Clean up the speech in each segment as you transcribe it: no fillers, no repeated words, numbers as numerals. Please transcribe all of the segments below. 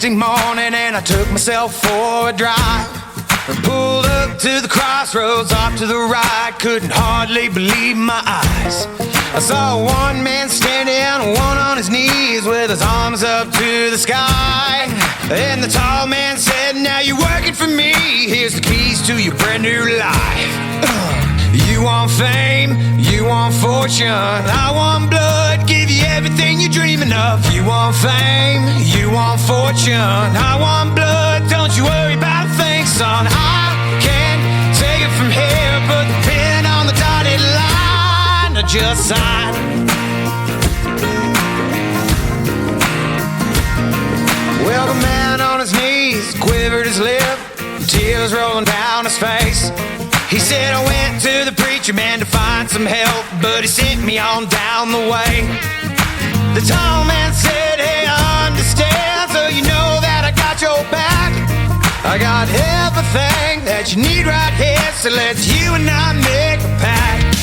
Wednesday morning and I took myself for a drive. I pulled up to the crossroads, off to the right, couldn't hardly believe my eyes. I saw one man standing, one on his knees with his arms up to the sky. And the tall man said, now you're working for me, here's the keys to your brand new life. You want fame, you want fortune, I want blood, give you everything you're dreaming of. You want fame, you want fortune, I want blood, don't you worry about a thing, son. I can't take it from here, put the pen on the dotted line, I just sign. Well, the man on his knees quivered his lip, tears rolling down his face. He said, I went to the preacher man to find some help, but he sent me on down the way. The tall man said, hey, I understand, so you know that I got your back. I got everything that you need right here, so let's you and I make a pact.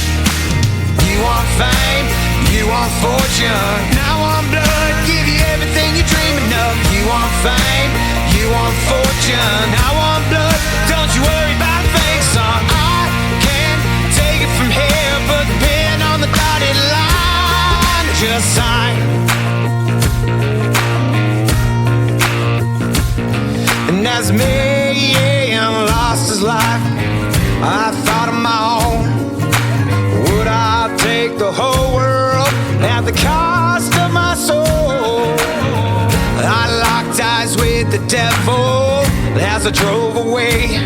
You want fame, you want fortune, I want blood, give you everything you're dreaming of. You want fame, you want fortune, I want blood, don't you worry about a thing, son. I can't take it from here, put the pen on the dotted line, just sign. And as man lost his life, I thought of my own. Would I take the whole world at the cost of my soul? I locked eyes with the devil as I drove away.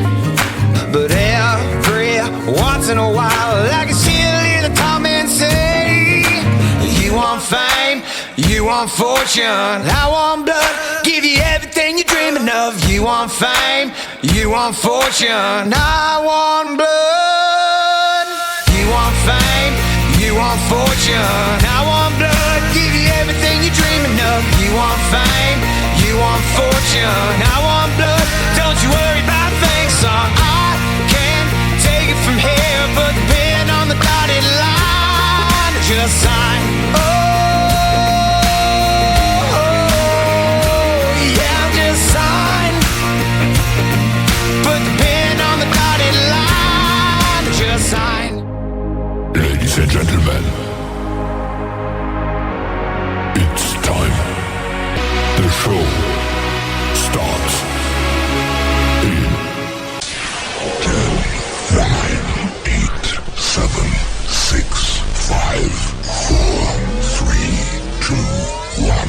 But every once in a while I can still hear the tall man say, you want fame, you want fortune, I want blood, give you everything you're dreaming of. You want fame, you want fortune, I want blood. You want fame, you want fortune, I want blood, give you everything you're dreaming of. You want fame, you want fortune, I want blood, don't you worry about things, son. I can't take it from here, put the pen on the dotted line, just sign. Yeah, just sign. Put the pen on the dotted line, just sign. Ladies and gentlemen, it's time. The show starts in 10, 9, 8, 7, 6, 5, 4, 3, 2, 1,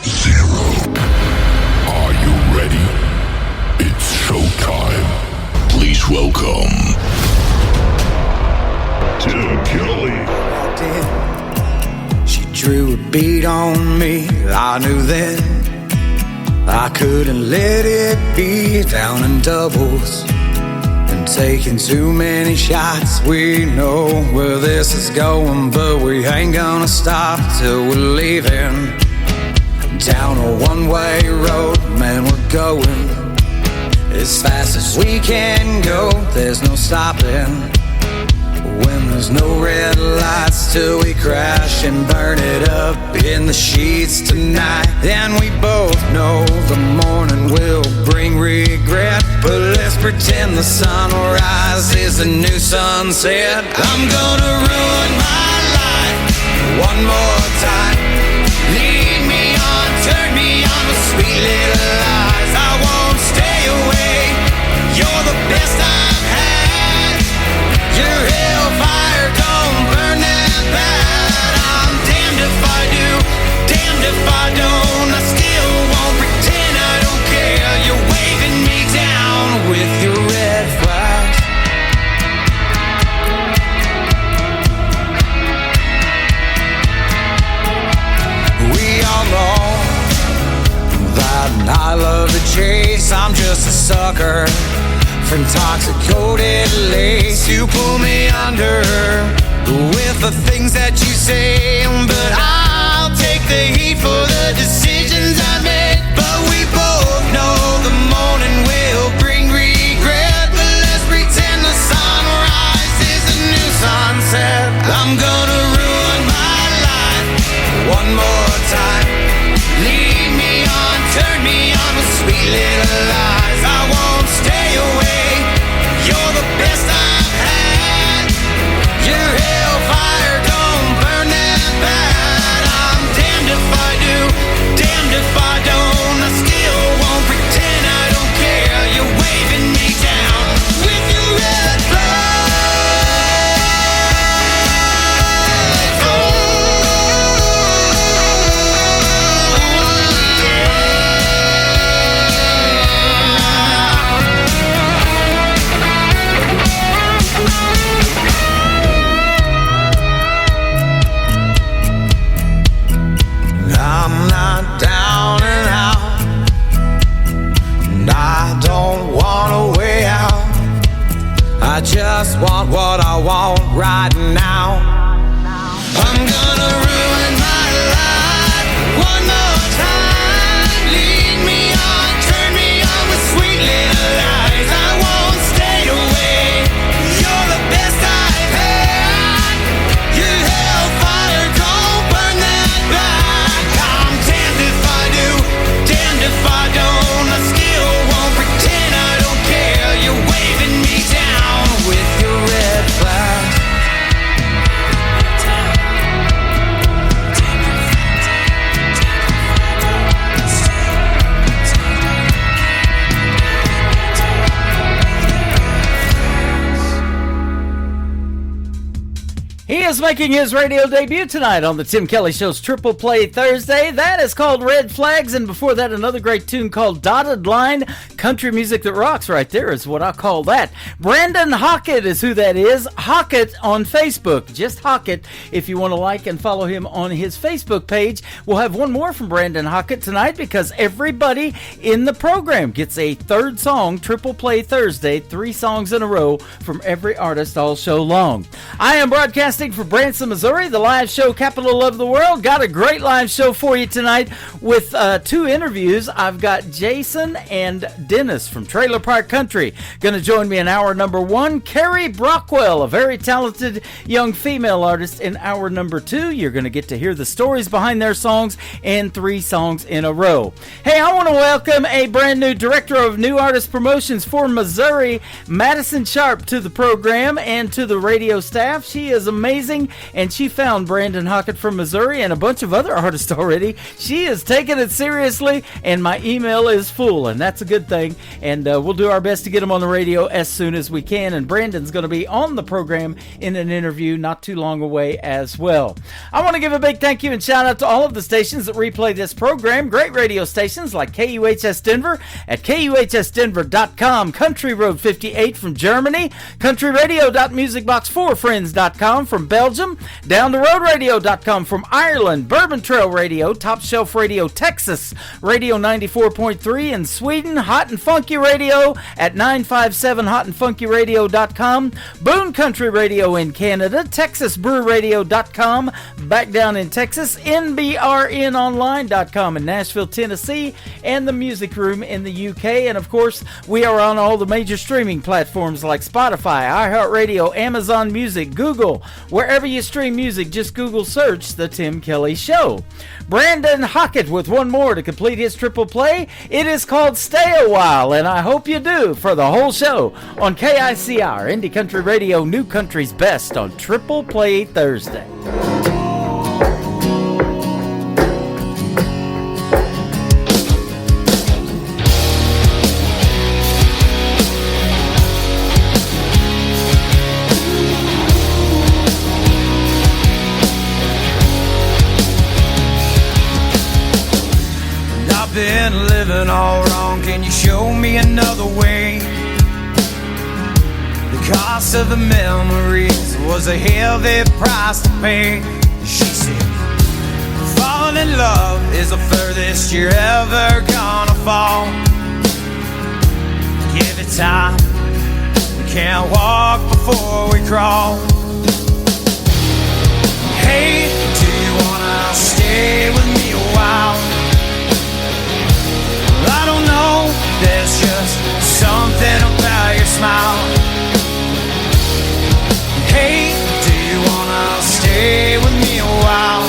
0. Are you ready? It's showtime. Please welcome Tim Kelly. She drew a beat on me, I knew then I couldn't let it be. Down in doubles and taking too many shots. We know where this is going, but we ain't gonna stop till we're leaving. Down a one-way road, man, we're going as fast as we can go. There's no stopping when there's no red lights, till we crash and burn it up in the sheets tonight. And we both know the morning will bring regret, but let's pretend the sunrise is a new sunset. I'm gonna ruin my life one more time. Lead me on, turn me on with sweet little lies. I won't stay away, you're the best I've had. Your hellfire don't burn that bad. I'm damned if I do, damned if I don't. I still won't pretend I don't care. You're waving me down with your red flags. We all know that I love the chase. I'm just a sucker from toxic-coated lace. You pull me under with the things that you say, but I'll take the heat for the decisions I made. But we both know the morning will bring regret, but let's pretend the sunrise is a new sunset. I'm gonna ruin my life one more time. Lead me on, turn me on I just want what I want right now. I'm gonna ruin my life one more time. Lead me on, turn me on with sweet little lies. I won't stay away. You're the best I've had. Your hellfire, don't burn that back. I'm damned if I do, damned if I don't. I still won't pretend I don't care. You're waving me down with your red flag. He is making his radio debut tonight on the Tim Kelly Show's Triple Play Thursday. That is called Red Flags, and before that, another great tune called Dotted Line. Country music that rocks right there is what I call that. Brandon Hockett is who that is. Hockett on Facebook. Just Hockett if you want to like and follow him on his Facebook page. We'll have one more from Brandon Hockett tonight because everybody in the program gets a third song, Triple Play Thursday, 3 songs in a row from every artist all show long. I am broadcasting from Branson, Missouri, the live show capital of the world. Got a great live show for you tonight with 2 interviews. I've got Jason and Dennis from Trailer Park Country going to join me in hour number 1. Carrie Brockwell, a very talented young female artist, in hour number 2. You're going to get to hear the stories behind their songs and 3 songs in a row. Hey, I want to welcome a brand new director of new artist promotions for Missouri, Madison Sharp, to the program and to the radio staff. She is amazing, and she found Brandon Hockett from Missouri and a bunch of other artists already. She is taking it seriously, and my email is full, and that's a good thing. And we'll do our best to get them on the radio as soon as we can. And Brandon's going to be on the program in an interview not too long away as well. I want to give a big thank you and shout out to all of the stations that replay this program. Great radio stations like KUHS Denver at KUHSdenver.com, Country Road 58 from Germany, countryradio.musicbox4friends.com from Belgium, Down the Road Radio.com from Ireland, Bourbon Trail Radio, Top Shelf Radio Texas, Radio 94.3 in Sweden, Hot and Funky Radio at 957hotandfunkyradio.com, Boone Country Radio in Canada, TexasBrewRadio.com back down in Texas, NBRNonline.com in Nashville, Tennessee, and the Music Room in the UK. And of course, we are on all the major streaming platforms like Spotify, iHeartRadio, Amazon Music, Google. Wherever you stream music, just Google search The Tim Kelly Show. Brandon Hockett with one more to complete his triple play. It is called Stay a While, and I hope you do for the whole show on KICR, Indie Country Radio, New Country's Best on Triple Play Thursday. Been living all wrong, can you show me another way? The cost of the memories was a heavy price to pay. She said, falling in love is the furthest you're ever gonna fall. Give it time, we can't walk before we crawl. Hey, do you wanna stay with me a while? I don't know, there's just something about your smile. Hey, do you wanna stay with me a while?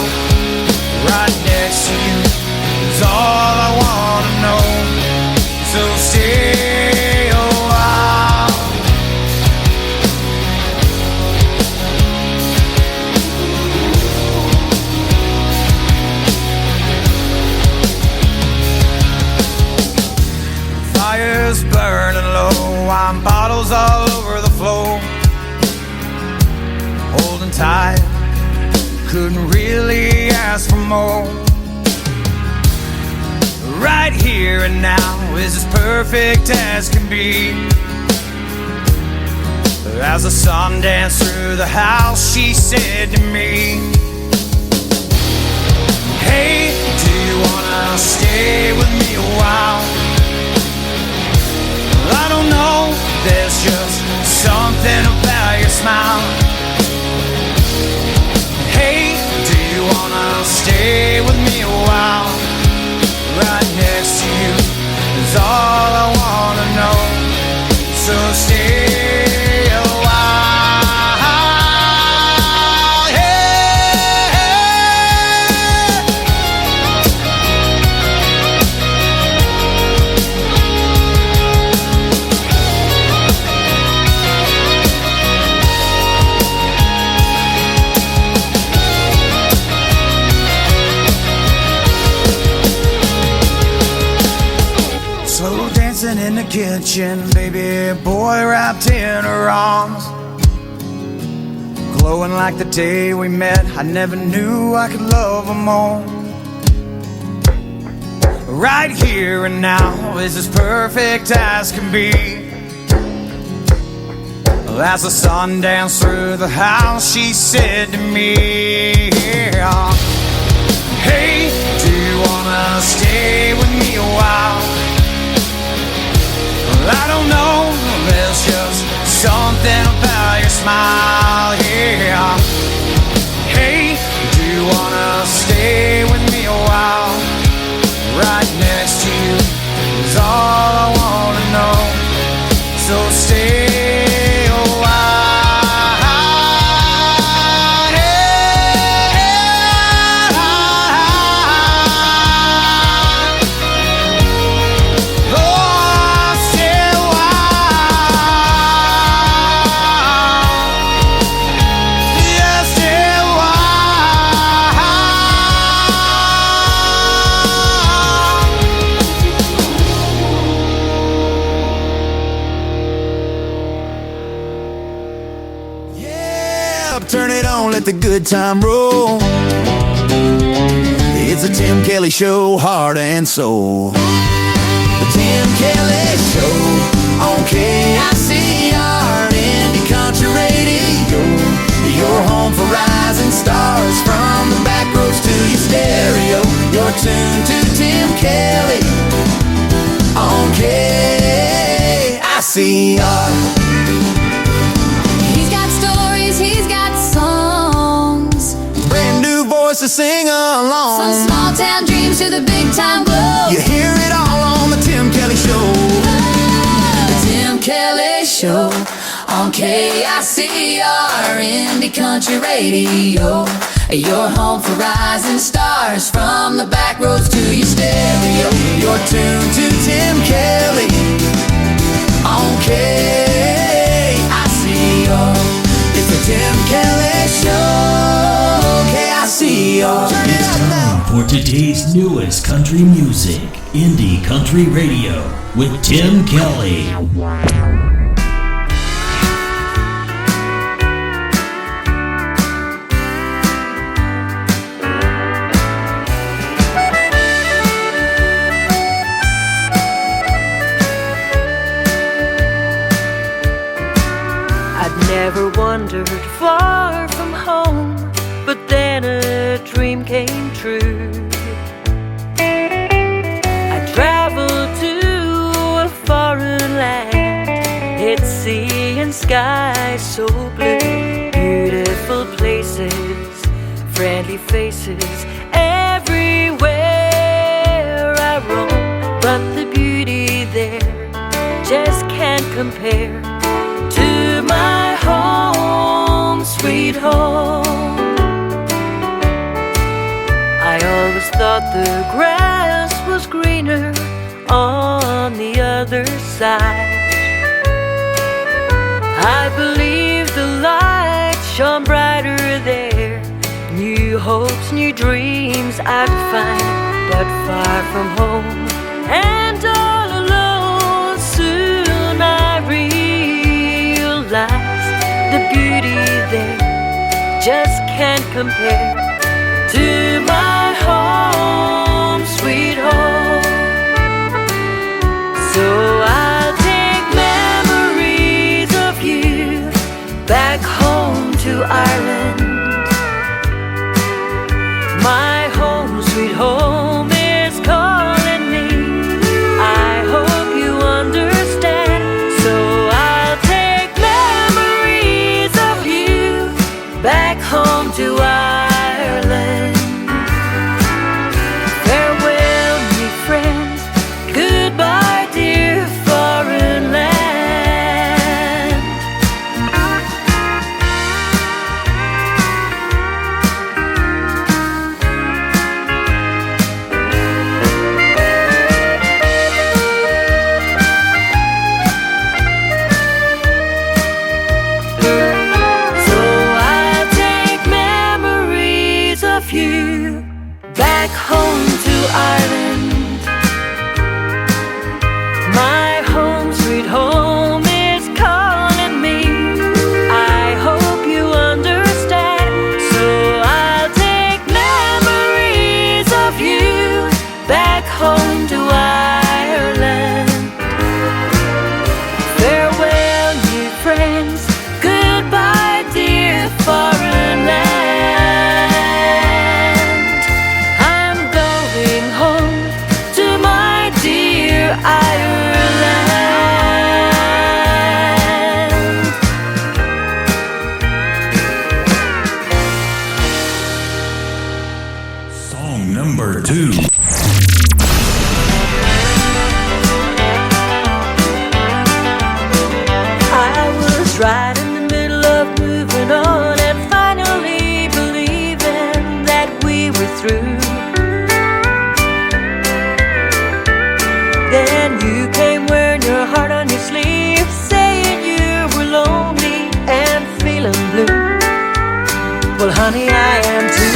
Right next to you is all I wanna know. So stay a while. Fire's burning low, wine bottles all over the floor. Holding tight, couldn't really ask for more. Right here and now is as perfect as can be. As the sun danced through the house, she said to me, hey, do you wanna stay with me a while? I don't know, there's just something kitchen, baby boy wrapped in her arms, glowing like the day we met. I never knew I could love her more. Right here and now is as perfect as can be. As the sun danced through the house, she said to me, hey, do you wanna stay with me a while? Well, I don't know, there's just something about your smile, yeah. Hey, do you wanna stay with me a while? Right next to you is all I wanna know, so stay a while. Turn it on, let the good time roll. It's a Tim Kelly Show, heart and soul. The Tim Kelly Show on KICR, Indie Country Radio. Your home for rising stars, from the back roads to your stereo. You're tuned to Tim Kelly on KICR. To sing along, from small town dreams to the big time blues. You hear it all on the Tim Kelly Show. The Tim Kelly Show on KICR, Indie Country Radio. Your home for rising stars, from the back roads to your stereo. You're tuned to Tim Kelly on KICR. It's the Tim Kelly Show. It's time for today's newest country music, Indie Country Radio, with Tim Kelly. I'd never wandered far from home, but then a dream came true. I traveled to a foreign land. It's sea and sky so blue. Beautiful places, friendly faces, everywhere I roam. But the beauty there just can't compare to my home, sweet home. I always thought the grass was greener on the other side. I believed the light shone brighter there. New hopes, new dreams I'd find, but far from home and all alone. Soon I realized the beauty there just can't compare to my home, sweet home. So I'll take memories of you back home to Ireland. My home, sweet home is calling me. I hope you understand. So I'll take memories of you back home to Ireland. Farewell, me friends, goodbye, dear foreign land. So I'll take memories of you back home to Ireland. My home, right in the middle of moving on and finally believing that we were through. Then you came wearing your heart on your sleeve, saying you were lonely and feeling blue. Well, honey, I am too.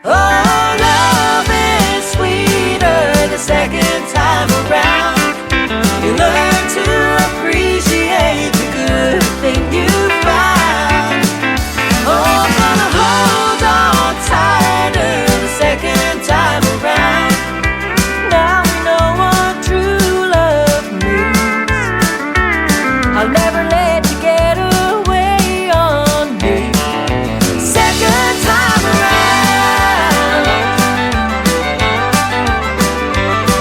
Oh, love is sweeter the second time around. You learn to appreciate the good thing you found. Oh, I'm gonna hold on tighter the second time around. Now we know what true love means. I'll never let you get away on me. Second time around.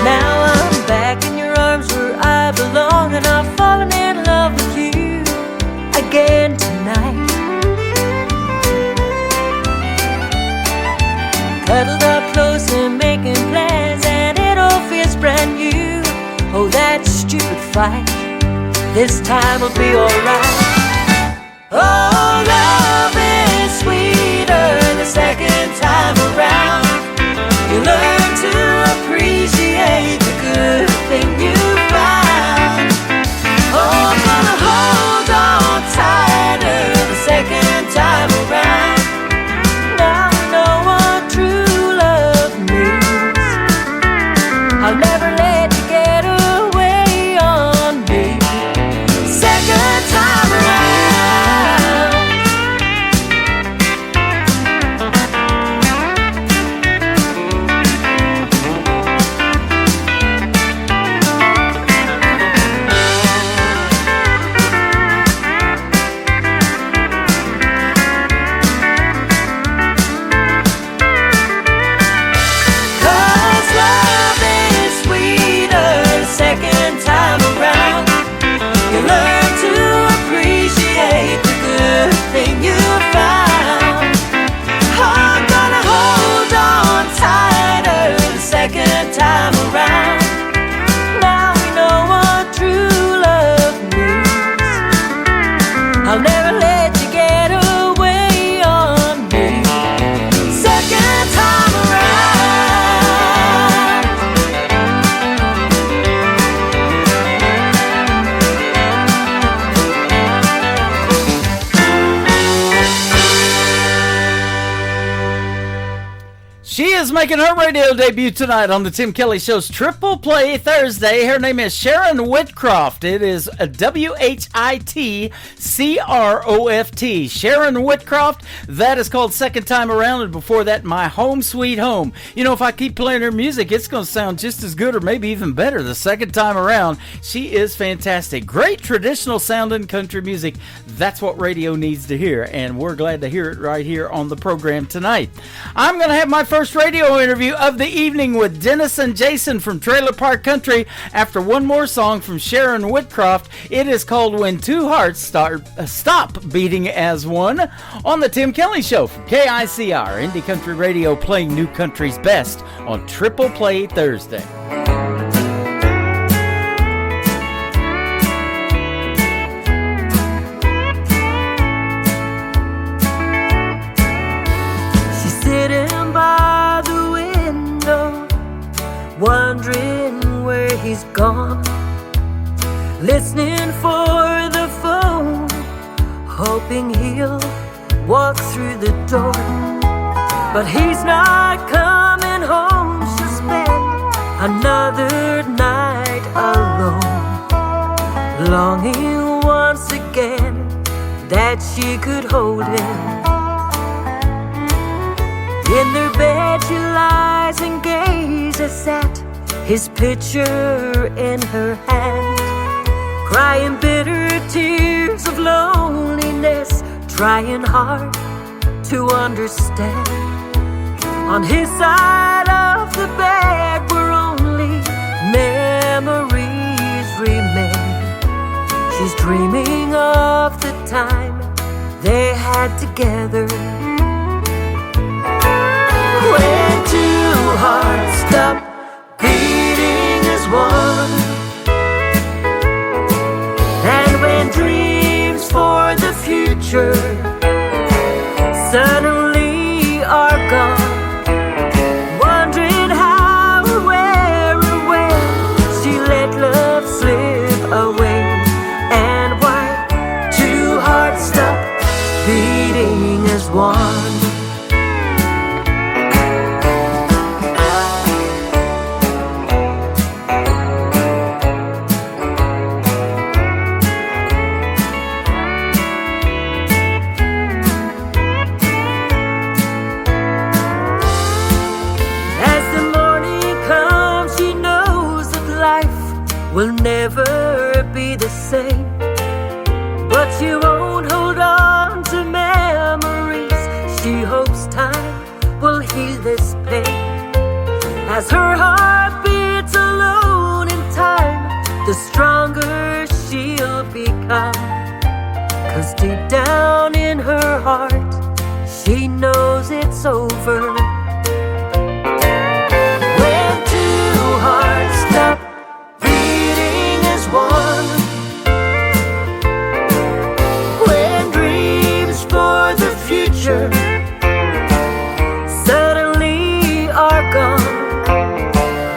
Now I'm back in your arms where I belong, and I've fallen in love with you again tonight. Cuddled up close and making plans, and it all feels brand new. Oh, that stupid fight, this time will be alright. Oh, love is sweeter the second time around. You learn to appreciate the good thing you found. Oh, I'm gonna hold on tighter the second time around. Now I know what true love means. I'll never let you get away on me. Second time around. Cause love is sweeter the second time around. You learn to appreciate the good thing you found. I'm gonna hold on tighter the second time around. Now we know what true love means. I'll never let you get away on me. Second time around. She is making her radio debut tonight on the Tim Kelly Show's Triple Play Thursday. Her name is Sharon Whitcroft. It is a Whitcroft. Sharon Whitcroft. That is called Second Time Around, and before that, My Home Sweet Home. You know, if I keep playing her music, it's going to sound just as good or maybe even better the second time around. She is fantastic. Great traditional sounding country music. That's what radio needs to hear, and we're glad to hear it right here on the program tonight. I'm going to have my first radio interview of the evening with Dennis and Jason from Trailer Park Country after one more song from Sharon Whitcroft. It is called When Two Hearts Stop Beating as One on the Tim Kelly Show from KICR, Indie Country Radio, playing new country's best on Triple Play Thursday. She's sitting by the window, wondering where he's gone, listening for the phone, hoping he'll walk through the door. But he's not coming home. She'll spend another night alone, longing once again that she could hold him. In their bed she lies and gazes at his picture in her hand, crying bitter tears of loneliness, trying hard to understand. On his side of the bed where only memories remain, she's dreaming of the time they had together. When two hearts stop beating as one, and when dreams future suddenly are gone. Wondering how or where or when she let love slip away, and why two hearts stop beating as one. Will never be the same, but she won't hold on to memories. She hopes time will heal this pain. As her heart beats alone in time, the stronger she'll become. 'Cause deep down in her heart, she knows it's over. When two hearts stop one, when dreams for the future suddenly are gone,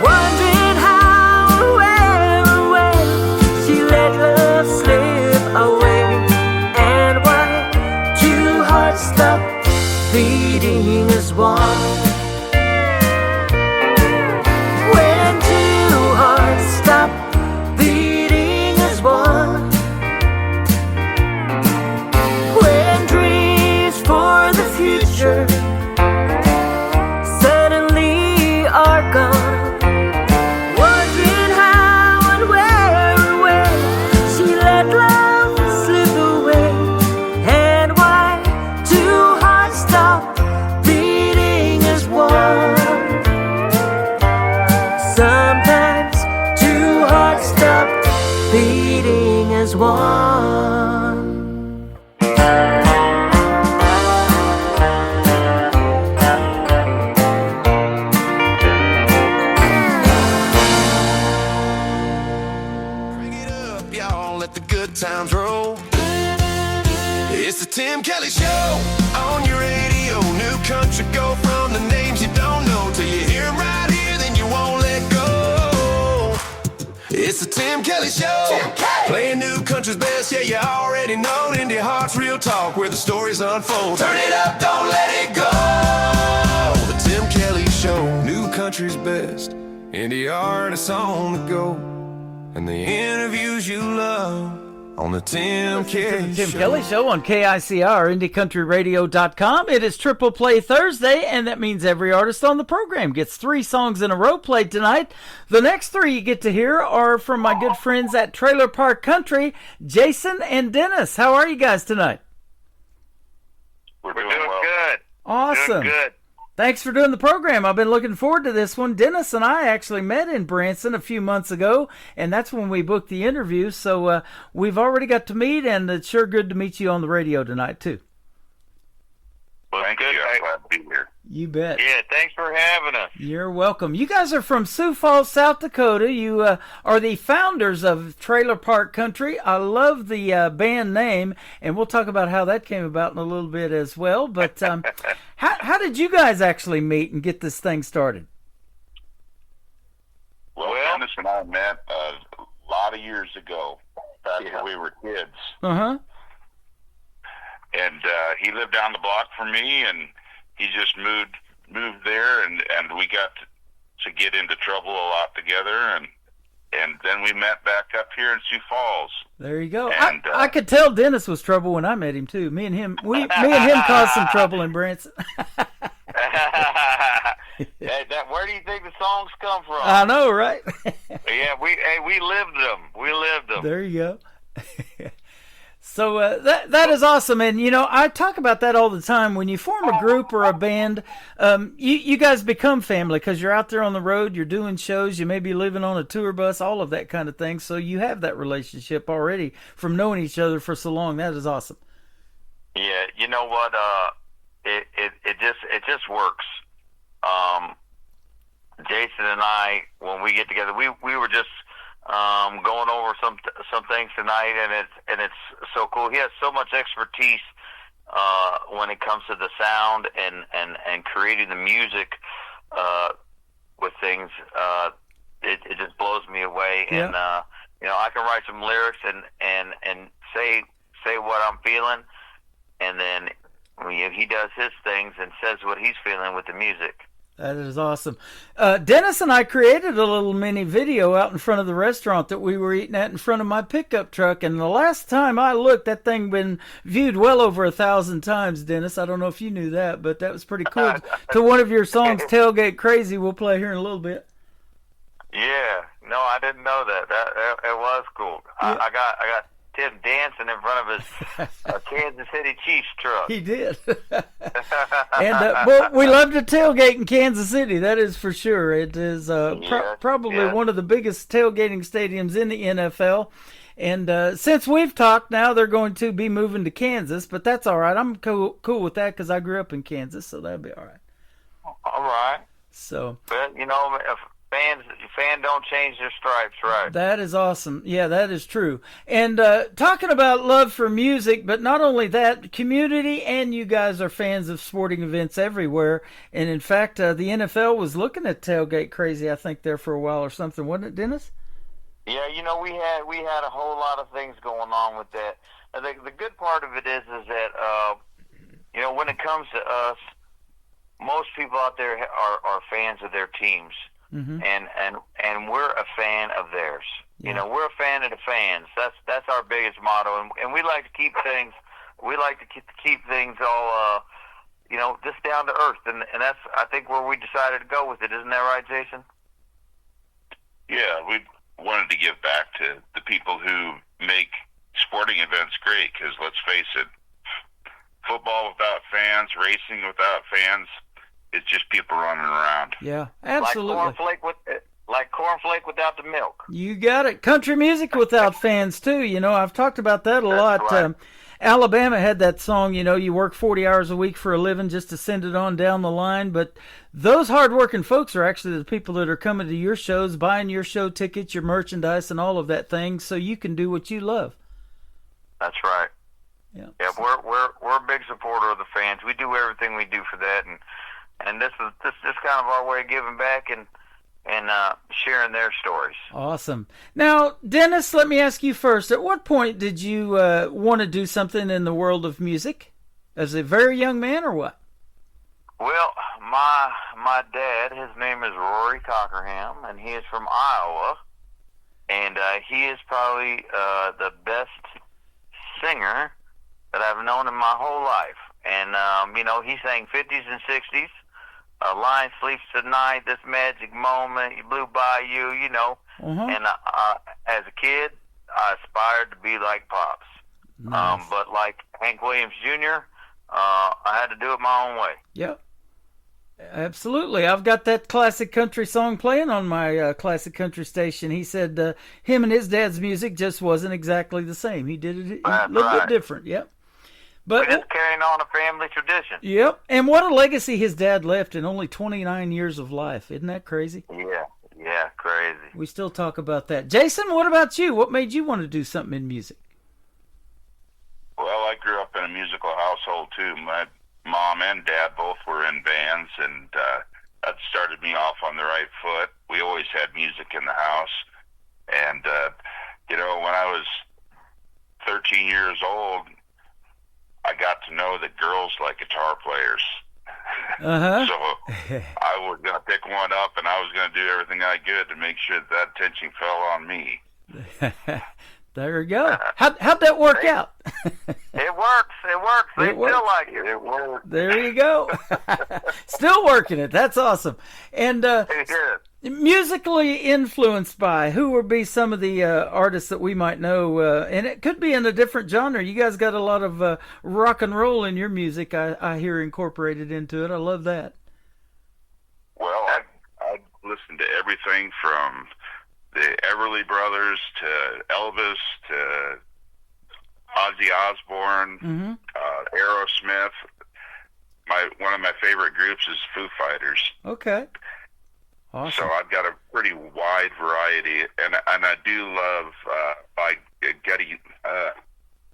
wondering how or where or when she let love slip away, and why two hearts stop beating as one. When two hearts stop one, when dreams for the future suddenly are gone, wondering how and where or when she let love slip away, and why two hearts stop beating as one. Sometimes two hearts stop beating as one. Bring it up, y'all, let the good times roll. It's the Tim Kelly Show on your radio. New country, go from the names you don't know till you hear them right here, then you won't let go. It's the Tim Kelly Show. Tim Kelly. Playing new country's best, yeah, you already know. Indie Heart's Real Talk, where the stories unfold. Turn it up, don't let it go. The Tim Kelly Show, new country's best. Indie artists on the go, and the interviews you love on the Tim Kelly Show. Tim Kelly Show on KICR, IndieCountryRadio.com. It is Triple Play Thursday, and that means every artist on the program gets 3 songs in a row played tonight. The next 3 you get to hear are from my good friends at Trailer Park Country, Jason and Dennis. How are you guys tonight? We're doing well. Good. Awesome. Doing good. Thanks for doing the program. I've been looking forward to this one. Dennis and I actually met in Branson a few months ago, and that's when we booked the interview. So we've already got to meet, and it's sure good to meet you on the radio tonight, too. Well, thank you. I'm glad to be here. You bet. Yeah, thanks for having us. You're welcome. You guys are from Sioux Falls, South Dakota. You are the founders of Trailer Park Country. I love the band name, and we'll talk about how that came about in a little bit as well. But how did you guys actually meet and get this thing started? Well, Dennis and I met a lot of years ago, back when we were kids. Uh-huh. And he lived down the block from me, and he just moved there, and we got to get into trouble a lot together, and then we met back up here in Sioux Falls. There you go. And, I could tell Dennis was trouble when I met him too. Me and him caused some trouble in Branson. Where do you think the songs come from? I know, right? Yeah, we lived them. We lived them. There you go. So that is awesome, and you know I talk about that all the time. When you form a group or a band, you guys become family because you're out there on the road, you're doing shows, you may be living on a tour bus, all of that kind of thing. So you have that relationship already from knowing each other for so long. That is awesome. Yeah, you know what? It just works. Jason and I, when we get together, we were just going over some things tonight, and it's so cool. He has so much expertise when it comes to the sound and creating the music with things. It just blows me away. Yeah. And I can write some lyrics and say what I'm feeling, and then he does his things and says what he's feeling with the music. That is awesome. Dennis and I created a little mini video out in front of the restaurant that we were eating at in front of my pickup truck. And the last time I looked, that thing been viewed well over 1,000 times, Dennis. I don't know if you knew that, but that was pretty cool. To one of your songs, Tailgate Crazy, we'll play here in a little bit. Yeah. No, I didn't know that. That it was cool. Yeah. I got Tim dancing in front of his Kansas City Chiefs truck. He did. And well, we love to tailgate in Kansas City. That is for sure. It is probably one of the biggest tailgating stadiums in the NFL. And since we've talked, now they're going to be moving to Kansas, but that's all right. I'm cool with that because I grew up in Kansas, so that'll be all right. All right. So, but if fan don't change their stripes, right? That is awesome. Yeah, that is true. And talking about love for music, but not only that, community and you guys are fans of sporting events everywhere. And in fact, the NFL was looking at Tailgate Crazy, I think, there for a while or something, wasn't it, Dennis? Yeah, we had a whole lot of things going on with that. The good part of it is that when it comes to us, most people out there are fans of their teams. Mm-hmm. And we're a fan of theirs. Yeah. We're a fan of the fans. That's our biggest motto, and we like to keep things. We like to keep things all, just down to earth, and that's I think where we decided to go with it. Isn't that right, Jason? Yeah, we wanted to give back to the people who make sporting events great. Because let's face it, football without fans, racing without fans. It's just people running around. Yeah, absolutely. Like cornflake without the milk. You got it. Country music without fans, too. I've talked about that a lot. Right. Alabama had that song, you work 40 hours a week for a living just to send it on down the line. But those hardworking folks are actually the people that are coming to your shows, buying your show tickets, your merchandise, and all of that thing so you can do what you love. That's right. Yeah, we're a big supporter of the fans. We do everything we do for that, and this is kind of our way of giving back and sharing their stories. Awesome. Now, Dennis, let me ask you first. At what point did you want to do something in the world of music? As a very young man, or what? Well, my dad, his name is Rory Cockerham, and he is from Iowa, and he is probably the best singer that I've known in my whole life. And he sang 50s and 60s. Lion Sleeps Tonight, This Magic Moment, You Blew By You, Mm-hmm. And as a kid, I aspired to be like Pops. Nice. But like Hank Williams Jr., I had to do it my own way. Yep. Absolutely. I've got that classic country song playing on my classic country station. He said him and his dad's music just wasn't exactly the same. He did it a little bit different. Yep. But we're just carrying on a family tradition. Yep. And what a legacy his dad left in only 29 years of life. Isn't that crazy? Yeah, crazy. We still talk about that. Jason, what about you? What made you want to do something in music? Well, I grew up in a musical household, too. My mom and dad both were in bands, and that started me off on the right foot. We always had music in the house. And, when I was 13 years old, I got to know that girls like guitar players. Uh-huh. So I was going to pick one up, and I was going to do everything I could to make sure that attention fell on me. There you go. How'd that work out? It works. They still like it. It works. There you go. Still working it. That's awesome. And musically influenced by, who would be some of the artists that we might know? And it could be in a different genre. You guys got a lot of rock and roll in your music, I hear incorporated into it. I love that. Well, I listen to everything from the Everly Brothers to Elvis to Ozzy Osbourne, mm-hmm. Aerosmith. One of my favorite groups is Foo Fighters. Okay. Awesome. So I've got a pretty wide variety, and I do love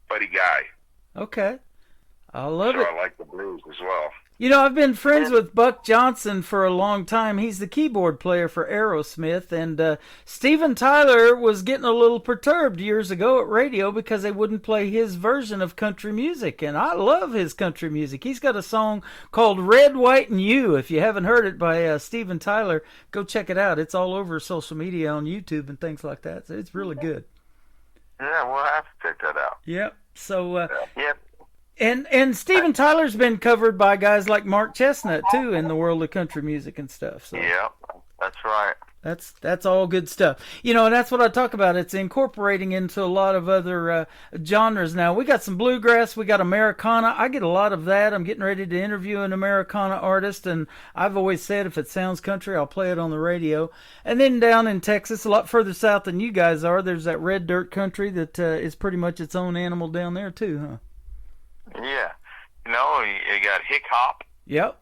Buddy Guy. Okay. I love it. I like the blues as well. You know, I've been friends with Buck Johnson for a long time. He's the keyboard player for Aerosmith, and Steven Tyler was getting a little perturbed years ago at radio because they wouldn't play his version of country music, and I love his country music. He's got a song called Red, White, and You. If you haven't heard it by Steven Tyler, go check it out. It's all over social media on YouTube and things like that, so it's really good. Yeah, we'll have to check that out. Yep. So, Yep. And Steven Tyler's been covered by guys like Mark Chestnut too in the world of country music and stuff. So Yep, that's right. that's all good stuff. You know, and that's what I talk about. It's incorporating into a lot of other genres now. We got some bluegrass, we got Americana. I get a lot of that. I'm getting ready to interview an Americana artist, and I've always said if it sounds country, I'll play it on the radio. And then down in Texas, a lot further south than you guys are, there's that red dirt country that is pretty much its own animal down there too, huh? Yeah. You know, you got Hick Hop. Yep.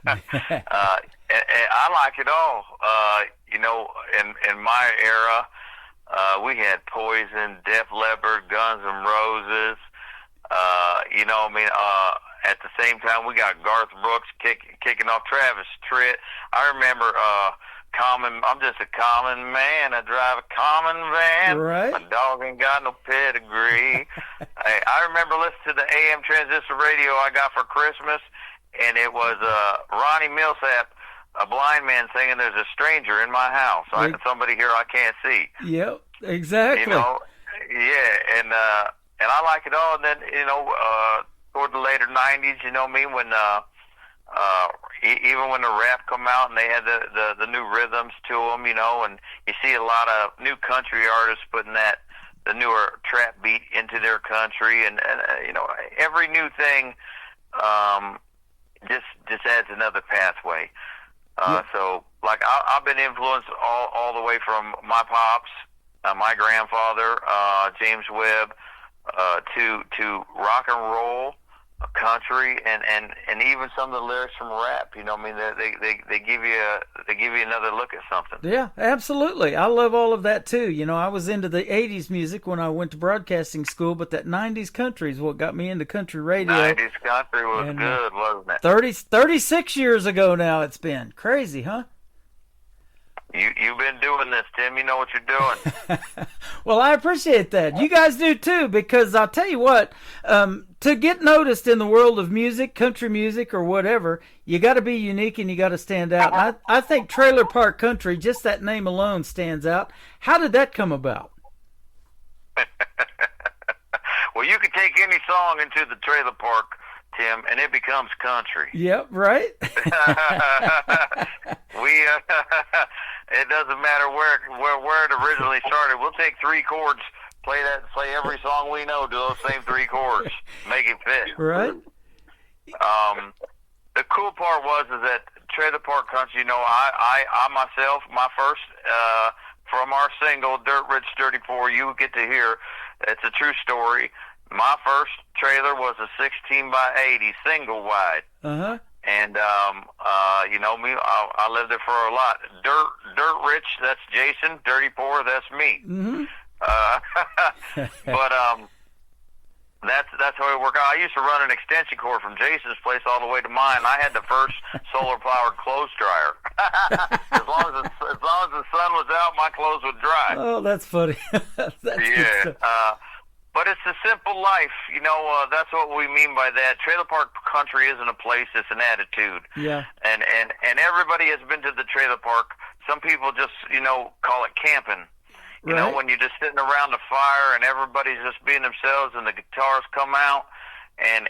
And I like it all. You know, in my era, we had Poison, Def Leppard, Guns N' Roses. You know, I mean, at the same time, we got Garth Brooks kicking off Travis Tritt. I remember I'm just a common man. I drive a common van. Right. My dog ain't got no pedigree. I remember listening to the AM transistor radio I got for Christmas, and it was Ronnie Millsap, a blind man, singing "There's a Stranger in My House." Somebody here I can't see. Yep, exactly. You know, yeah, and I like it all. And then, you know, toward the later '90s, you know me, when even when the rap come out and they had the new rhythms to them, you know, and you see a lot of new country artists putting the newer trap beat into their country, and you know, every new thing just adds another pathway. So, like, I've been influenced all the way from my pops, my grandfather, James Webb, to rock and roll, country, and even some of the lyrics from rap. You know, I mean, they give you another look at something. Yeah, absolutely. I love all of that too. You know, I was into the '80s music when I went to broadcasting school, but that '90s country is what got me into country radio. '90s country was good, wasn't it? 36 years ago now it's been. Crazy, huh? You've been doing this, Tim. You know what you're doing. Well, I appreciate that. You guys do too, because I'll tell you what, to get noticed in the world of music, country music or whatever, you got to be unique and you got to stand out. And I think Trailer Park Country, just that name alone, stands out. How did that come about? Well, you can take any song into the trailer park, Tim, and it becomes country. Yep, right. It doesn't matter where it originally started. We'll take three chords, play every song we know, do those same three chords, make it fit. Right. The cool part is that Trailer Park Country, you know, I myself, my first, from our single, Dirt Rich Dirty Poor, you get to hear, it's a true story. My first trailer was a 16 by 80 single wide. Uh-huh. And, you know me, I lived there for a lot. Dirt Rich, that's Jason. Dirty Poor, that's me. Mm-hmm. But, that's how it worked out. I used to run an extension cord from Jason's place all the way to mine. I had the first solar-powered clothes dryer. as long as the sun was out, my clothes would dry. Oh, that's funny. That's yeah. But it's a simple life, you know. That's what we mean by that. Trailer Park Country isn't a place; it's an attitude. Yeah. And everybody has been to the trailer park. Some people just, you know, call it camping. You know, when you're just sitting around the fire and everybody's just being themselves, and the guitars come out, and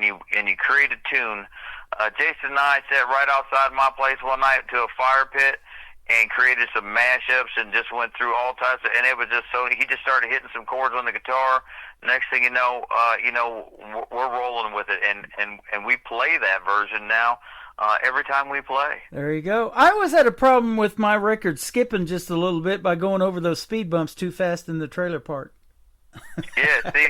you create a tune. Jason and I sat right outside my place one night to a fire pit and created some mashups and just went through all types of, and it was just so, he just started hitting some chords on the guitar. Next thing you know, we're rolling with it, and we play that version now every time we play. There you go. I always had a problem with my record skipping just a little bit by going over those speed bumps too fast in the trailer park. Yeah, see,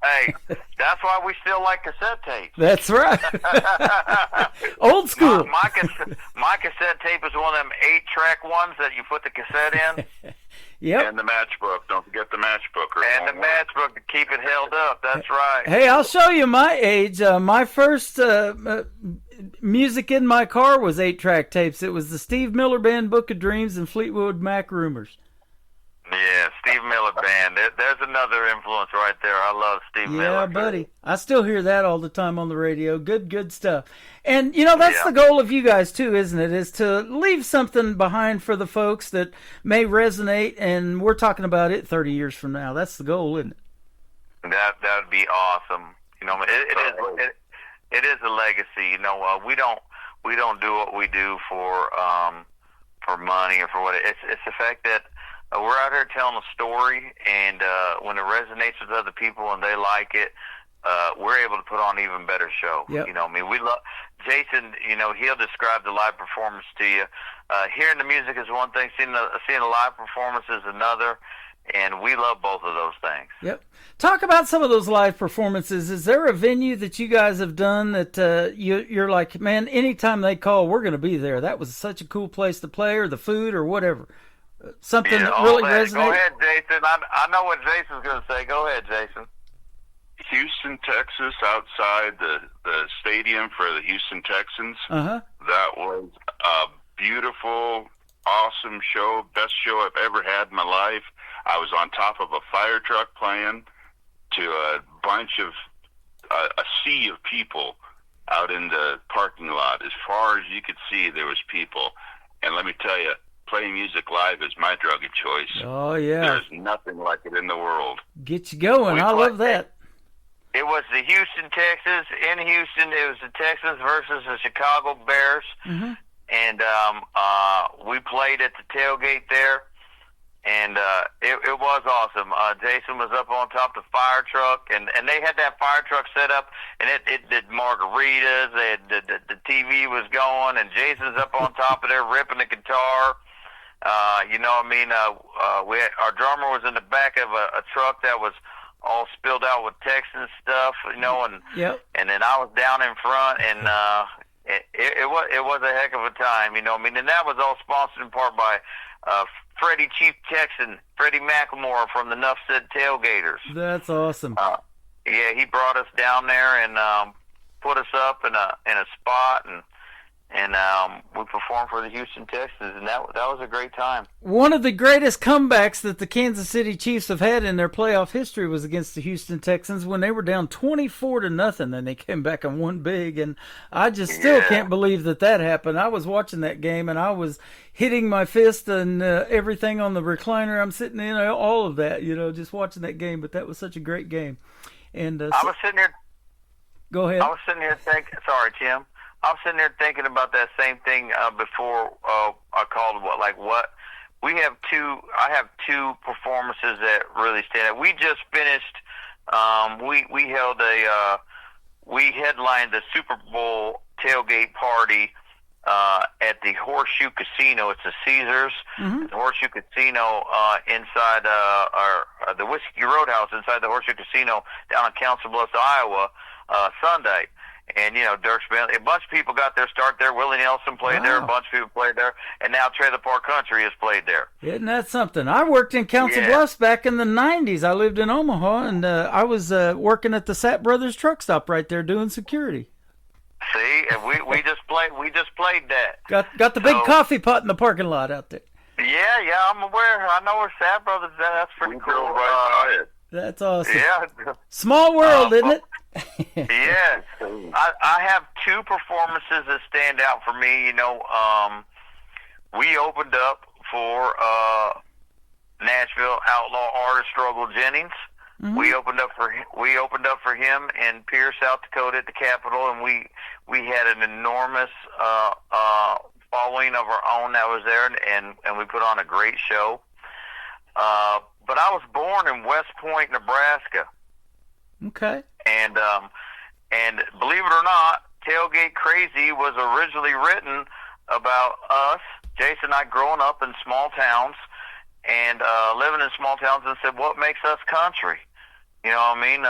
hey, that's why we still like cassette tapes. That's right. Old school. My cassette tape is one of them 8-track ones that you put the cassette in. Yep. And the matchbook. Don't forget the matchbook. And the matchbook to keep it held up. That's right. Hey, I'll show you my age. My first music in my car was 8-track tapes. It was the Steve Miller Band, Book of Dreams, and Fleetwood Mac Rumors. Yeah, Steve Miller Band. There's another influence right there. I love Steve Miller. Yeah, buddy. I still hear that all the time on the radio. Good stuff. And, that's the goal of you guys, too, isn't it? Is to leave something behind for the folks that may resonate, and we're talking about it 30 years from now. That's the goal, isn't it? That would be awesome. It is a legacy. We don't do what we do for money or for what it's the fact that we're out here telling a story, and when it resonates with other people and they like it, we're able to put on an even better show. Yep. We love Jason. He'll describe the live performance to you. Hearing the music is one thing, seeing a live performance is another, and we love both of those things. Yep. Talk about some of those live performances. Is there a venue that you guys have done that you're like, man, anytime they call, we're going to be there? That was such a cool place to play, or the food, or whatever. Something that really resonates. Go ahead, Jason. I know what Jason's going to say. Go ahead, Jason. Houston, Texas, outside the stadium for the Houston Texans. Uh-huh. That was a beautiful, awesome show. Best show I've ever had in my life. I was on top of a fire truck playing to a bunch of a sea of people out in the parking lot. As far as you could see, there was people. And let me tell you, playing music live is my drug of choice. Oh, yeah. There's nothing like it in the world. Get you going. I love that. It was the Houston, Texas. In Houston, it was the Texans versus the Chicago Bears. Mm-hmm. And we played at the tailgate there. And it was awesome. Jason was up on top of the fire truck, and they had that fire truck set up, and it did margaritas. The TV was going, and Jason's up on top of there ripping the guitar. Our drummer was in the back of a truck that was all spilled out with Texan stuff, and yep. And then I was down in front, and it was a heck of a time, and that was all sponsored in part by Freddie Chief Texan, Freddie McLemore from the Nuff Said Tailgaters. That's awesome. Yeah, he brought us down there and put us up in a spot, and we performed for the Houston Texans, and that was a great time. One of the greatest comebacks that the Kansas City Chiefs have had in their playoff history was against the Houston Texans when they were down 24-0. Then they came back and won big, and I just still can't believe that happened. I was watching that game, and I was hitting my fist and everything on the recliner I'm sitting in, all of that, just watching that game. But that was such a great game. And I was sitting there. Go ahead. I was sitting here thinking. Sorry, Tim. I was sitting there thinking about that same thing before I called. What? I have two performances that really stand out. We just finished. We headlined the Super Bowl tailgate party at the Horseshoe Casino. It's a Caesars. Mm-hmm. The Horseshoe Casino inside the Whiskey Roadhouse inside the Horseshoe Casino down in Council Bluffs, Iowa, Sunday. And, Dirk Bentley, a bunch of people got their start there. Willie Nelson played there. A bunch of people played there. And now Trailer Park Country has played there. Isn't that something? I worked in Council Bluffs back in the 90s. I lived in Omaha, and I was working at the Sapp Brothers truck stop right there doing security. See, and we just played that. Got the big coffee pot in the parking lot out there. Yeah, I'm aware. I know where Sapp Brothers is. That's pretty cool. Right by it. That's awesome. Yeah. Small world, isn't it? Yes. I have two performances that stand out for me. We opened up for Nashville outlaw artist Struggle Jennings. Mm-hmm. We opened up for him in Pierce, South Dakota at the Capitol, and we had an enormous following of our own that was there, and we put on a great show. But I was born in West Point, Nebraska. Okay. And believe it or not, Tailgate Crazy was originally written about us, Jason and I, growing up in small towns and living in small towns, and said, what makes us country? You know what I mean?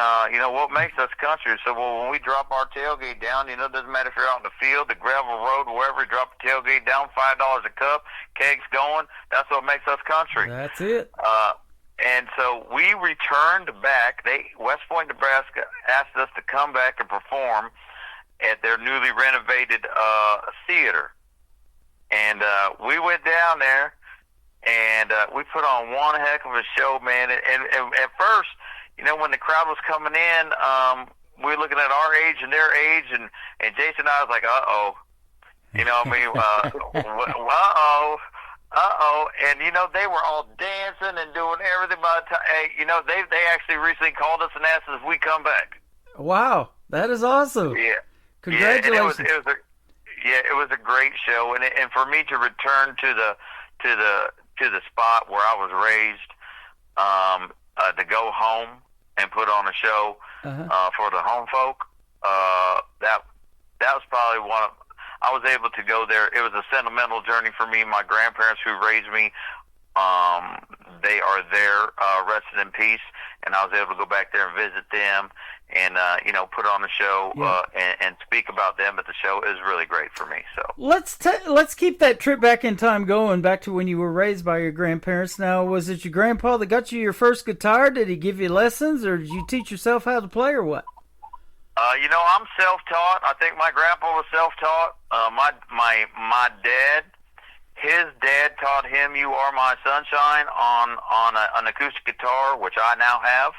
What makes us country? So, when we drop our tailgate down, it doesn't matter if you're out in the field, the gravel road, wherever, you drop the tailgate down, $5 a cup, kegs going. That's what makes us country. That's it. And so we returned back. West Point, Nebraska asked us to come back and perform at their newly renovated theater. And we went down there, and we put on one heck of a show, man. And at first, when the crowd was coming in, we were looking at our age and their age, and Jason and I was like, uh-oh. Uh-oh. And, they were all dancing and doing everything by the time, they actually recently called us and asked us if we come back. Wow. That is awesome. Yeah. Congratulations. Yeah, it was a great show. And for me to return to the spot where I was raised, to go home and put on a show, for the home folk, that was probably I was able to go there. It was a sentimental journey for me. My grandparents who raised me, they are there, rested in peace, and I was able to go back there and visit them and, put on a show, and speak about them at the show. Is really great for me. So let's keep that trip back in time going, back to when you were raised by your grandparents. Now, was it your grandpa that got you your first guitar? Did he give you lessons, or did you teach yourself how to play, or what? I'm self-taught. I think my grandpa was self-taught. My dad, his dad taught him "You Are My Sunshine" on an acoustic guitar, which I now have.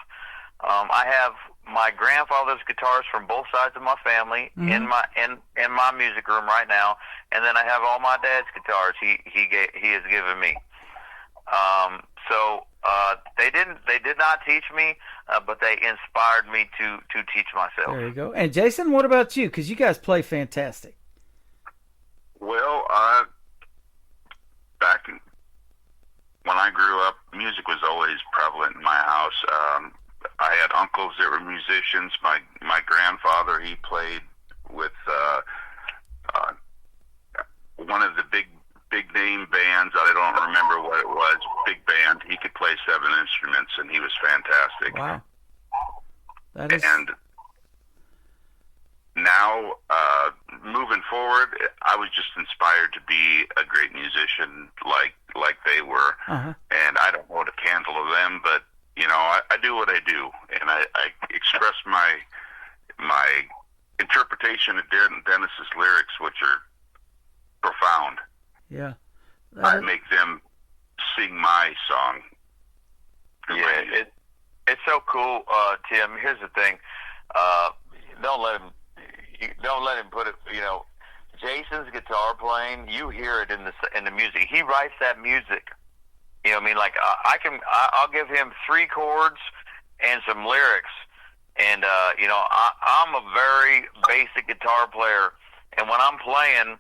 I have my grandfather's guitars from both sides of my family in my music room right now, and then I have all my dad's guitars he has given me. They did not teach me, but they inspired me to teach myself. There you go. And Jason, what about you? Because you guys play fantastic. Well, back when I grew up, music was always prevalent in my house. I had uncles that were musicians. My grandfather, he played with one of the big name bands. I don't remember what it was. Big band. He could play 7 instruments, and he was fantastic. Wow. And now, moving forward, I was just inspired to be a great musician like they were. And I don't hold a candle to them, but I do what I do, and I express my interpretation of Dennis's lyrics, which are profound. Yeah. I make them sing my song. Yeah, it's so cool, Tim. Here's the thing: don't let him put it. Jason's guitar playing, you hear it in the music. He writes that music. I'll give him 3 chords and some lyrics, and I'm a very basic guitar player, and when I'm playing,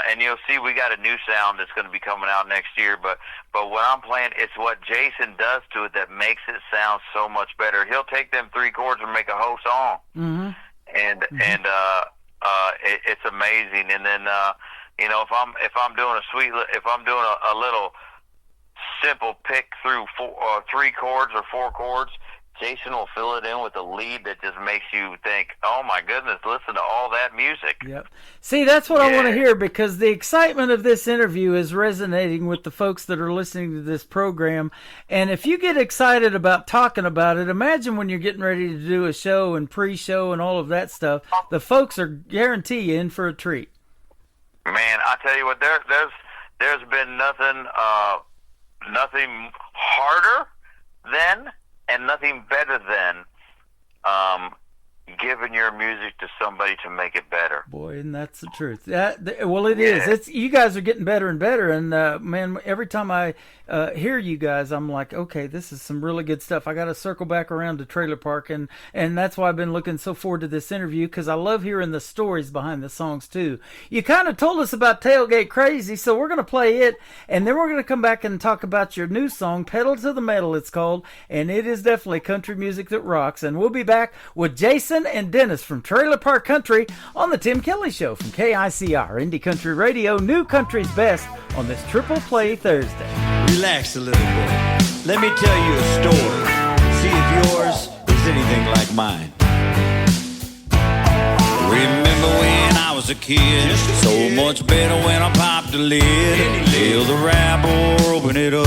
and you'll see we got a new sound that's going to be coming out next year, but when I'm playing, it's what Jason does to it that makes it sound so much better. He'll take them 3 chords and make a whole song, and it's amazing. And then if I'm doing a little simple pick through 3 chords or 4 chords, Jason will fill it in with a lead that just makes you think, oh my goodness, listen to all that music. Yep. See, that's what I want to hear, because the excitement of this interview is resonating with the folks that are listening to this program. And if you get excited about talking about it, imagine when you're getting ready to do a show and pre-show and all of that stuff, the folks are guaranteed in for a treat. Man, I tell you what, there's been nothing harder than and nothing better than giving your music to somebody to make it better. Boy, and that's the truth. Well, it is. It's you guys are getting better and better, and man, every time I hear you guys, I'm like, okay, this is some really good stuff. I got to circle back around to Trailer Park, and that's why I've been looking so forward to this interview, because I love hearing the stories behind the songs too. You kind of told us about Tailgate Crazy, so we're going to play it, and then we're going to come back and talk about your new song, Pedal to the Metal, it's called, and it is definitely country music that rocks. And we'll be back with Jason and Dennis from Trailer Park Country on the Tim Kelly Show from KICR Indie Country Radio, New Country's Best, on this Triple Play Thursday. Relax a little bit. Let me tell you a story. see if yours is anything like mine. Remember when I was a kid, so much better when I popped the lid. Till the rap or open it up,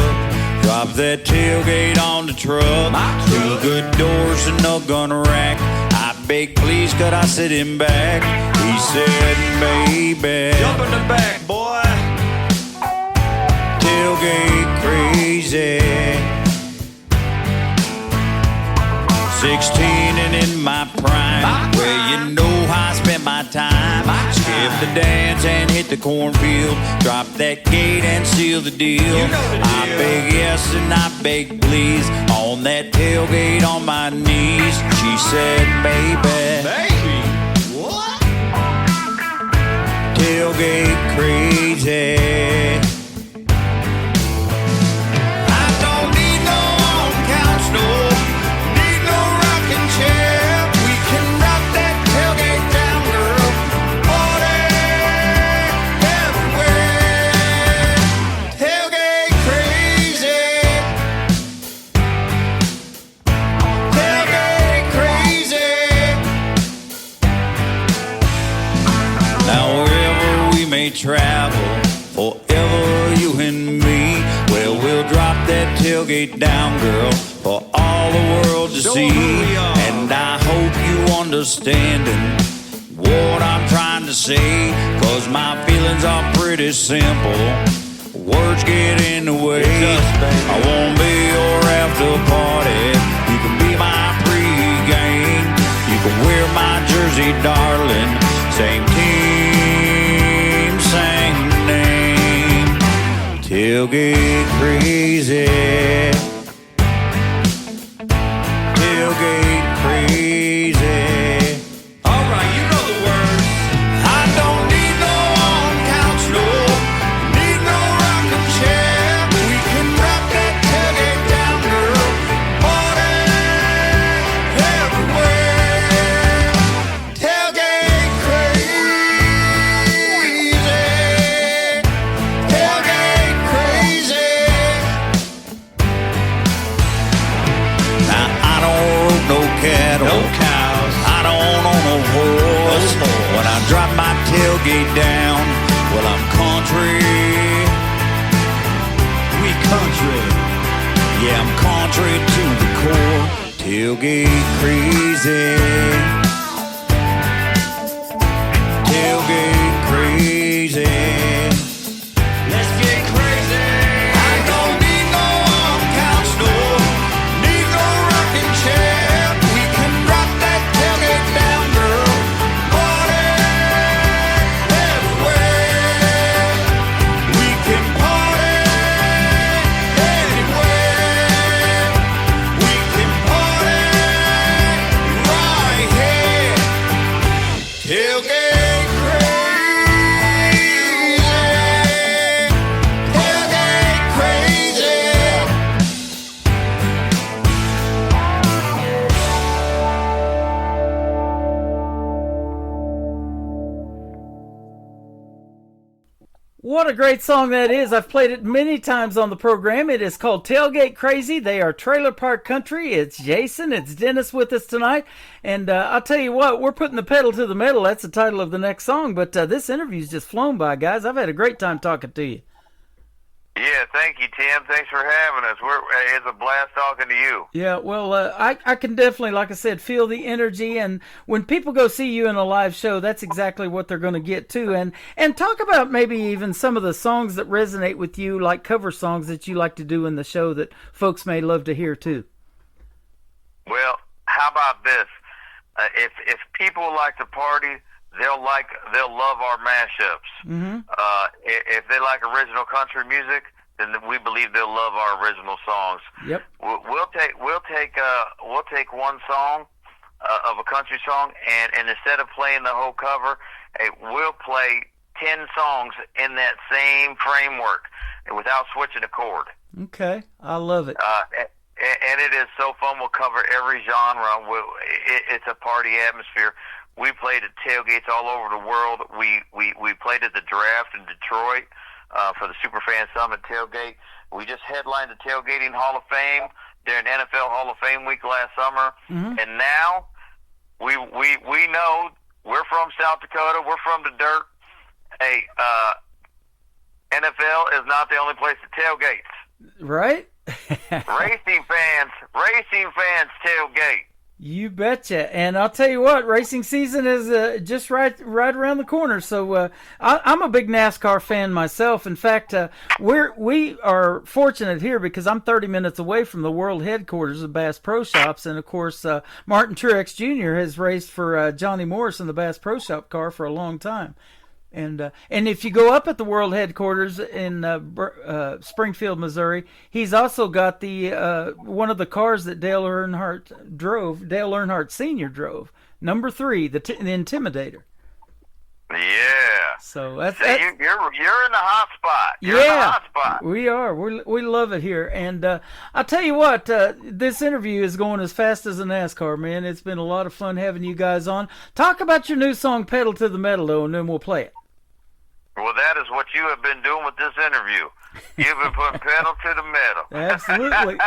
drop that tailgate on the truck. Two good doors and no gun rack. I beg please could I sit him back? He said, baby, jump in the back, boy. Tailgate crazy. 16 and in my prime, where you know how I spent my time. Skip the dance and hit the cornfield, drop that gate and seal the deal. I beg yes and I beg please, on that tailgate on my knees. She said, baby, what? Tailgate crazy. I don't need no on couch, no. Travel forever, you and me. Well, we'll drop that tailgate down, girl, for all the world to see. And I hope you understanding what I'm trying to say, 'cause my feelings are pretty simple. Words get in the way. I won't be your after party. You can be my pregame. You can wear my jersey, darling. Same team, same name. Tailgate crazy. Tailgate crazy. All right, you know the words. I don't need no on couch, no. Need no rocking chair. We can rock that tailgate down, girl. Party everywhere. Tailgate crazy. Tailgate crazy. Now I don't rope no cattle, no cows. I don't own a horse. When I drop my tailgate down, well I'm country. We country. Yeah, I'm country to the core. Tailgate crazy. Tailgate crazy. Let's get crazy. I don't need no on couch, no. Need no rocking chair. We can drop that tailgate down, girl. Party everywhere. We can party anywhere. We can party right here. Tailgate crazy. Tailgate crazy. What a great song that is. I've played it many times on the program. It is called Tailgate Crazy. They are Trailer Park Country. It's Jason, it's Dennis with us tonight. And I'll tell you what, we're putting the pedal to the metal. That's the title of the next song. But this interview's just flown by, guys. I've had a great time talking to you. Yeah, thank you, Tim. Thanks for having us. It's a blast talking to you. Yeah, well, I can definitely, like I said, feel the energy. And when people go see you in a live show, that's exactly what they're going to get too. And talk about maybe even some of the songs that resonate with you, like cover songs that you like to do in the show that folks may love to hear too. Well, how about this? If people like to party, they'll love our mashups. Mm-hmm. If they like original country music, then we believe they'll love our original songs. Yep. We'll take one song of a country song, and instead of playing the whole cover, we'll play 10 songs in that same framework without switching a chord. Okay, I love it. And it is so fun. We'll cover every genre. It's a party atmosphere. We played at tailgates all over the world. We played at the Draft in Detroit for the Superfan Summit tailgate. We just headlined the Tailgating Hall of Fame during NFL Hall of Fame week last summer, and now we know we're from South Dakota. We're from the dirt. Hey, NFL is not the only place to tailgate. Right? Racing fans tailgate. You betcha. And I'll tell you what, racing season is just right around the corner. So I'm a big NASCAR fan myself. In fact, we are fortunate here because I'm 30 minutes away from the world headquarters of Bass Pro Shops. And, of course, Martin Truex Jr. has raced for Johnny Morris in the Bass Pro Shop car for a long time. And if you go up at the world headquarters in Springfield, Missouri, he's also got the one of the cars that Dale Earnhardt Sr. drove, number 3, the Intimidator. Yeah. So that's you're in the hot spot. You're in the hot spot. We are. We love it here. And I'll tell you what, this interview is going as fast as a NASCAR, man. It's been a lot of fun having you guys on. Talk about your new song, Pedal to the Metal, though, and then we'll play it. Well, that is what you have been doing with this interview. You've been putting pedal to the metal. Absolutely.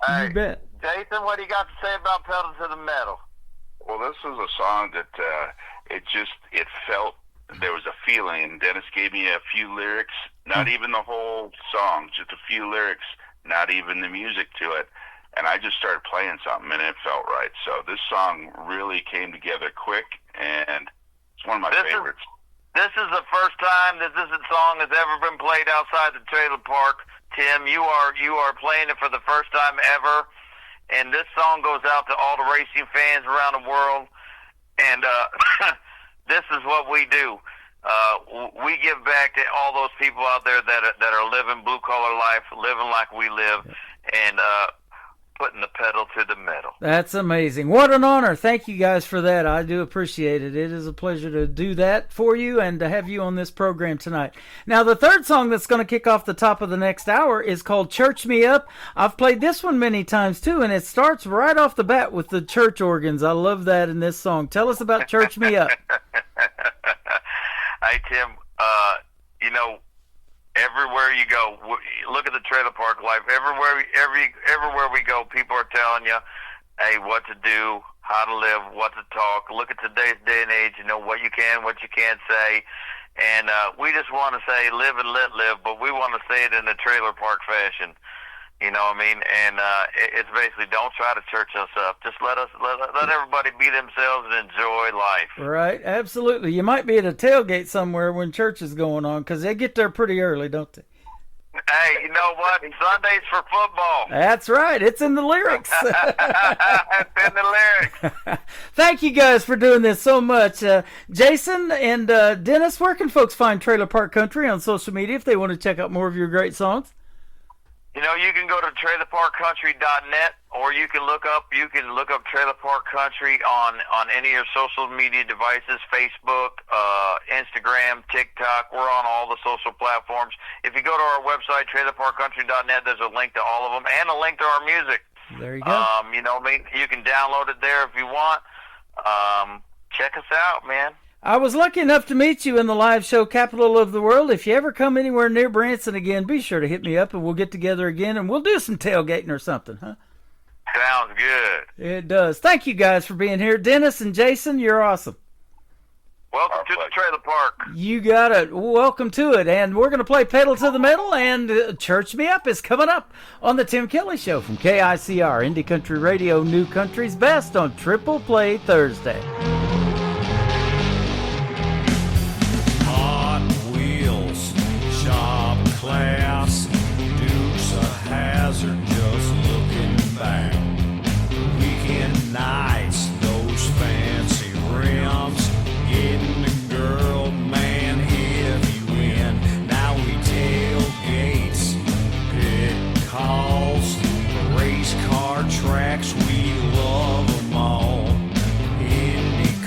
You bet. Jason, what do you got to say about Pedal to the Metal? Well, this was a song that it felt, there was a feeling, and Dennis gave me a few lyrics, not even the whole song, just a few lyrics, not even the music to it, and I just started playing something, and it felt right. So this song really came together quick, and it's one of my favorites. This is the first time that this song has ever been played outside the trailer park. Tim, you are playing it for the first time ever, and this song goes out to all the racing fans around the world. And this is what we do. We give back to all those people out there that are living blue collar life, living like we live, and putting the pedal to the metal. That's amazing. What an honor. Thank you guys for that. I do appreciate it. It is a pleasure to do that for you and to have you on this program tonight. Now, the third song that's going to kick off the top of the next hour is called Church Me Up. I've played this one many times, too, and it starts right off the bat with the church organs. I love that in this song. Tell us about Church Me Up. Hey, Tim, everywhere you go, look at the trailer park life. Everywhere we go, people are telling you, hey, what to do, how to live, what to talk. Look at today's day and age, what you can, what you can't say. And we just want to say live and let live, but we want to say it in a trailer park fashion. You know what I mean? And it's basically don't try to church us up. Just let everybody be themselves and enjoy life. Right, absolutely. You might be at a tailgate somewhere when church is going on because they get there pretty early, don't they? Hey, you know what? Sunday's for football. That's right. It's in the lyrics. It's in the lyrics. Thank you guys for doing this so much. Jason and Dennis, where can folks find Trailer Park Country on social media if they want to check out more of your great songs? You can go to trailerparkcountry.net, or you can look up Trailer Park Country on any of your social media devices, Facebook, Instagram, TikTok. We're on all the social platforms. If you go to our website, trailerparkcountry.net, there's a link to all of them and a link to our music. There you go. You can download it there if you want. Check us out, man. I was lucky enough to meet you in the live show Capital of the World. If you ever come anywhere near Branson again, be sure to hit me up and we'll get together again and we'll do some tailgating or something, huh? Sounds good. It does. Thank you guys for being here. Dennis and Jason, you're awesome. Welcome to the trailer park. You got it. Welcome to it. And we're going to play Pedal to the Metal, and Church Me Up is coming up on the Tim Kelly Show from KICR, Indie Country Radio, New Country's Best on Triple Play Thursday. Class, Dukes a Hazard, just looking back. Weekend nights, those fancy rims, getting the girl, man, if you win. Now we tailgates, pit calls, race car tracks, we love them all. Indie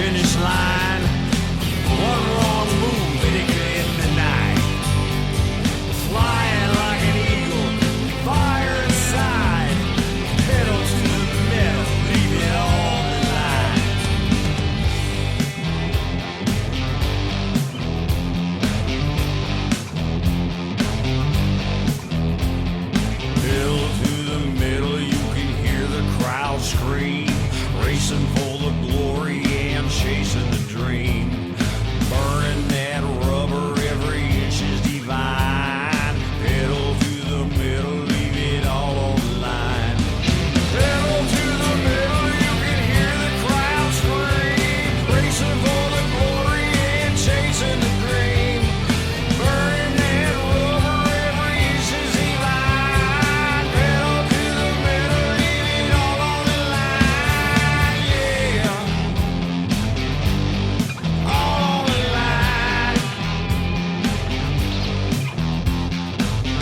finish line. One wrong move and it could end the night. Flying like an eagle, fire inside. Pedal to the metal, leave it all on the line. Pedal to the middle, you can hear the crowd scream. Racing for the glory and chasing the dream. Burning that rubber, every inch is divine. Pedal to the middle, leave it all on the line. Pedal to the middle, you can hear the crowd scream. Racing for the glory and chasing the dream. Burning that rubber, every inch is divine. Pedal to the middle, leave it all on the line. Yeah. All on the line.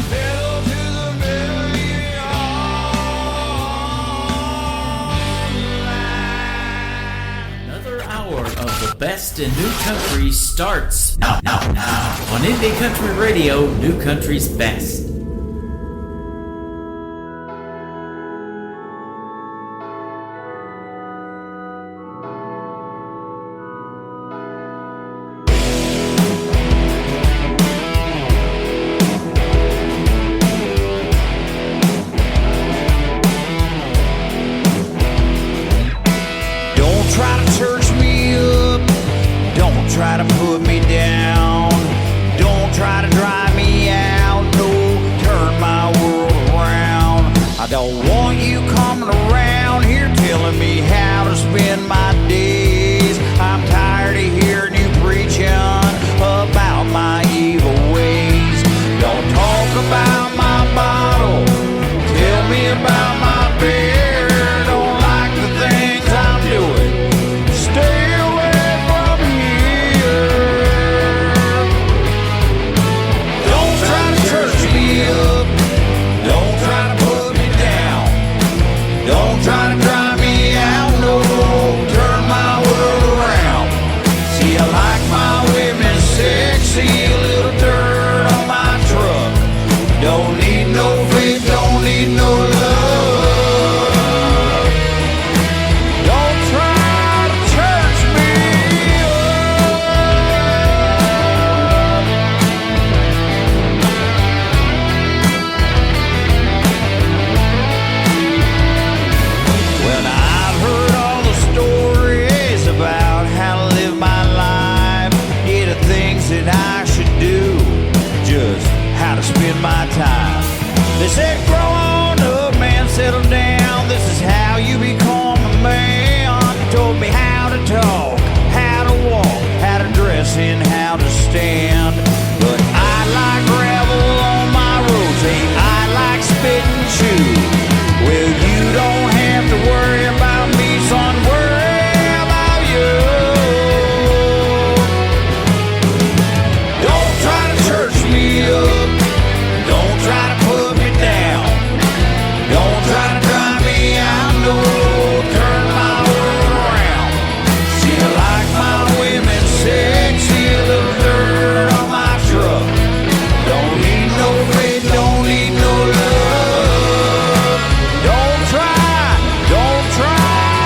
Pedal to the middle, leave it all on the line. Another hour of the best in new country starts now on Indie Country Radio, New Country's Best. Don't try to church me up. Don't try to put me down. Don't try to drive me out. No, turn my world around. I don't want you coming around here telling me how to spend my days. I'm tired of hearing you preaching about my evil ways. Don't talk about my bottle. Tell me about my beer. Don't like the things I'm doing. Stay away from here. Don't try to church me up. Don't try to put me down. Don't try to drive me out. No, turn my world around. See, I like my women sexy. A little dirt on my truck. Don't need no faith. Don't need no love. Don't try to church me up. Well, I've heard all the stories about how to live my life. Yeah, the things that I should do, just how to spend my time. They said, grow on up, man, settle down. This is how you become a man. Told me how to talk, how to walk, how to dress, and how to stand. But I like gravel on my roads, ain't I like spit and chew. Well, you don't have to worry about me, son, worry about you. Don't try to church me up. Don't try to put me down. Don't try to drive me out. No, turn my world around. See, I like my women sexy. A little dirt on my truck. Don't need no faith. Don't need no love. Don't try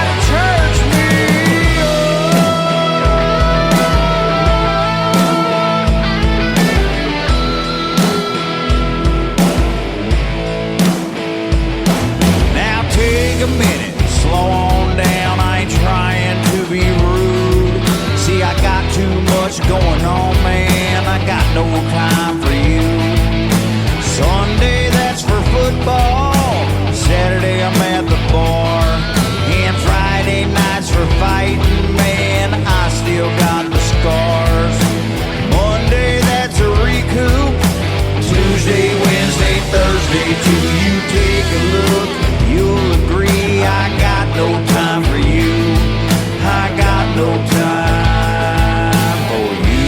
to church me Now take a minute, slow on down. I ain't trying to be rude. See, I got too much going on, man. I got no time for you. Sunday, that's for football. Saturday, I'm at the bar. And Friday nights for fighting, man. I still got the scars. Monday, that's a recoup. Tuesday, Wednesday, Thursday, too. You take a look, you'll agree. I got no time for you. I got no time for you.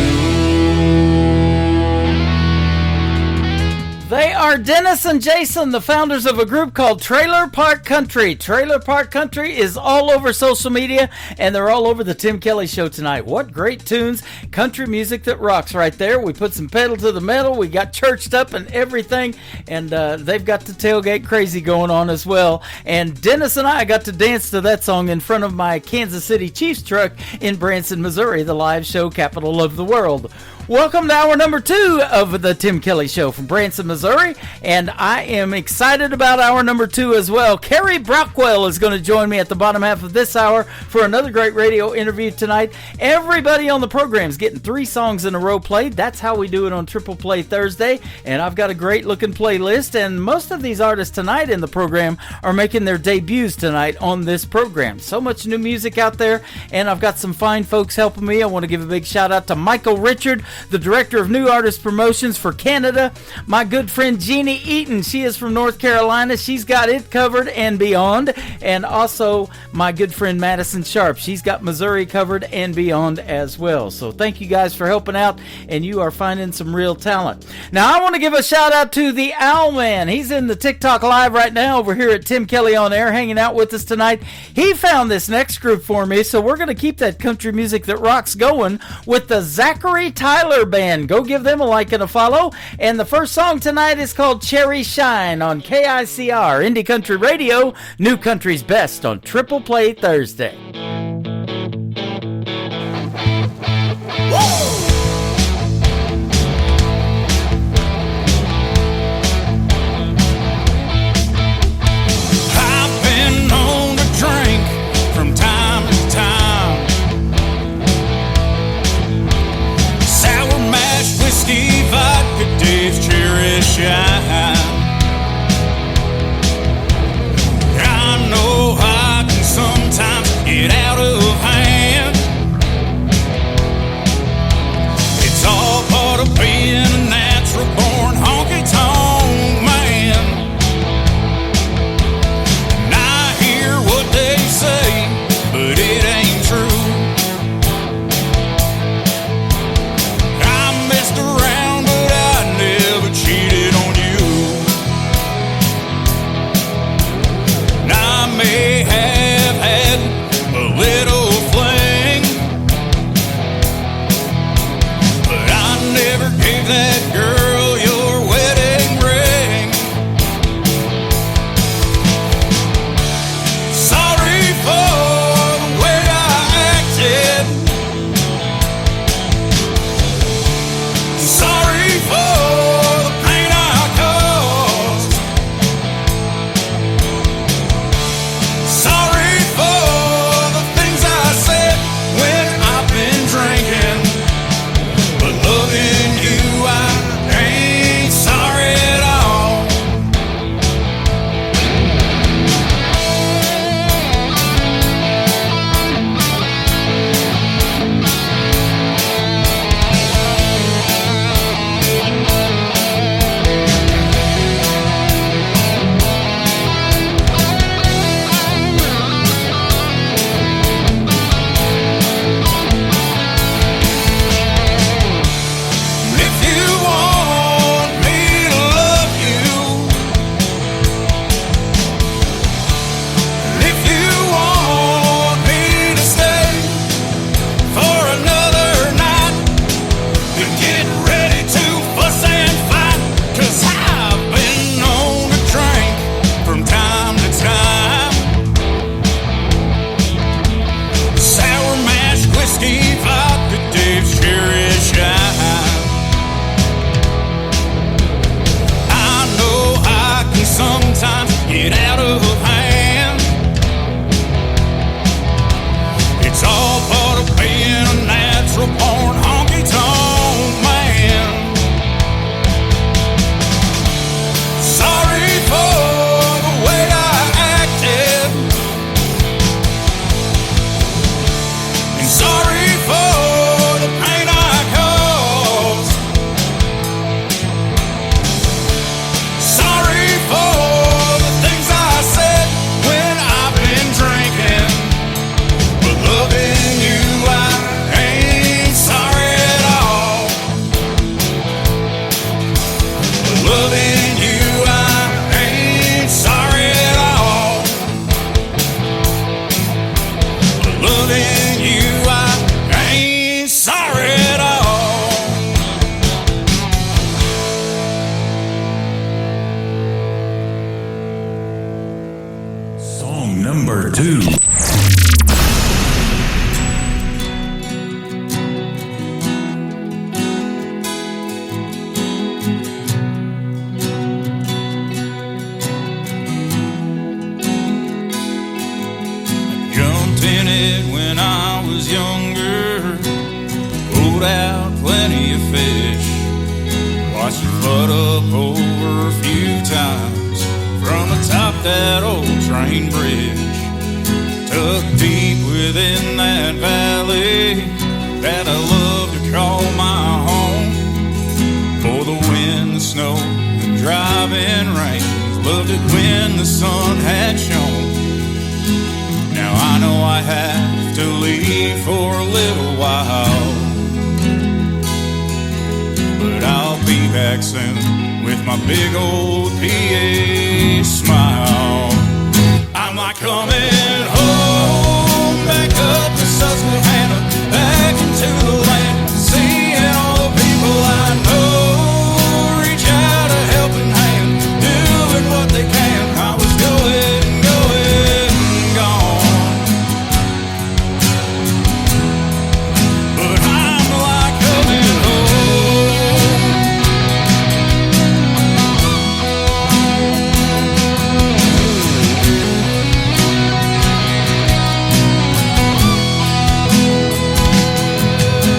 Dennis and Jason, the founders of a group called Trailer Park Country. Trailer Park Country is all over social media, and they're all over the Tim Kelly Show tonight. What great tunes, country music that rocks right there. We put some pedal to the metal, we got churched up and everything, and they've got the tailgate crazy going on as well. And Dennis and I got to dance to that song in front of my Kansas City Chiefs truck in Branson, Missouri, the live show capital of the world. Welcome to hour number 2 of the Tim Kelly Show from Branson, Missouri, and I am excited about hour number 2 as well. Carrie Brockwell is going to join me at the bottom half of this hour for another great radio interview tonight. Everybody on the program is getting 3 songs in a row played. That's how we do it on Triple Play Thursday, and I've got a great looking playlist, and most of these artists tonight in the program are making their debuts tonight on this program. So much new music out there, and I've got some fine folks helping me. I want to give a big shout out to Michael Richard, the director of New Artist Promotions for Canada. My good friend Jeannie Eaton, she is from North Carolina. She's got it covered and beyond. And also my good friend Madison Sharp. She's got Missouri covered and beyond as well. So thank you guys for helping out, and you are finding some real talent. Now I want to give a shout out to the Owl Man. He's in the TikTok Live right now over here at Tim Kelly On Air, hanging out with us tonight. He found this next group for me, so we're going to keep that country music that rocks going with the Zachary Tyler Band. Go give them a like and a follow. And the first song tonight is called Cherry Shine on KICR Indie Country Radio, New Country's Best on Triple Play Thursday. I've been known to drink from time to time. Sour mash, whiskey, vodka, Dave's Cherry Shine. I know I can sometimes get out of hand. It's all part of being a natural born honky-tonk man. And I hear what they say, but it ain't true. I messed around, but I never cheated on you. And I may have had a little fling, but I never gave that girl your wedding ring. Sorry for the way I acted. Sorry for the pain I caused. Sorry for the things I said when I've been drinking. But loving you, I Watched it flood up over a few times from atop that old train bridge, tucked deep within that valley that I love to call my home. For the wind, the snow, the driving rain, loved it when the sun had shone. Now I know I have to leave for a little while, but I'll be back soon with my big old PA smile. I'm like coming home, back up to Susquehanna, back into the land, seeing all the people I know reach out a helping hand, doing what they can. I was going, gone, but I'm like coming home.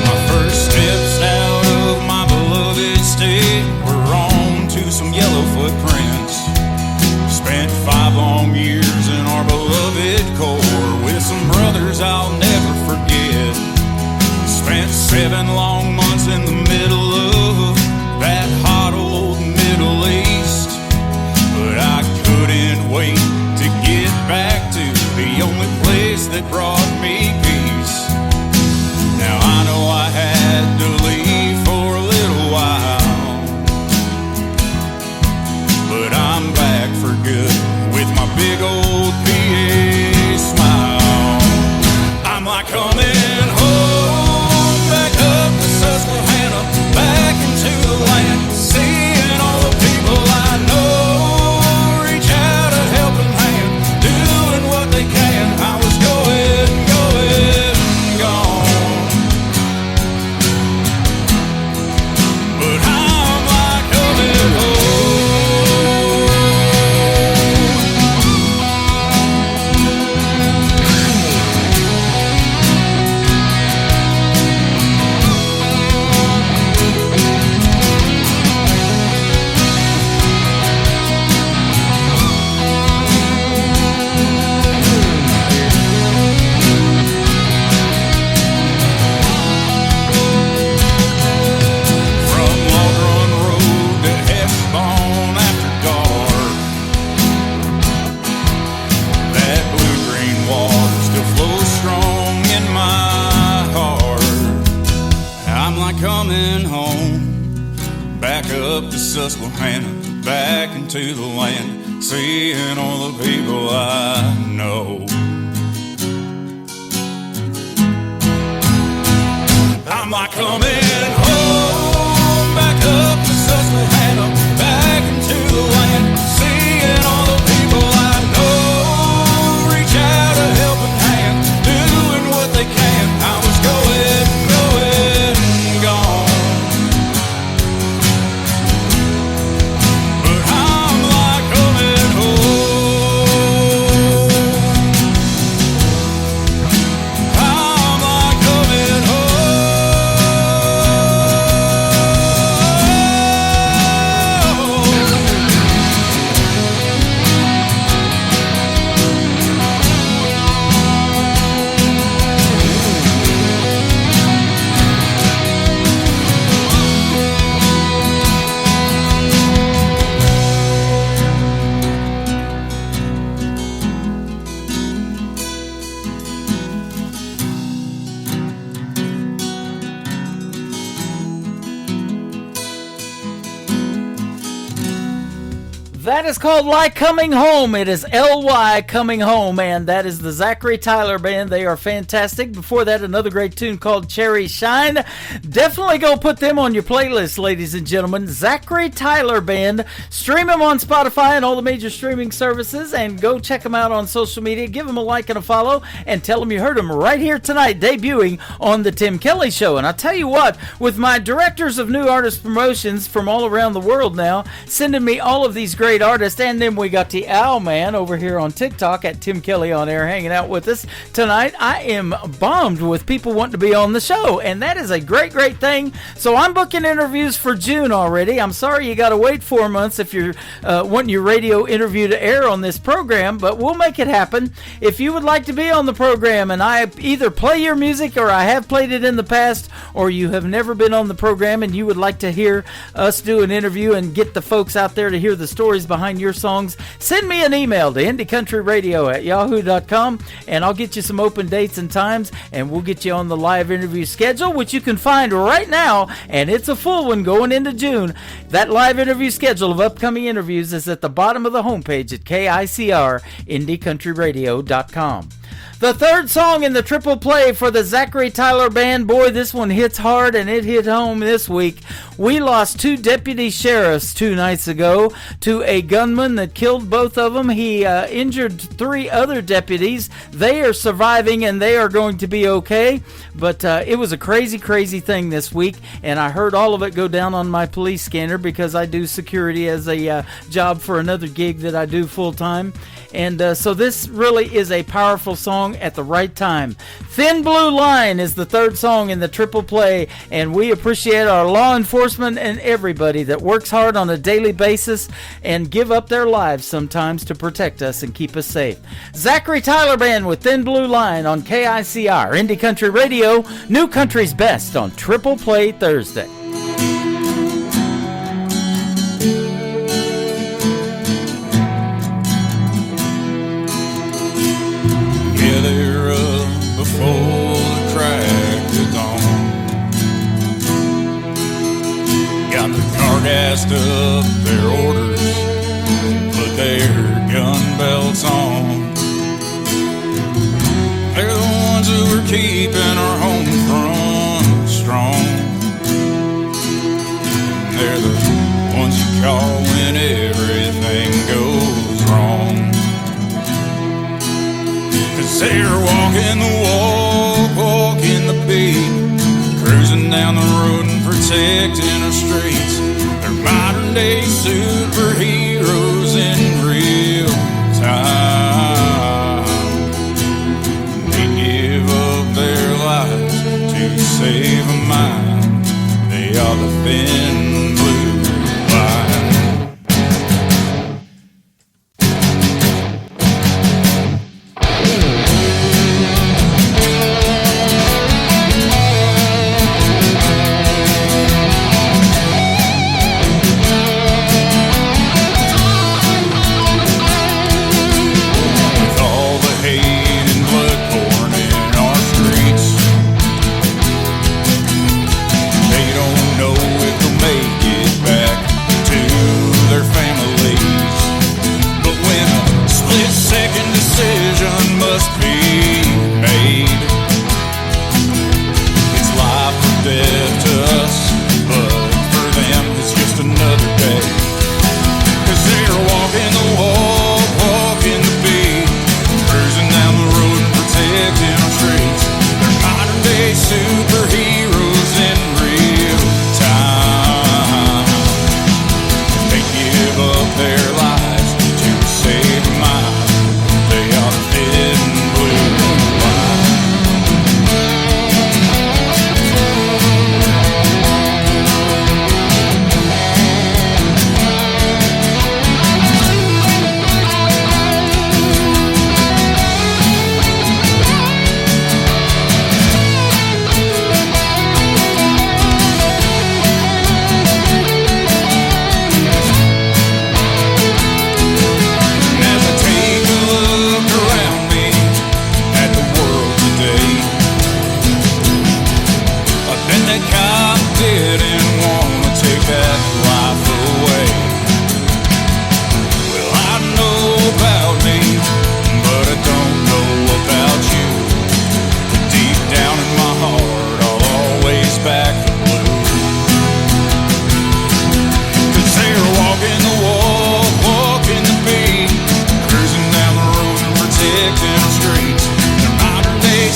My first steps out of my beloved state were on to some yellow footprints. Spent 5 long years in our beloved Corps with some brothers I'll never forget. Spent 7 long months in the middle of that hot old Middle East, but I couldn't wait to get back to the only place that brought me peace. Now I know I had to leave for a little while, but I'm back for good with my big old PA smile. I'm like coming home, back up to Susquehanna, back into the land, seeing all the people I know reach out a helping hand, doing what they can. I was going, gone, but I'm like coming home. From Log Run Road to Heshbone after dark, that blue-green water still flows strong in my heart. I'm like coming home, back up to Susquehanna, back into the land, seeing all the people I know. I'm like coming home, back up to Susquehanna, back into the land, seeing all the people I know reach out a helping hand, doing what they can. I was going, gone, but I'm like coming home. I'm like coming home. That is called Like Coming Home. It is L-Y Coming Home, and that is the Zachary Tyler Band. They are fantastic. Before that, another great tune called Cherry Shine. Definitely go put them on your playlist, ladies and gentlemen. Zachary Tyler Band. Stream them on Spotify and all the major streaming services, and go check them out on social media. Give them a like and a follow, and tell them you heard them right here tonight, debuting on The Tim Kelly Show. And I'll tell you what, with my directors of new artist promotions from all around the world now, sending me all of these great great artist. And then we got the Owl Man over here on TikTok at Tim Kelly on Air hanging out with us tonight. I am bombed with people wanting to be on the show, and that is a great, great thing. So I'm booking interviews for June already. I'm sorry you got to wait 4 months if you're wanting your radio interview to air on this program, but we'll make it happen. If you would like to be on the program and I either play your music or I have played it in the past, or you have never been on the program and you would like to hear us do an interview and get the folks out there to hear the stories behind your songs, send me an email to IndieCountryRadio@yahoo.com and I'll get you some open dates and times and we'll get you on the live interview schedule, which you can find right now, and it's a full one going into June. That live interview schedule of upcoming interviews is at the bottom of the homepage at KICR, IndieCountryRadio.com. The third song in the triple play for the Zachary Tyler Band. Boy, this one hits hard, and it hit home this week. We lost 2 deputy sheriffs 2 nights ago to a gunman that killed both of them. He injured 3 other deputies. They are surviving, and they are going to be okay. But it was a crazy, crazy thing this week, and I heard all of it go down on my police scanner because I do security as a job for another gig that I do full-time. And so this really is a powerful song at the right time. Thin Blue Line is the third song in the triple play, and we appreciate our law enforcement and everybody that works hard on a daily basis and give up their lives sometimes to protect us and keep us safe. Zachary Tyler Band with Thin Blue Line on KICR, Indie Country Radio, New Country's Best on Triple Play Thursday. Gather up before the crack of dawn. Got the car gassed up, their orders, put their gun belts on. They're the ones who are keeping our home front strong. They're the ones you call when everything goes wrong. 'Cause they're walking the walk, walking the beat, cruising down the road and protecting our streets. They're modern day superheroes in real time. They give up their lives to save a mind. They are the Thin Blue Line.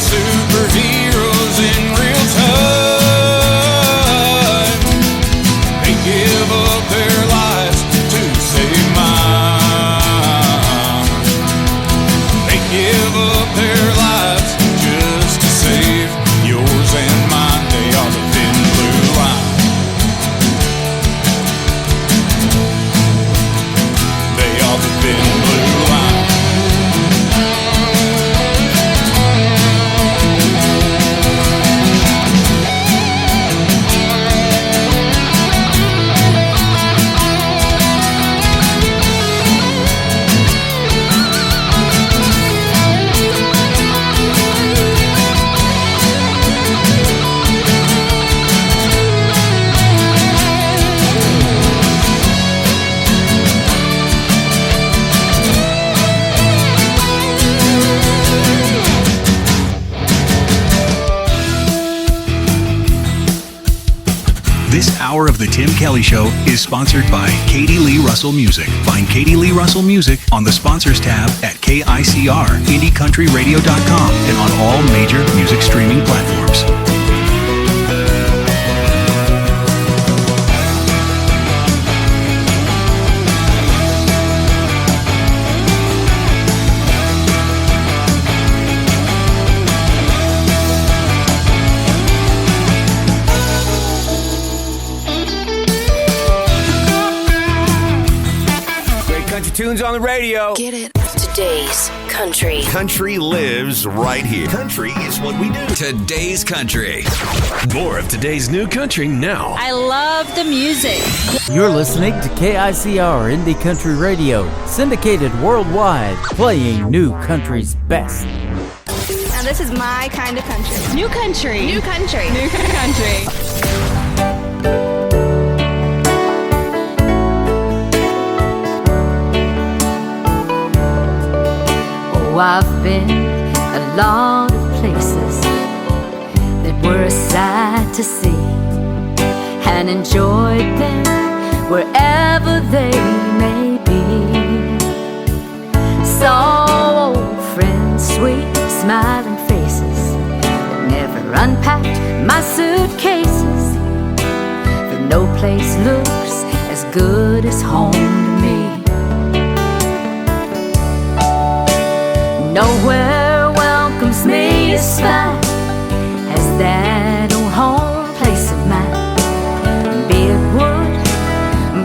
Superheroes in real time. They give This hour of The Tim Kelly Show is sponsored by Katie Lee Russell Music. Find Katie Lee Russell Music on the Sponsors tab at KICR, IndieCountryRadio.com, and on all major music streaming platforms. Tunes on the radio. Get it? Today's country. Country lives right here. Country is what we do. Today's country. More of today's new country now. I love the music. You're listening to KICR Indie Country Radio, syndicated worldwide, playing new country's best. Now this is my kind of country. New country. New country. New country. Oh, I've been a lot of places that were a sight to see, and enjoyed them wherever they may be. Saw old friends, sweet smiling faces, but never unpacked my suitcases, for no place looks as good as home to me. Nowhere welcomes me as fine as that old home place of mine. Be it wood,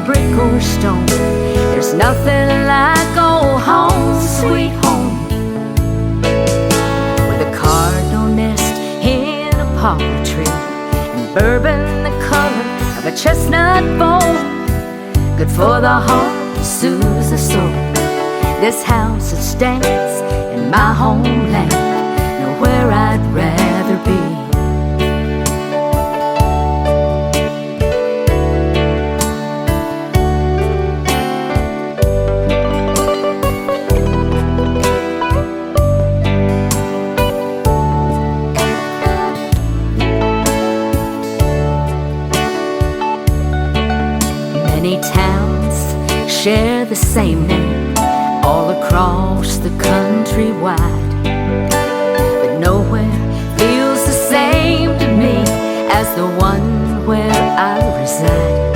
brick or stone, there's nothing like old home, sweet home. With a cardinal nest in a poplar tree, and bourbon the color of a chestnut bowl, good for the heart, soothes the soul. This house that stands in my homeland, nowhere I'd rather be. Many towns share the same name all across the country wide, but nowhere feels the same to me as the one where I reside.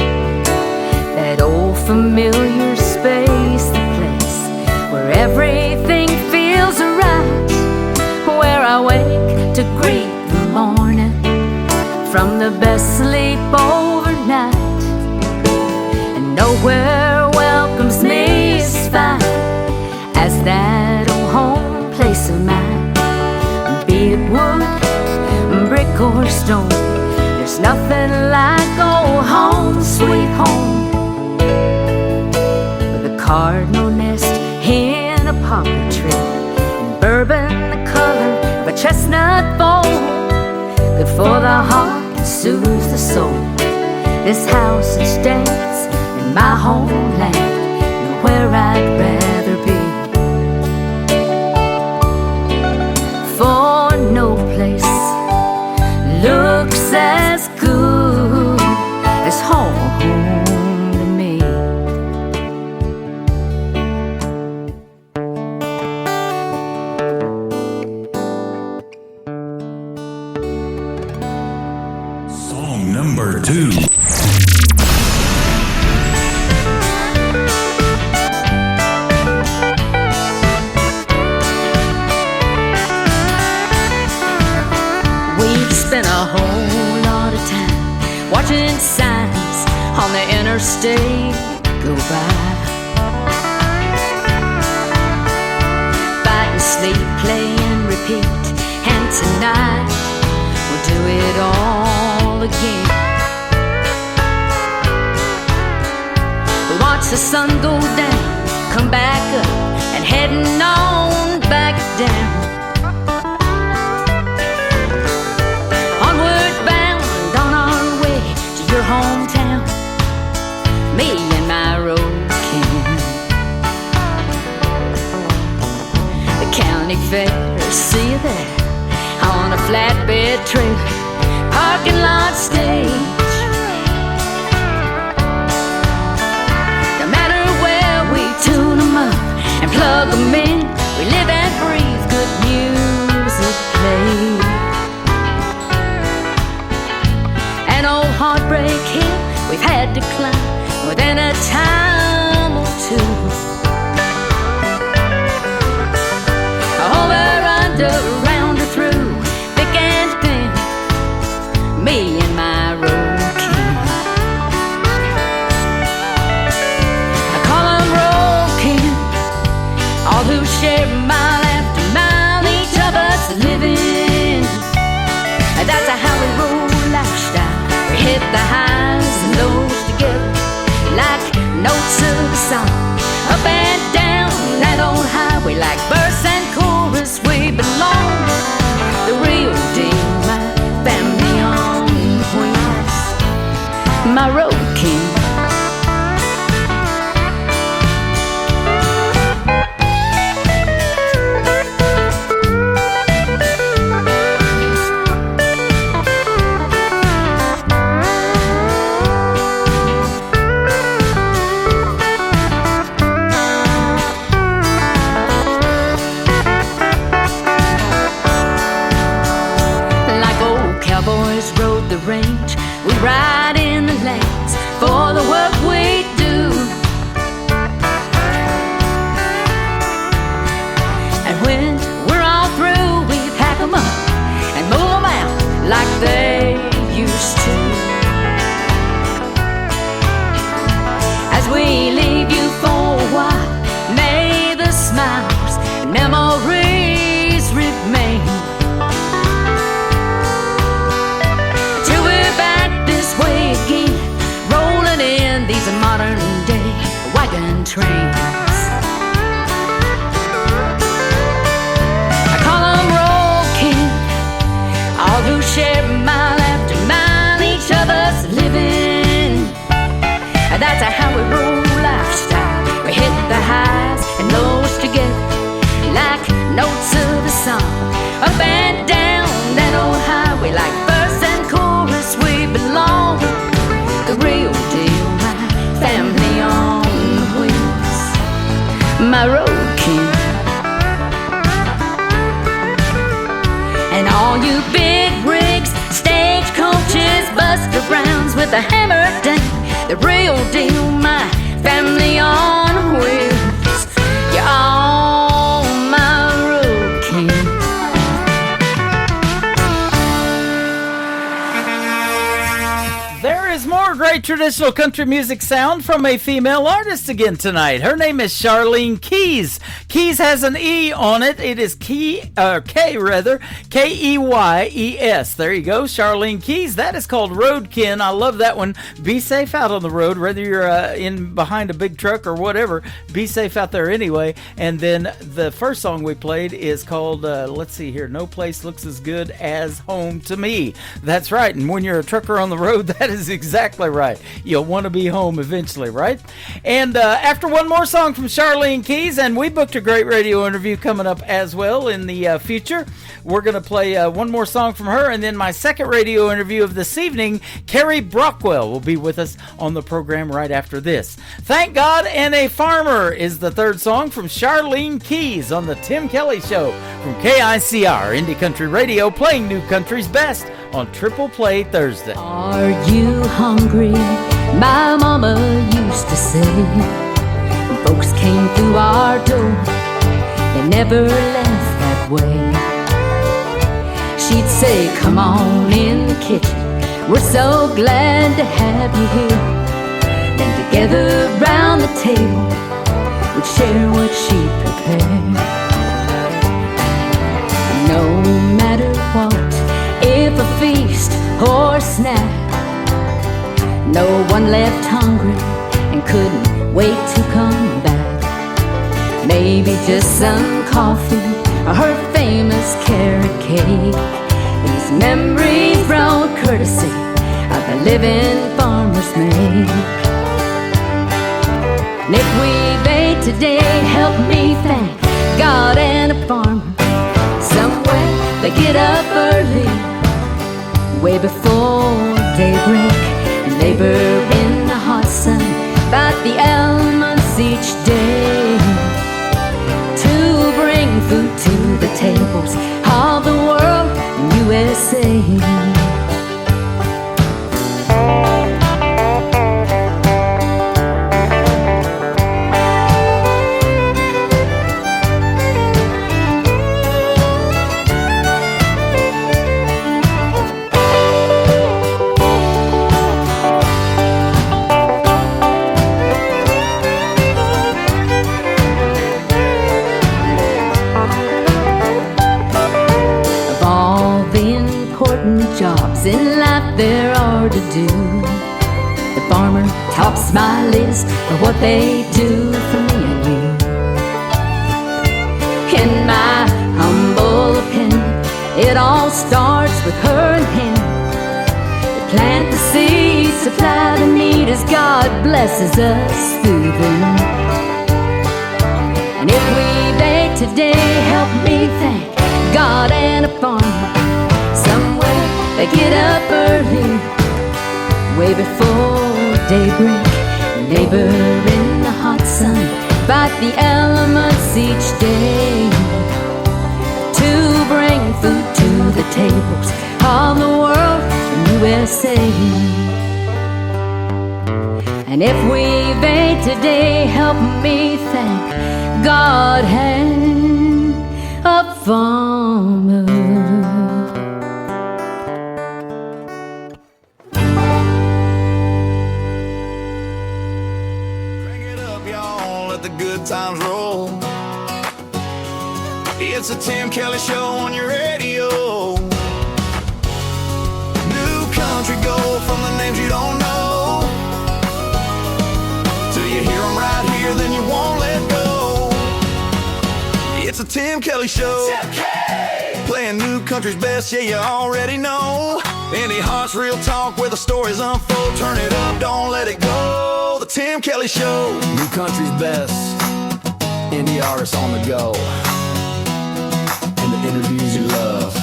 That old familiar space, the place where everything feels right, where I wake to greet the morning from the best sleep overnight. And nowhere welcomes me as fine as that old home place of mine. Be it wood, brick or stone, there's nothing like old home, sweet home. With a cardinal nest in a poplar tree, and bourbon the color of a chestnut bowl, good for the heart and soothes the soul. This house that stands in my homeland, nowhere I'd rather be. For no place looks as good as home to me. Song number 2. Spent a whole lot of time watching signs on the interstate go by, fighting, sleep, play and repeat, and tonight we'll do it all again. We watch the sun go down, come back up, and heading on back down. Your hometown, me and my road kin. The county fair, see you there on a flatbed trailer, parking lot stage. An old heartbreak hill we've had to climb within a time or two. Over, under, around or through, thick and thin, me and my road king. I call 'em road king, all who share mile after mile, each of us living. That's how we roll lifestyle. We hit the highs and lows together like notes of a song. Up and down that old highway like verse and chorus we belong. The real deal, my family on wheels, my road king. Cowboys rode the range, we ride in the lanes for the work we do. And when we're all through, we pack 'em up and move 'em out like they used to. As we leave you for a while, may the smiles and memories remain. Way again, rolling in these modern day wagon trains. I call 'em road king, all who share mile after mile, each of us living. That's how we roll lifestyle. We hit the highs and lows together like notes of a song. Up and down that old highway like verse and chorus we belong. The real deal, my family on wheels, my road king. And all you big rigs, stagecoaches, Buster Browns with a hammer down. The real deal, my family on wheels. You're all my road king. There is more great traditional country music sound from a female artist again tonight. Her name is Charlene Keyes. Keyes has an E on it. It is K rather, K-E-Y-E-S. There you go, Charlene Keyes. That is called Roadkin. I love that one. Be safe out on the road, whether you're in behind a big truck or whatever. Be safe out there anyway. And then the first song we played is called, let's see here, No Place Looks as Good as Home to Me. That's right. And when you're a trucker on the road, that is exactly right. You'll want to be home eventually, right? And after one more song from Charlene Keyes, and we booked a great radio interview coming up as well in the future. We're going to play one more song from her, and then my second radio interview of this evening, Carrie Brockwell, will be with us on the program right after this. Thank God and a Farmer is the third song from Charlene Keyes on the Tim Kelly Show from KICR Indie Country Radio, playing new country's best on Triple Play Thursday. Are you hungry? My mama used to say. When folks came through our door, they never left that way. She'd say, come on in the kitchen, we're so glad to have you here. Then together round the table, we'd share what she prepared. No matter what, if a feast or a snack, no one left hungry and couldn't wait to come back. Maybe just some coffee or her famous carrot cake. These memories brought courtesy of the living farmer's make. And if we've ate today, help me thank God and a farmer. Somewhere they get up early, way before daybreak, and labor in the hot sun, about the elements each day, to bring food to the tables of the world, USA. farmer tops my list for what they do for me and you. In my humble opinion, it all starts with her and him. They plant the seeds, supply the need as God blesses us through them. And if we beg today, help me thank God and a farmer. Somewhere they get up early, way before daybreak. Labor in the hot sun, fight the elements each day to bring food to the tables of the world from USA. And if we beg today, help me thank God and a farmer. Good times roll. It's a Tim Kelly Show on your radio. New country gold from the names you don't know. Till you hear them right here, then you won't let go. It's a Tim Kelly Show. Tim K. Playing new country's best, yeah, you already know. Indie Hearts, real talk where the stories unfold. Turn it up, don't let it go. The Tim Kelly Show. New country's best, indie artists on the go, and the interviews you love.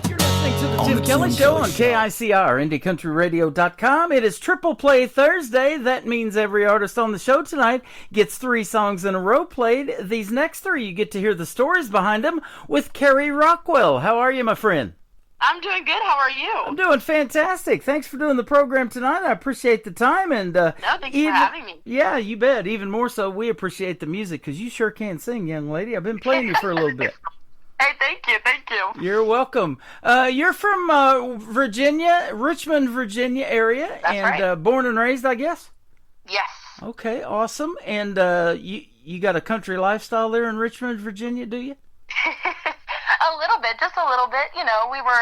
You're listening to the Tim Kelly Show on KICR, IndieCountryRadio.com. It is Triple Play Thursday. That means every artist on the show tonight gets 3 songs in a row played. These next 3, you get to hear the stories behind them with Carrie Rockwell. How are you, my friend? I'm doing good. How are you? I'm doing fantastic. Thanks for doing the program tonight. I appreciate the time. And no, thanks for having me. Yeah, you bet. Even more so, we appreciate the music because you sure can sing, young lady. I've been playing you for a little bit. Hey, thank you. Thank you. You're welcome. You're from Virginia, Richmond, Virginia area. That's and right. Born and raised, I guess? Yes. Okay, awesome. And you got a country lifestyle there in Richmond, Virginia, do you? A little bit, just a little bit. You know, we were,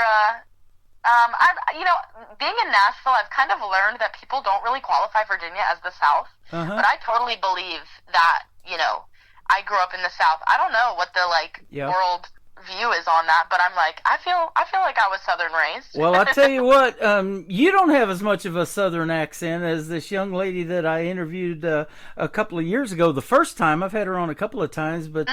being in Nashville, I've kind of learned that people don't really qualify Virginia as the South. Uh-huh. But I totally believe that, I grew up in the South. I don't know what the, world view is on that, but I'm like, I feel like I was Southern raised. Well, I tell you what, you don't have as much of a Southern accent as this young lady that I interviewed a couple of years ago. The first time, I've had her on a couple of times, but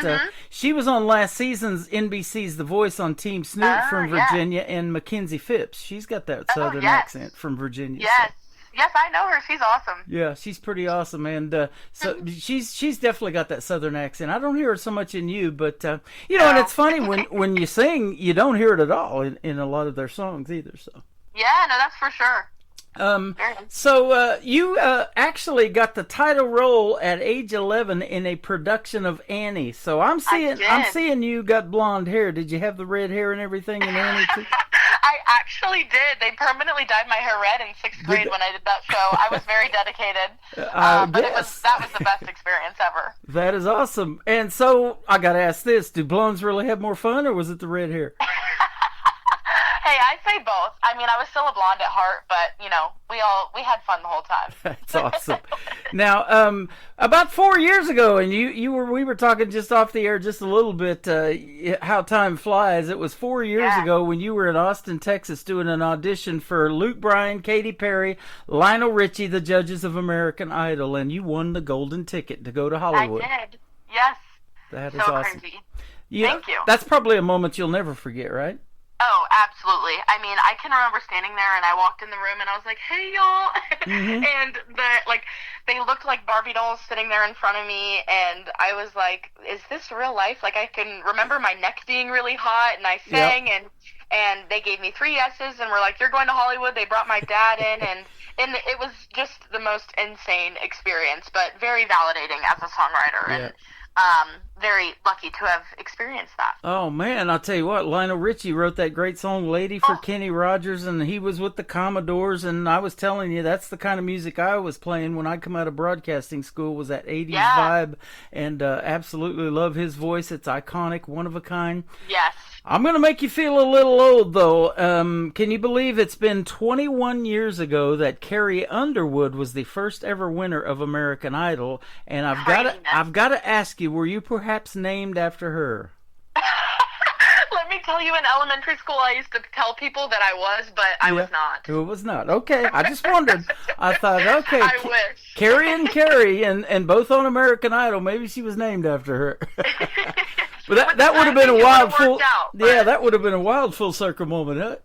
she was on last season's NBC's The Voice on Team Snoop from Virginia, and Mackenzie Phipps. She's got that Southern accent from Virginia. Yes. So. Yes, I know her. She's awesome. Yeah, she's pretty awesome, and so she's definitely got that Southern accent. I don't hear it so much in you, but and it's funny when you sing, you don't hear it at all in a lot of their songs either. So yeah, no, that's for sure. So you actually got the title role at age 11 in a production of Annie. So I'm seeing you got blonde hair. Did you have the red hair and everything in Annie too? I actually did. They permanently dyed my hair red in 6th grade when I did that show. I was very dedicated. But that was the best experience ever. That is awesome. And so I got to ask this: do blondes really have more fun, or was it the red hair? Hey, I'd say both. I mean, I was still a blonde at heart, but we had fun the whole time. That's awesome. Now, about 4 years ago, and we were talking just off the air just a little bit how time flies. It was 4 years ago when you were in Austin, Texas, doing an audition for Luke Bryan, Katy Perry, Lionel Richie, the judges of American Idol, and you won the golden ticket to go to Hollywood. I did. Yes. That is so awesome. Crazy. Thank you. That's probably a moment you'll never forget, right? Oh, absolutely. I mean, I can remember standing there and I walked in the room and I was like, hey, y'all. Mm-hmm. And they looked like Barbie dolls sitting there in front of me. And I was like, is this real life? Like, I can remember my neck being really hot and I sang and they gave me 3 yeses and were like, you're going to Hollywood. They brought my dad in and it was just the most insane experience, but very validating as a songwriter. Yeah. And very lucky to have experienced that. Oh man, I'll tell you what, Lionel Richie wrote that great song Lady for Kenny Rogers, and he was with the Commodores, and I was telling you that's the kind of music I was playing when I come out of broadcasting school, was that 80s vibe, and absolutely love his voice. It's iconic, one of a kind. Yes. I'm going to make you feel a little old, though. Can you believe it's been 21 years ago that Carrie Underwood was the first ever winner of American Idol? And I've got to ask you, were you perhaps named after her? Let me tell you, in elementary school, I used to tell people that I was, but I was not. It was not. Okay, I just wondered. I thought, okay, I wish. Carrie and both on American Idol. Maybe she was named after her. But that would have been a wild that would have been a wild full circle moment, huh?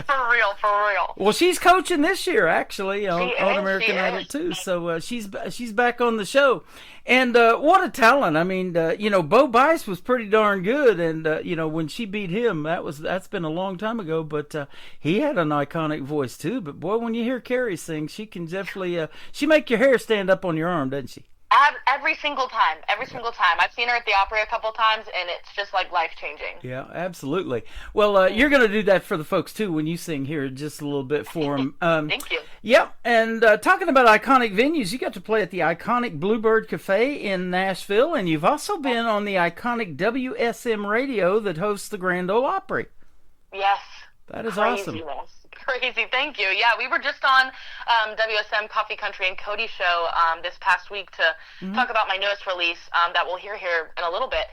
For real. Well, she's coaching this year actually on American Idol too, so she's back on the show, and what a talent! I mean, Bo Bice was pretty darn good, and when she beat him, that's been a long time ago, but he had an iconic voice too. But boy, when you hear Carrie sing, she can definitely she make your hair stand up on your arm, doesn't she? Every single time. I've seen her at the Opry a couple times, and it's just like life-changing. Yeah, absolutely. Well, you're going to do that for the folks, too, when you sing here just a little bit for them. Thank you. Yep, and talking about iconic venues, you got to play at the iconic Bluebird Cafe in Nashville, and you've also been on the iconic WSM Radio that hosts the Grand Ole Opry. Yes. That is awesome. Crazy, thank you. Yeah, we were just on WSM Coffee Country and Cody show this past week to talk about my newest release that we'll hear here in a little bit.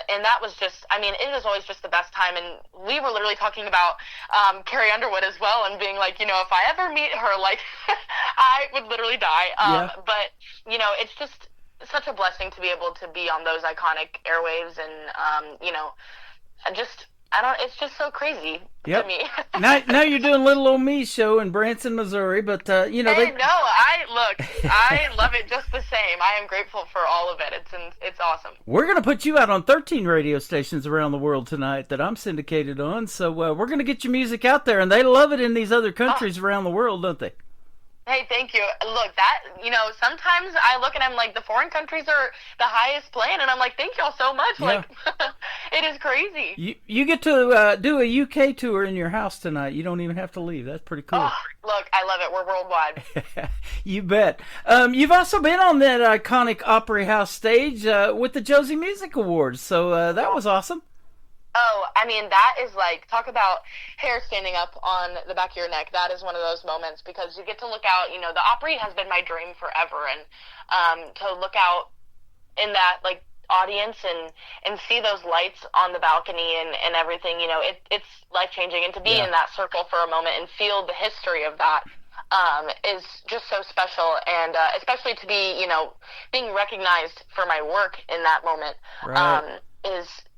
And that was just, it was always just the best time. And we were literally talking about Carrie Underwood as well and being like, if I ever meet her, like, I would literally die. But, it's just such a blessing to be able to be on those iconic airwaves and, it's just so crazy to me. now you're doing Little Old Me show in Branson, Missouri, but I love it just the same. I am grateful for all of it. It's awesome. We're going to put you out on 13 radio stations around the world tonight that I'm syndicated on, so we're going to get your music out there, and they love it in these other countries around the world, don't they? Hey, thank you. Look, sometimes I look and I'm like, the foreign countries are the highest playing, and I'm like, thank y'all so much. Yeah. Like, it is crazy. You get to do a UK tour in your house tonight. You don't even have to leave. That's pretty cool. Oh, look, I love it. We're worldwide. You bet. You've also been on that iconic Opry House stage with the Josie Music Awards, so that was awesome. Oh, that is like, talk about hair standing up on the back of your neck. That is one of those moments because you get to look out, the Opry has been my dream forever. And to look out in that, like, audience and see those lights on the balcony and everything, it's life-changing. And to be in that circle for a moment and feel the history of that is just so special. And especially to be, being recognized for my work in that moment. Right.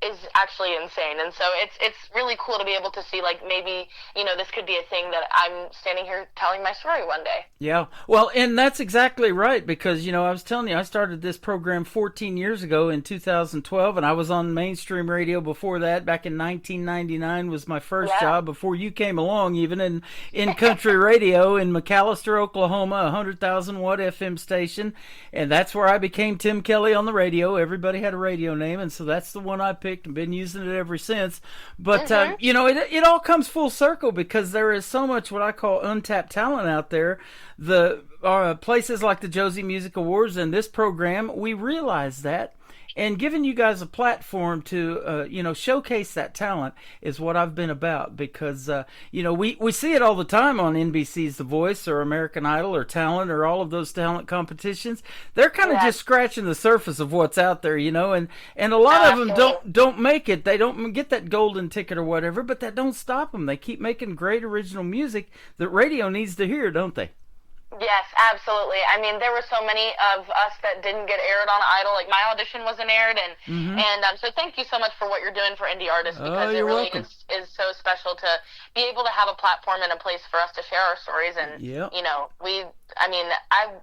Is actually insane, and so it's really cool to be able to see, like, maybe this could be a thing that I'm standing here telling my story one day. Yeah, well, and that's exactly right, because I was telling you I started this program 14 years ago in 2012, and I was on mainstream radio before that. Back in 1999 was my first job before you came along, even in country radio in McAllister, Oklahoma, 100,000 watt FM station, and that's where I became Tim Kelly on the radio. Everybody had a radio name, and so that's the one I picked and been using it ever since. But it all comes full circle because there is so much what I call untapped talent out there. The places like the Josie Music Awards and this program, we realize that. And giving you guys a platform to, showcase that talent is what I've been about because, we see it all the time on NBC's The Voice or American Idol or Talent or all of those talent competitions. They're kind of just scratching the surface of what's out there, and a lot of them don't make it. They don't get that golden ticket or whatever, but that don't stop them. They keep making great original music that radio needs to hear, don't they? Yes, absolutely. There were so many of us that didn't get aired on Idol. Like, my audition wasn't aired, and so thank you so much for what you're doing for indie artists because it really is so special to be able to have a platform and a place for us to share our stories. And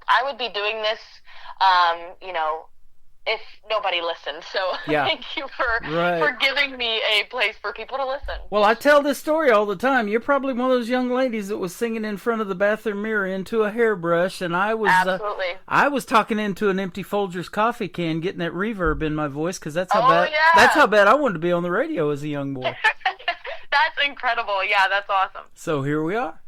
I would be doing this, if nobody listened. So thank you for giving me a place for people to listen. Well, I tell this story all the time. You're probably one of those young ladies that was singing in front of the bathroom mirror into a hairbrush, and I was talking into an empty Folgers coffee can, getting that reverb in my voice because that's how bad I wanted to be on the radio as a young boy. That's incredible. Yeah, that's awesome. So here we are.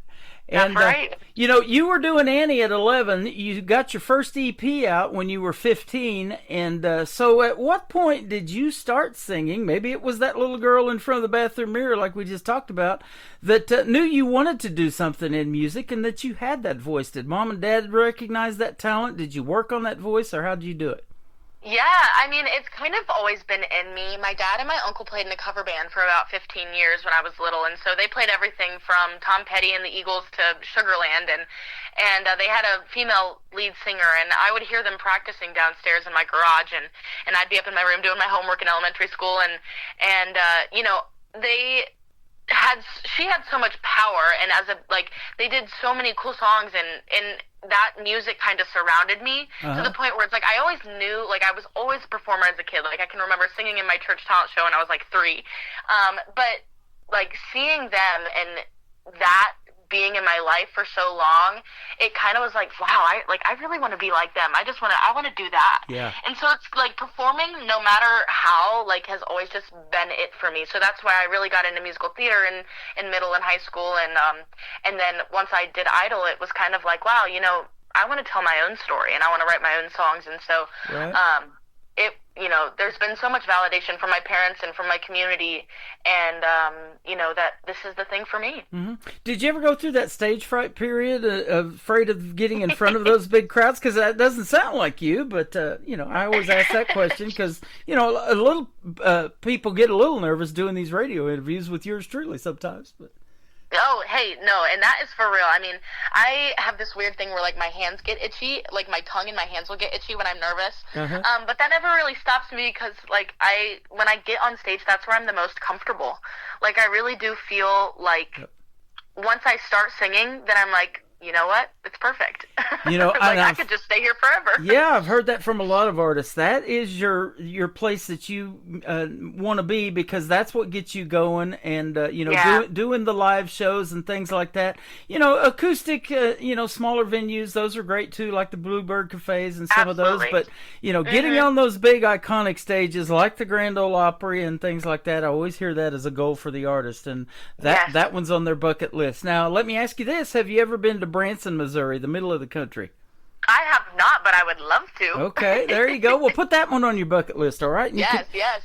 And, That's right. You were doing Annie at 11. You got your first EP out when you were 15. And so at what point did you start singing? Maybe it was that little girl in front of the bathroom mirror like we just talked about that knew you wanted to do something in music and that you had that voice. Did Mom and Dad recognize that talent? Did you work on that voice, or how did you do it? Yeah, I mean, it's kind of always been in me. My dad and my uncle played in a cover band for about 15 years when I was little, and so they played everything from Tom Petty and the Eagles to Sugarland, and they had a female lead singer, and I would hear them practicing downstairs in my garage, and I'd be up in my room doing my homework in elementary school, and she had so much power, and they did so many cool songs, and that music kind of surrounded me to the point where it's like I always knew, like I was always a performer as a kid. Like I can remember singing in my church talent show when I was like 3. But like seeing them and that being in my life for so long, it kind of was like, wow, I really want to be like them. I want to do that. Yeah. And so it's like performing, no matter how, like has always just been it for me. So that's why I really got into musical theater in middle and high school. And then once I did Idol, it was kind of like, wow, I want to tell my own story and I want to write my own songs. And so, there's been so much validation from my parents and from my community, and that this is the thing for me. Mm-hmm. Did you ever go through that stage fright period, afraid of getting in front of those big crowds? Because that doesn't sound like you, but I always ask that question because a little people get a little nervous doing these radio interviews with yours truly sometimes, but. Oh, hey, no, and that is for real. I mean, I have this weird thing where, like, my hands get itchy, like, my tongue and my hands will get itchy when I'm nervous, but that never really stops me because, like, when I get on stage, that's where I'm the most comfortable. Like, I really do feel like once I start singing, then I'm like, you know what? It's perfect. I could just stay here forever. Yeah, I've heard that from a lot of artists. That is your place that you want to be because that's what gets you going. And doing the live shows and things like that. Acoustic, smaller venues, those are great too, like the Bluebird Cafes and some of those. But getting on those big iconic stages like the Grand Ole Opry and things like that, I always hear that as a goal for the artist, and that one's on their bucket list. Now, let me ask you this: have you ever been to Branson, Missouri, the middle of the country? I have not, but I would love to. Okay, there you go. Well, put that one on your bucket list, all right?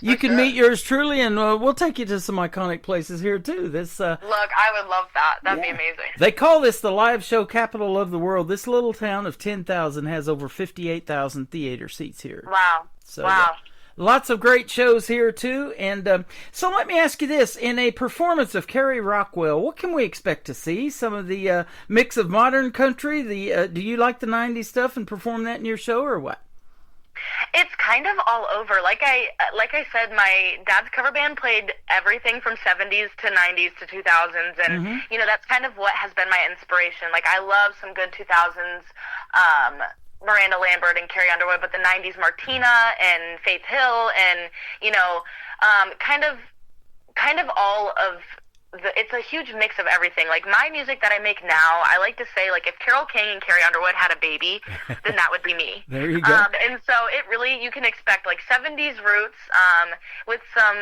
You can meet yours truly, and we'll take you to some iconic places here, too. Look, I would love that. That'd be amazing. They call this the live show capital of the world. This little town of 10,000 has over 58,000 theater seats here. Wow. Wow. Lots of great shows here, too. And so let me ask you this. In a performance of Carrie Rockwell, what can we expect to see? Some of the mix of modern country? Do you like the 90s stuff and perform that in your show, or what? It's kind of all over. Like I said, my dad's cover band played everything from 70s to 90s to 2000s. And, that's kind of what has been my inspiration. Like, I love some good 2000s Miranda Lambert and Carrie Underwood, but the 90s Martina and Faith Hill and, kind of all of it's a huge mix of everything. Like my music that I make now, I like to say, like if Carole King and Carrie Underwood had a baby, then that would be me. There you go. And so it really, you can expect like 70s roots, with some,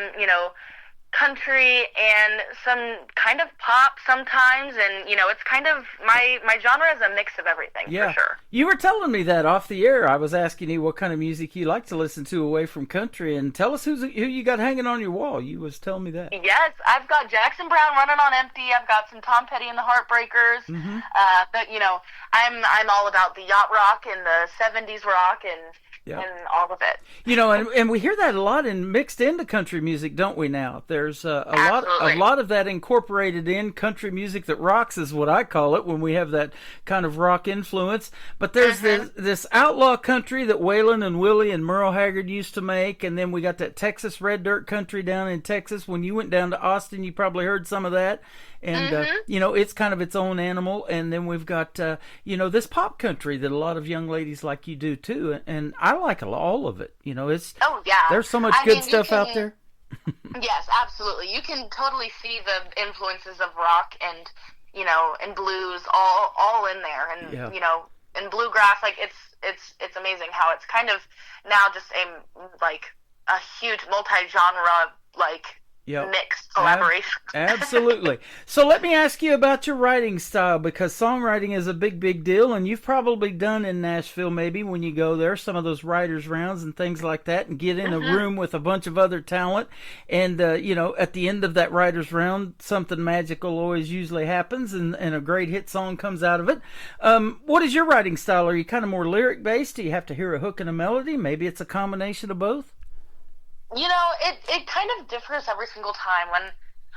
country and some kind of pop sometimes, and it's kind of my genre is a mix of everything. For sure. You were telling me that off the air. I was asking you what kind of music you like to listen to away from country, and tell us who you got hanging on your wall. You was telling me that. Yes, I've got Jackson Browne running on empty. I've got some Tom Petty and the Heartbreakers. I'm all about the yacht rock and the 70s rock and all of it. And we hear that a lot mixed into country music, don't we now? There's a lot of that incorporated in country music that rocks is what I call it when we have that kind of rock influence. But there's this outlaw country that Waylon and Willie and Merle Haggard used to make, and then we got that Texas red dirt country down in Texas. When you went down to Austin, you probably heard some of that. And, it's kind of its own animal. And then we've got, this pop country that a lot of young ladies like you do, too. And I like all of it. There's so much good stuff out there. Yes, absolutely. You can totally see the influences of rock and, and blues all in there. And, and bluegrass, like it's amazing how it's kind of now just a huge multi-genre, mixed collaboration. Absolutely. So let me ask you about your writing style, because songwriting is a big deal, and you've probably done in Nashville, maybe when you go there, some of those writers' rounds and things like that, and get in a room with a bunch of other talent, and at the end of that writers' round, something magical always usually happens, and a great hit song comes out of it. What is your writing style? Are you kind of more lyric based? Do you have to hear a hook and a melody? Maybe it's a combination of both. It kind of differs every single time.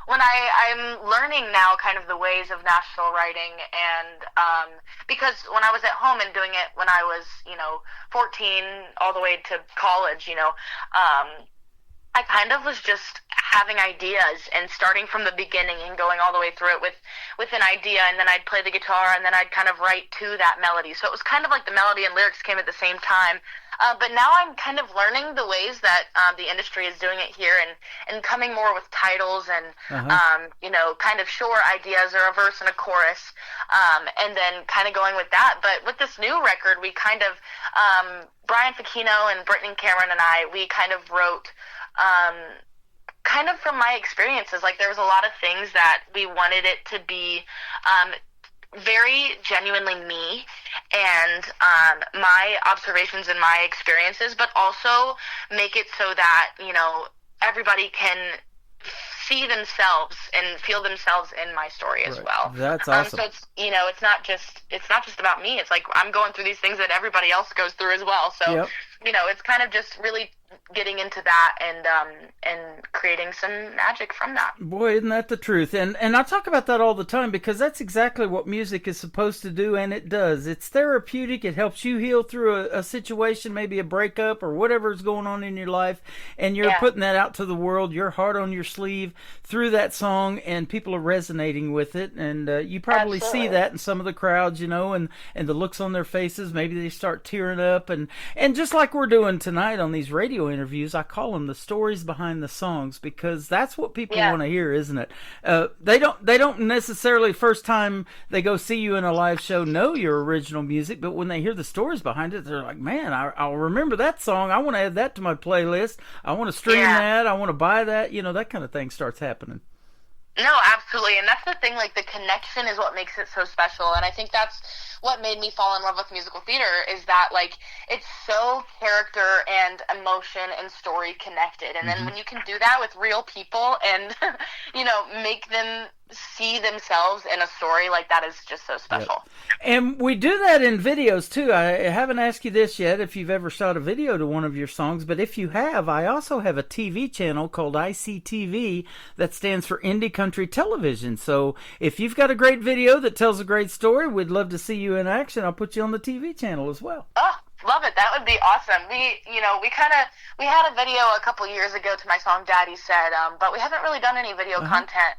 When I'm learning now kind of the ways of Nashville writing, and because when I was at home and doing it when I was 14 all the way to college, I kind of was just having ideas and starting from the beginning and going all the way through it with an idea, and then I'd play the guitar, and then I'd kind of write to that melody. So it was kind of like the melody and lyrics came at the same time. But now I'm kind of learning the ways that the industry is doing it here, and coming more with titles and kind of short ideas, or a verse and a chorus, and then kind of going with that. But with this new record, we kind of Brian Facchino and Brittany Cameron and we kind of wrote kind of from my experiences. Like, there was a lot of things that we wanted it to be very genuinely me and my observations and my experiences, but also make it so that everybody can see themselves and feel themselves in my story as well. That's awesome. So it's not just about me. It's like I'm going through these things that everybody else goes through as well. So it's kind of just really getting into that and creating some magic from that. Boy, isn't that the truth? And I talk about that all the time, because that's exactly what music is supposed to do, and it does. It's therapeutic. It helps you heal through a situation, maybe a breakup or whatever's going on in your life, and you're putting that out to the world, your heart on your sleeve through that song, and people are resonating with it. And you probably see that in some of the crowds, and the looks on their faces. Maybe they start tearing up, and just like we're doing tonight on these radio interviews, I call them the stories behind the songs, because that's what people want to hear, isn't it? They don't necessarily first time they go see you in a live show know your original music, but when they hear the stories behind it, they're like, man, I'll remember that song. I want to add that to my playlist. I want to stream that. I want to buy that. That kind of thing starts happening. No, absolutely. And that's the thing, like, the connection is what makes it so special. And I think that's what made me fall in love with musical theater, is that, like, it's so character and emotion and story connected. And then when you can do that with real people and, make them see themselves in a story, like, that is just so special. Yep. And we do that in videos too. I haven't asked you this yet, if you've ever shot a video to one of your songs, but if you have, I also have a TV channel called ICTV that stands for Indie Country Television. So if you've got a great video that tells a great story, we'd love to see you in action. I'll put you on the TV channel as well. Oh, love it. That would be awesome. We had a video a couple years ago to my song Daddy Said, but we haven't really done any video content,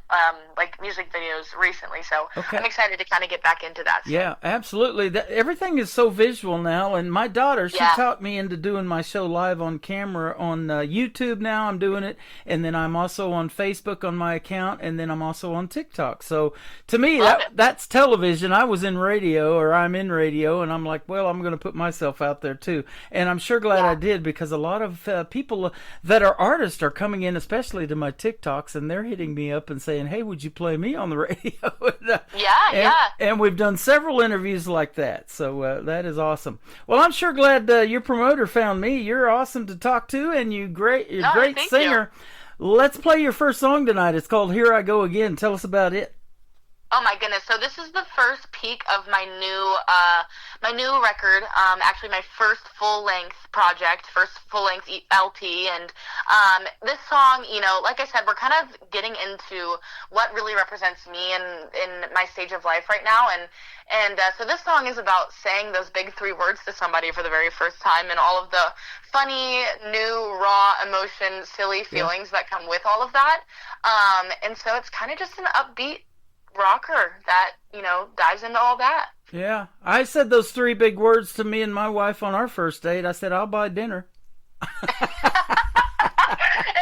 like music videos recently, so I'm excited to kind of get back into that. Yeah, absolutely. Everything is so visual now, and my daughter, she talked me into doing my show live on camera on YouTube now. I'm doing it, and then I'm also on Facebook on my account, and then I'm also on TikTok. So to me, that's television. I was in radio, or I'm in radio, and I'm like, well, I'm going to put myself out there too. And I'm sure glad I did, because a lot of people that are artists are coming in, especially to my TikToks, and they're hitting me up and saying, hey, would you play me on the radio? And we've done several interviews like that, so that is awesome. Well, I'm sure glad your promoter found me. You're awesome to talk to, and you're a great singer. Let's play your first song tonight. It's called Here I Go Again. Tell us about it. Oh my goodness! So this is the first peak of my new record. Actually, my first full-length project, first full-length LP, and this song, like I said, we're kind of getting into what really represents me in my stage of life right now, and so this song is about saying those big 3 words to somebody for the very first time, and all of the funny, new, raw emotion, silly feelings that come with all of that. And so it's kind of just an upbeat rocker that dives into all that. Yeah, I said those 3 big words to me and my wife on our first date. I said, I'll buy dinner. And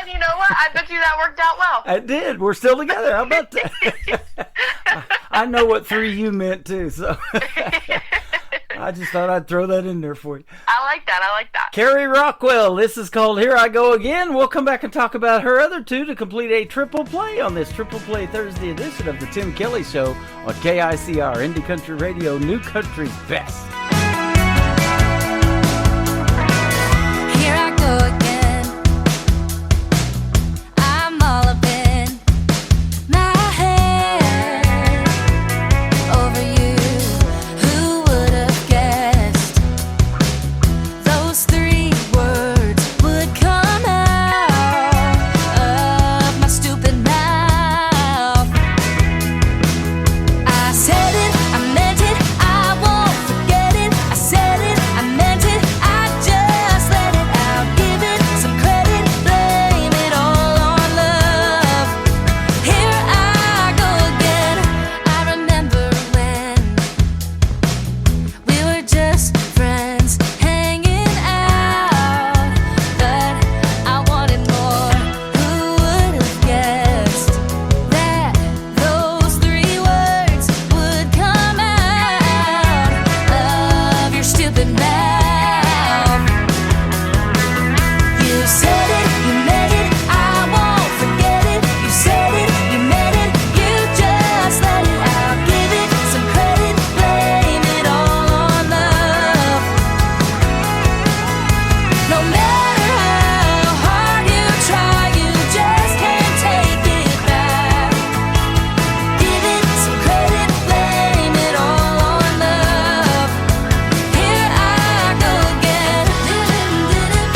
you know what, I bet you that worked out well. It did. We're still together. How about that? I know what 3 you meant too, so I just thought I'd throw that in there for you. I like that. Carrie Rockwell, this is called Here I Go Again. We'll come back and talk about her other two to complete a triple play on this Triple Play Thursday edition of the Tim Kelly Show on KICR, Indie Country Radio, New Country's Best. Here I go again. I'm all up in my head over you. Who would have guessed those 3 words would come out of my stupid mouth? I said it, I meant it, I won't forget it. I said it, I meant it, I just let it out. Give it some credit, blame it all on love. Here I go again. I remember when we were just friends hanging out, but I wanted more. Who would have guessed that those 3 words would come out of your stupid mouth? You said it, you meant it, I won't forget it. You said it, you meant it, you just let it out. Give it some credit, blame it all on love. No matter how hard you try, you just can't take it back. Give it some credit, blame it all on love. Here I go again. Here I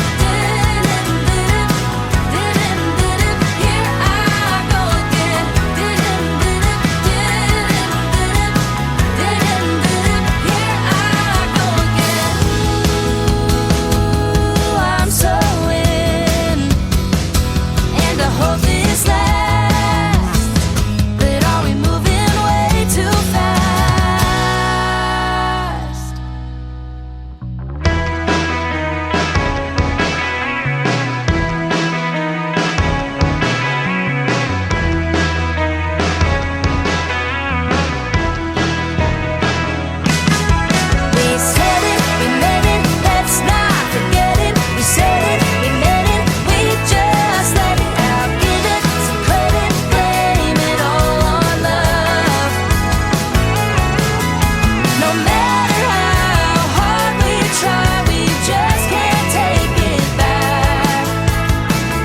go again. Ooh, I'm so in, and I hope this lasts. But are we moving way too fast? We said it, we meant it, let's not forget it. We said it, we meant it, we just let it out. Give it some credit, blame it all on love. No matter how hard we try, we just can't take it back.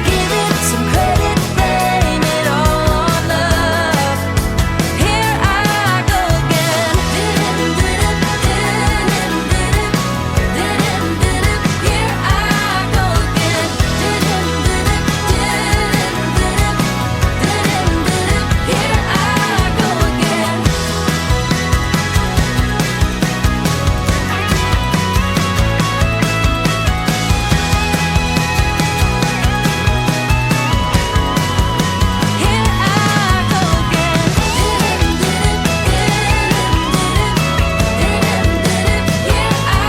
Give it some credit, blame it all on love. Here I go again. Here I go again. Here I go again. Here I go again. Here I go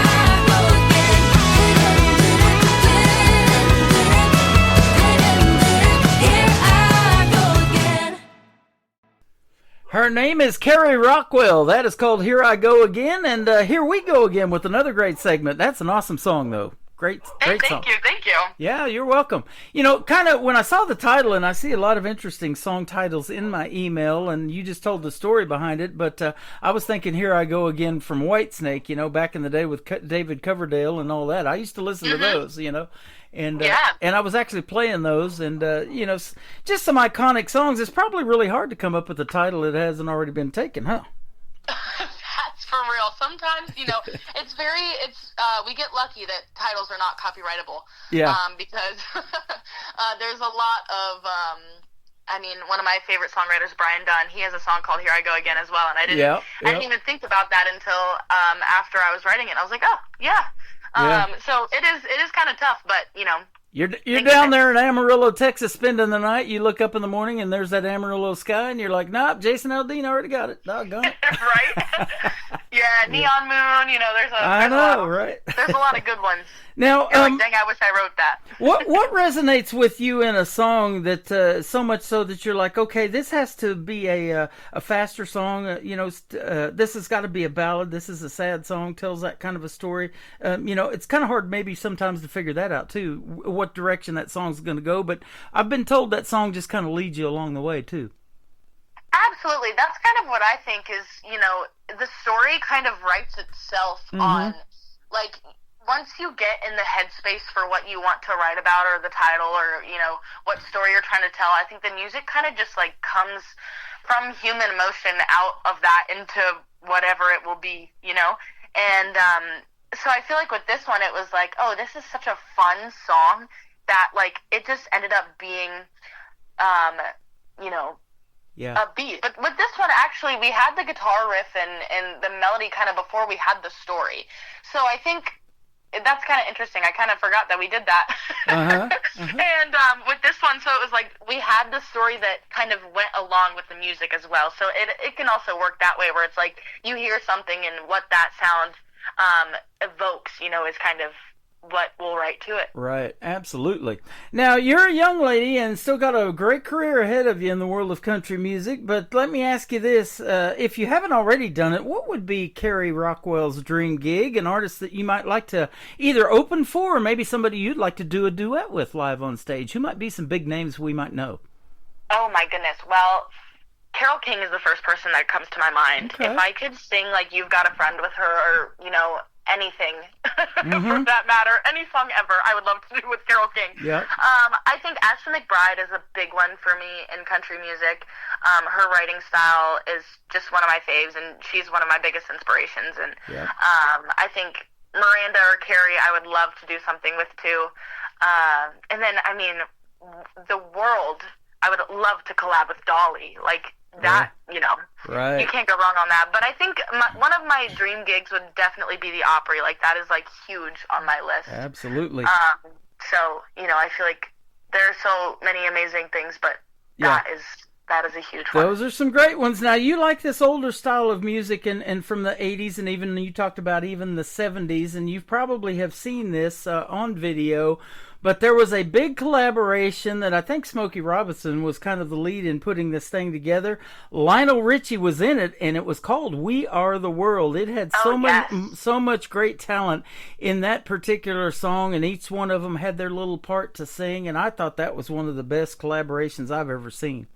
again. Here I go again. Her name is Carrie Rockwell. That is called Here I Go Again, and here we go again with another great segment. That's an awesome song, though. Great song. Thank you. Yeah, you're welcome. You know, kind of when I saw the title, and I see a lot of interesting song titles in my email, and you just told the story behind it, but I was thinking Here I Go Again from Whitesnake, you know, back in the day with David Coverdale and all that. I used to listen to those, you know. And and I was actually playing those, and you know, just some iconic songs. It's probably really hard to come up with a title that hasn't already been taken, huh? That's for real. Sometimes, you know, we get lucky that titles are not copyrightable. Yeah. Because there's a lot of, I mean, one of my favorite songwriters, Brian Dunn, he has a song called Here I Go Again as well, and I didn't even think about that until after I was writing it. I was like, oh, yeah. So it is kind of tough, but, you know. You're down there in Amarillo, Texas, spending the night. You look up in the morning, and there's that Amarillo sky, and you're like, nope, Jason Aldean already got it. Doggone it. Right? Yeah, Neon Moon. You know, there's a lot of good ones. Now, dang, I wish I wrote that. what resonates with you in a song that so much so that you're like, okay, this has to be a faster song. This has got to be a ballad. This is a sad song, tells that kind of a story. It's kind of hard maybe sometimes to figure that out too, what direction that song's going to go. But I've been told that song just kind of leads you along the way too. Absolutely. That's kind of what I think is, the story kind of writes itself on, like, once you get in the headspace for what you want to write about or the title or, what story you're trying to tell, I think the music kind of just, like, comes from human emotion out of that into whatever it will be, And so I feel like with this one, it was like, oh, this is such a fun song that, like, it just ended up being, a beat. But with this one, actually, we had the guitar riff and the melody kind of before we had the story. So I think that's kind of interesting. I kind of forgot that we did that. And with this one, so it was like we had the story that kind of went along with the music as well. So it can also work that way where it's like you hear something and what that sound evokes, is kind of what we'll write to it. Right, absolutely. Now, you're a young lady and still got a great career ahead of you in the world of country music, but let me ask you this. If you haven't already done it, what would be Carrie Rockwell's dream gig, an artist that you might like to either open for or maybe somebody you'd like to do a duet with live on stage? Who might be some big names we might know? Oh, my goodness. Well, Carole King is the first person that comes to my mind. Okay. If I could sing, like, You've Got a Friend with her or, anything for that matter, any song ever, I would love to do with Carole King. Yeah. I think Ashley McBryde is a big one for me in country music. Her writing style is just one of my faves, and she's one of my biggest inspirations. And I think Miranda or Carrie, I would love to do something with too. And then, I mean, the world, I would love to collab with Dolly. Like, that, right. You can't go wrong on that. But I think one of my dream gigs would definitely be the Opry. Like, that is, like, huge on my list. Absolutely. So, I feel like there are so many amazing things, but that is a huge one. Those are some great ones. Now, you like this older style of music and from the 80s, and even you talked about even the 70s, and you probably have seen this on video. But there was a big collaboration that I think Smokey Robinson was kind of the lead in putting this thing together. Lionel Richie was in it, and it was called We Are the World. It had so much great talent in that particular song, and each one of them had their little part to sing, and I thought that was one of the best collaborations I've ever seen.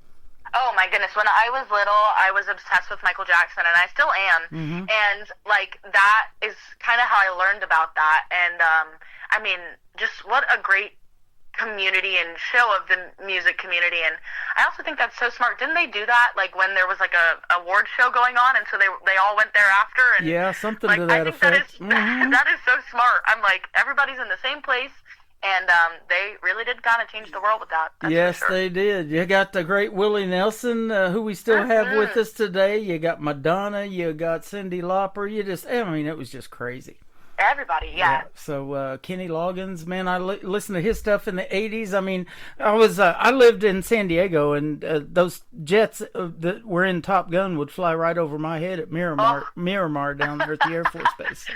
Oh my goodness, when I was little, I was obsessed with Michael Jackson, and I still am. And, like, that is kind of how I learned about that. And, I mean, just what a great community and show of the music community. And I also think that's so smart. Didn't they do that, like, when there was, like, a award show going on, and so they all went there after? And, yeah, something like, to that effect. That is so smart. I'm like, everybody's in the same place. And they really did kind of change the world with that. Yes, they did. You got the great Willie Nelson, who we still have with us today. You got Madonna. You got Cyndi Lauper. It was just crazy. Everybody, yeah. So Kenny Loggins, man, I listened to his stuff in the 80s. I mean, I lived in San Diego, and those jets that were in Top Gun would fly right over my head at Miramar down there at the Air Force Base.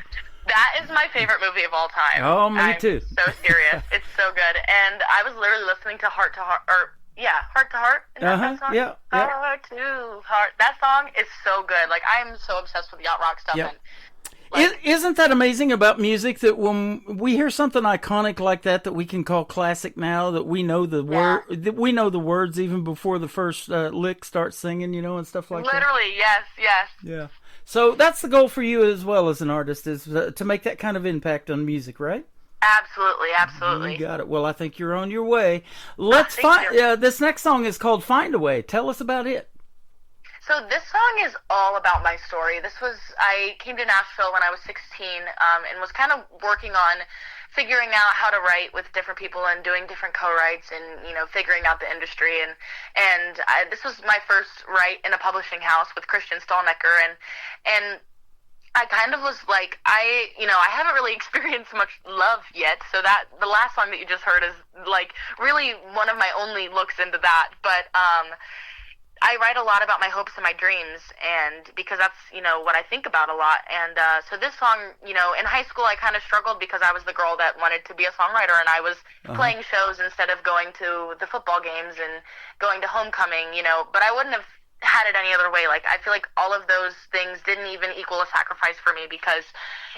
That is my favorite movie of all time. Oh, me too. So serious. It's so good. And I was literally listening to Heart to Heart. Isn't that song? Yeah. Heart to Heart. That song is so good. Like, I'm so obsessed with yacht rock stuff. Yep. And, isn't that amazing about music, that when we hear something iconic like that we can call classic now, that we know the we know the words even before the first lick starts singing, and stuff like that? Literally, yes. Yeah. So that's the goal for you as well as an artist, is to make that kind of impact on music, right? Absolutely. You got it. Well, I think you're on your way. Let's find. This next song is called "Find a Way." Tell us about it. So this song is all about my story. I came to Nashville when I was 16, and was kind of working on figuring out how to write with different people and doing different co-writes and, figuring out the industry. And this was my first write in a publishing house with Christian Stallnecker. And I kind of was like, I haven't really experienced much love yet. So that the last song that you just heard is, like, really one of my only looks into that. But, I write a lot about my hopes and my dreams, and because that's, what I think about a lot. And so this song, in high school I kind of struggled because I was the girl that wanted to be a songwriter, and I was playing shows instead of going to the football games and going to homecoming, but I wouldn't have had it any other way. Like, I feel like all of those things didn't even equal a sacrifice for me because,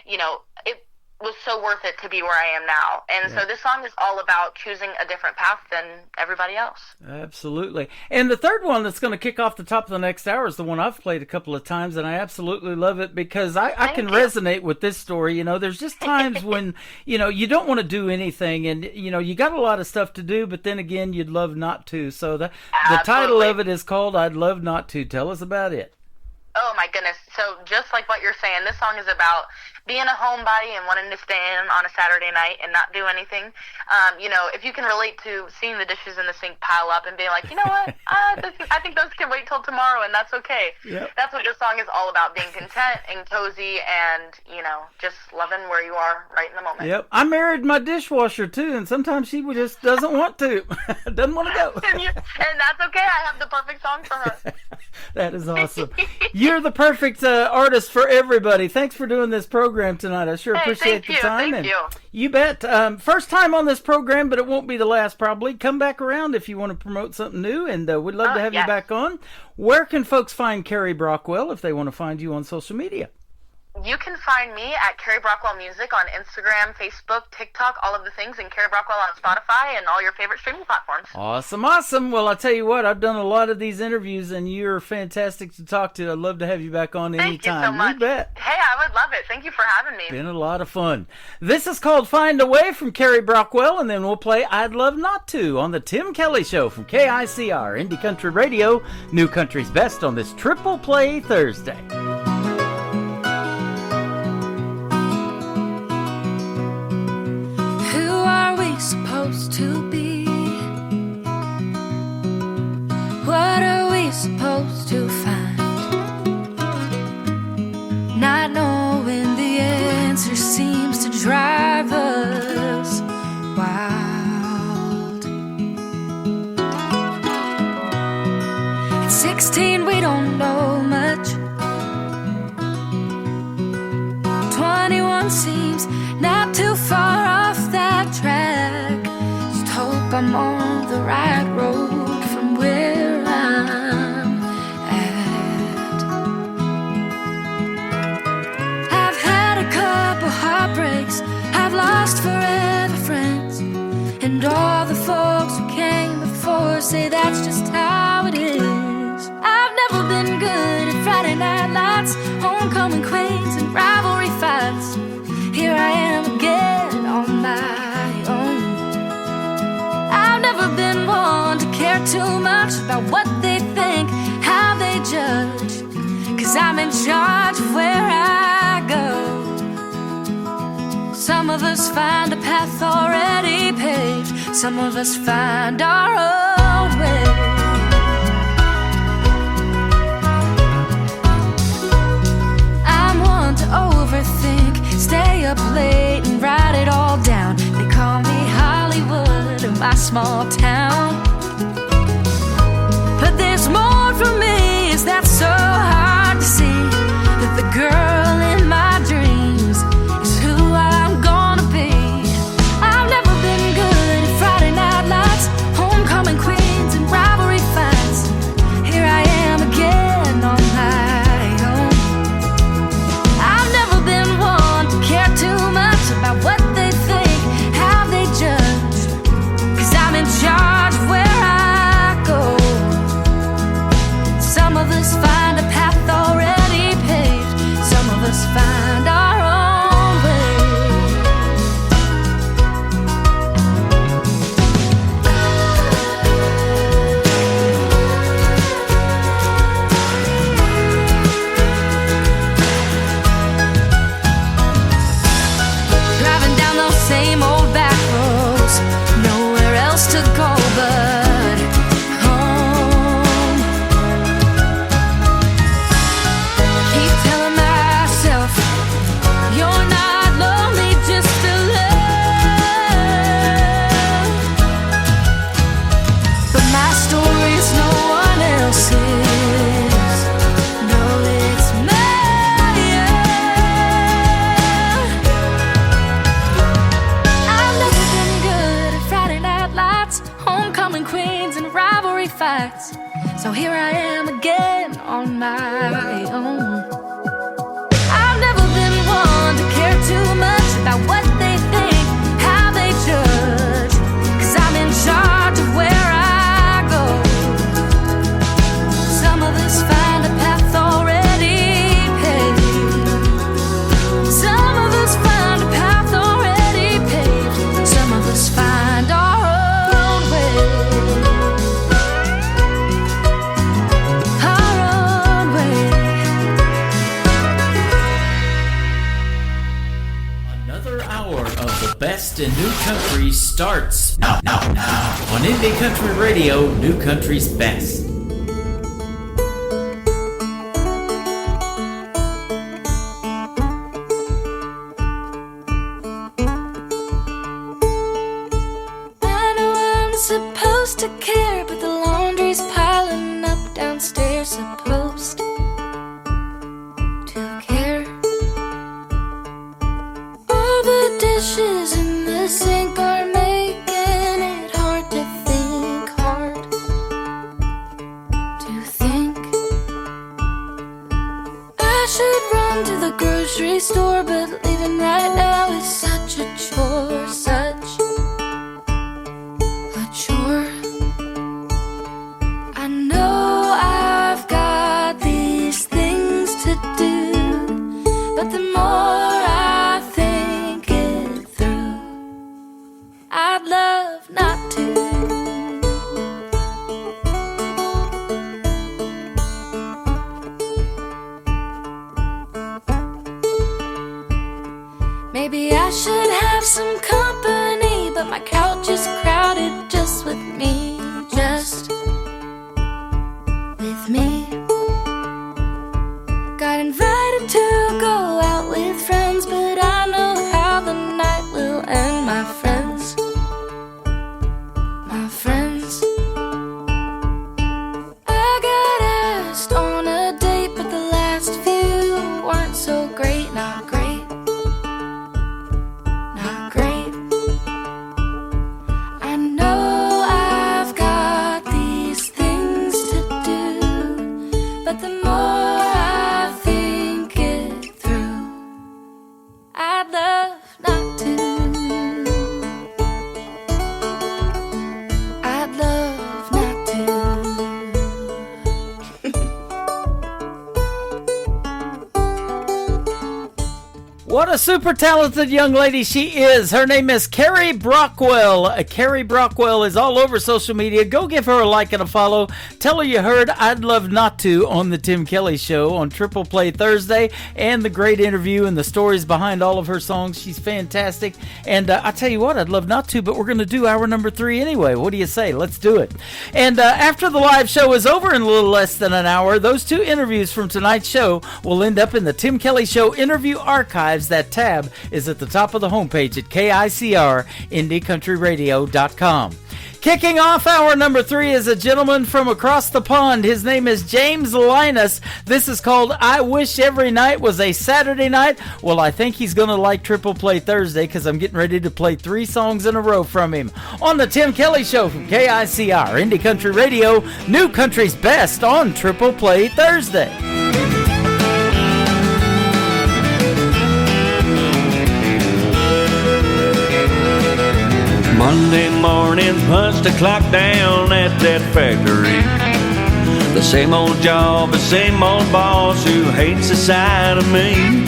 it was so worth it to be where I am now. And so this song is all about choosing a different path than everybody else. Absolutely. And the third one that's going to kick off the top of the next hour is the one I've played a couple of times, and I absolutely love it because I can resonate with this story. There's just times when, you don't want to do anything, and, you got a lot of stuff to do, but then again, you'd love not to. So the title of it is called I'd Love Not To. Tell us about it. Oh my goodness. So just like what you're saying, this song is about being a homebody and wanting to stay in on a Saturday night and not do anything. If you can relate to seeing the dishes in the sink pile up and being like, you know what, I think those can wait till tomorrow, and that's okay. Yep. That's what this song is all about, being content and cozy and, just loving where you are right in the moment. Yep. I married my dishwasher, too, and sometimes she just doesn't want to. Doesn't want to go. And that's okay. I have the perfect song for her. That is awesome. You're the perfect artist for everybody. Thanks for doing this program tonight. I sure appreciate the time. Thank you. You bet. First time on this program, but it won't be the last probably. Come back around if you want to promote something new, and we'd love to have you back on. Where can folks find Carrie Brockwell if they want to find you on social media? You can find me at Carrie Brockwell Music on Instagram, Facebook, TikTok, all of the things, and Carrie Brockwell on Spotify and all your favorite streaming platforms. Awesome. Well, I'll tell you what, I've done a lot of these interviews, and you're fantastic to talk to. I'd love to have you back on anytime. Thank you so much. You bet. Hey, I would love it. Thank you for having me. Been a lot of fun. This is called Find a Way from Carrie Brockwell, and then we'll play I'd Love Not To on the Tim Kelly Show from KICR, Indie Country Radio, New Country's Best on this Triple Play Thursday. Supposed to be? What are we supposed to find? Not knowing the answer seems to drive us wild. At 16 we don't know much. 21 seems not too far off that track. Just hope I'm on the right road from where I'm at. I've had a couple heartbreaks, I've lost forever friends, and all the folks who came before say that's just how it is. I've never been good at Friday night lights, homecoming queens, and rivalry fights. Here I am again on my own. I've never been one to care too much about what they think, how they judge, 'cause I'm in charge of where I go. Some of us find a path already paved, some of us find our own way. To overthink, stay up late and write it all down. They call me Hollywood in my small town, but there's more for me. Is that so hard to see? That the girl in my dreams is who I'm gonna be. I've never been good at Friday night lights, homecoming queens, and rivalry fights. Here I am again on my too much about what they think, how they judge, 'cause I'm in charge of where I go. Some of us find a path already paved, some of us find our own way. Same old back roads, nowhere else to go but home. Keep telling myself you're not lonely, just alone. But my story's no one else's. lights. So here I am again on my own. I've never been one to care too much about what they think, how they judge, 'cause I'm in charge of where I go. Some of us find a path already paved. Some of us find a path already paved. Some of us find our own way. Our own way. Another hour of the best in new country starts now on Indie Country Radio, New Country's Best. I know I'm supposed to care, but the laundry's piling up downstairs. Supposed to care. All the dishes in the sink are making it hard to think, hard to think. I should run to the grocery store, but leaving right now is such a chore, such a chore. I know I've got these things to do, but the more I think it through, I'd love not to. Maybe I should have some company, but my couch is crowded just with me, just with me. Got invited to go out with friends, but I know how the night will end, my friends. My friends. I got asked on a date, but the last few weren't so great, not great. Not great. I know I've got these things to do, but the more I think it through, I'd love not to. I'd love not to. What a super talented young lady she is. Her name is Carrie Brockwell. Carrie Brockwell is all over social media. Go give her a like and a follow. Tell her you heard I'd Love Not To on the Tim Kelly Show on Triple Play Thursday, and the great interview and the stories behind all of her songs. She's fantastic. And I tell you what, I'd love not to, but we're going to do hour number 3 anyway. What do you say? Let's do it. And after the live show is over in a little less than an hour, those 2 interviews from tonight's show will end up in the Tim Kelly Show interview archives. That tab is at the top of the homepage at KICR, IndieCountryRadio.com. Kicking off hour number 3 is a gentleman from across the pond. His name is James Linus. This is called I Wish Every Night Was a Saturday Night. Well, I think he's going to like Triple Play Thursday because I'm getting ready to play 3 songs in a row from him on the Tim Kelly Show from KICR, Indie Country Radio, New Country's Best on Triple Play Thursday. Monday morning, punch the clock down at that factory. The same old job, the same old boss who hates the sight of me.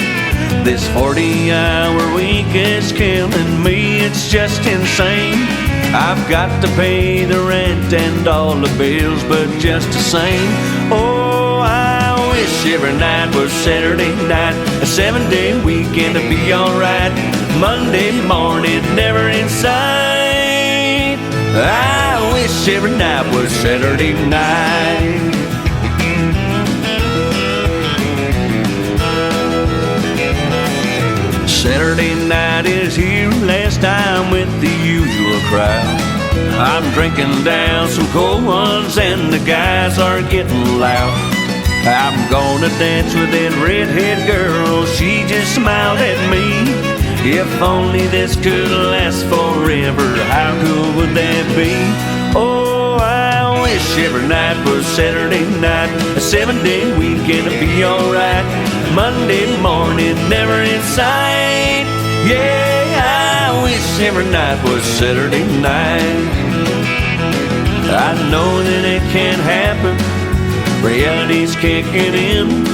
This 40-hour week is killing me, it's just insane. I've got to pay the rent and all the bills, but just the same, oh, I wish every night was Saturday night, a 7-day weekend to be alright. Monday morning, never in sight. I wish every night was Saturday night. Saturday night is here, last time with the usual crowd. I'm drinking down some cold ones and the guys are getting loud. I'm gonna dance with that redhead girl, she just smiled at me. If only this could last forever, how cool would that be? Oh, I wish wish every night was Saturday night. A 7-day weekend to be alright. Monday morning never in sight. Yeah, I wish every night was Saturday night. I know that it can't happen. Reality's kicking in.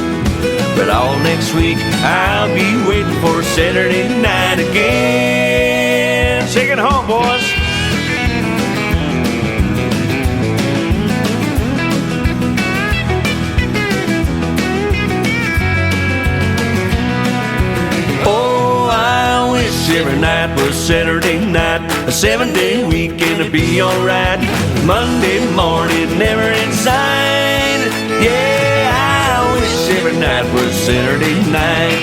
But all next week I'll be waiting for Saturday night again. Take it home, boys. Oh, I wish every night was Saturday night. A 7-day weekend to be alright. Monday morning never in sight. Yeah, I wish every night was Saturday night.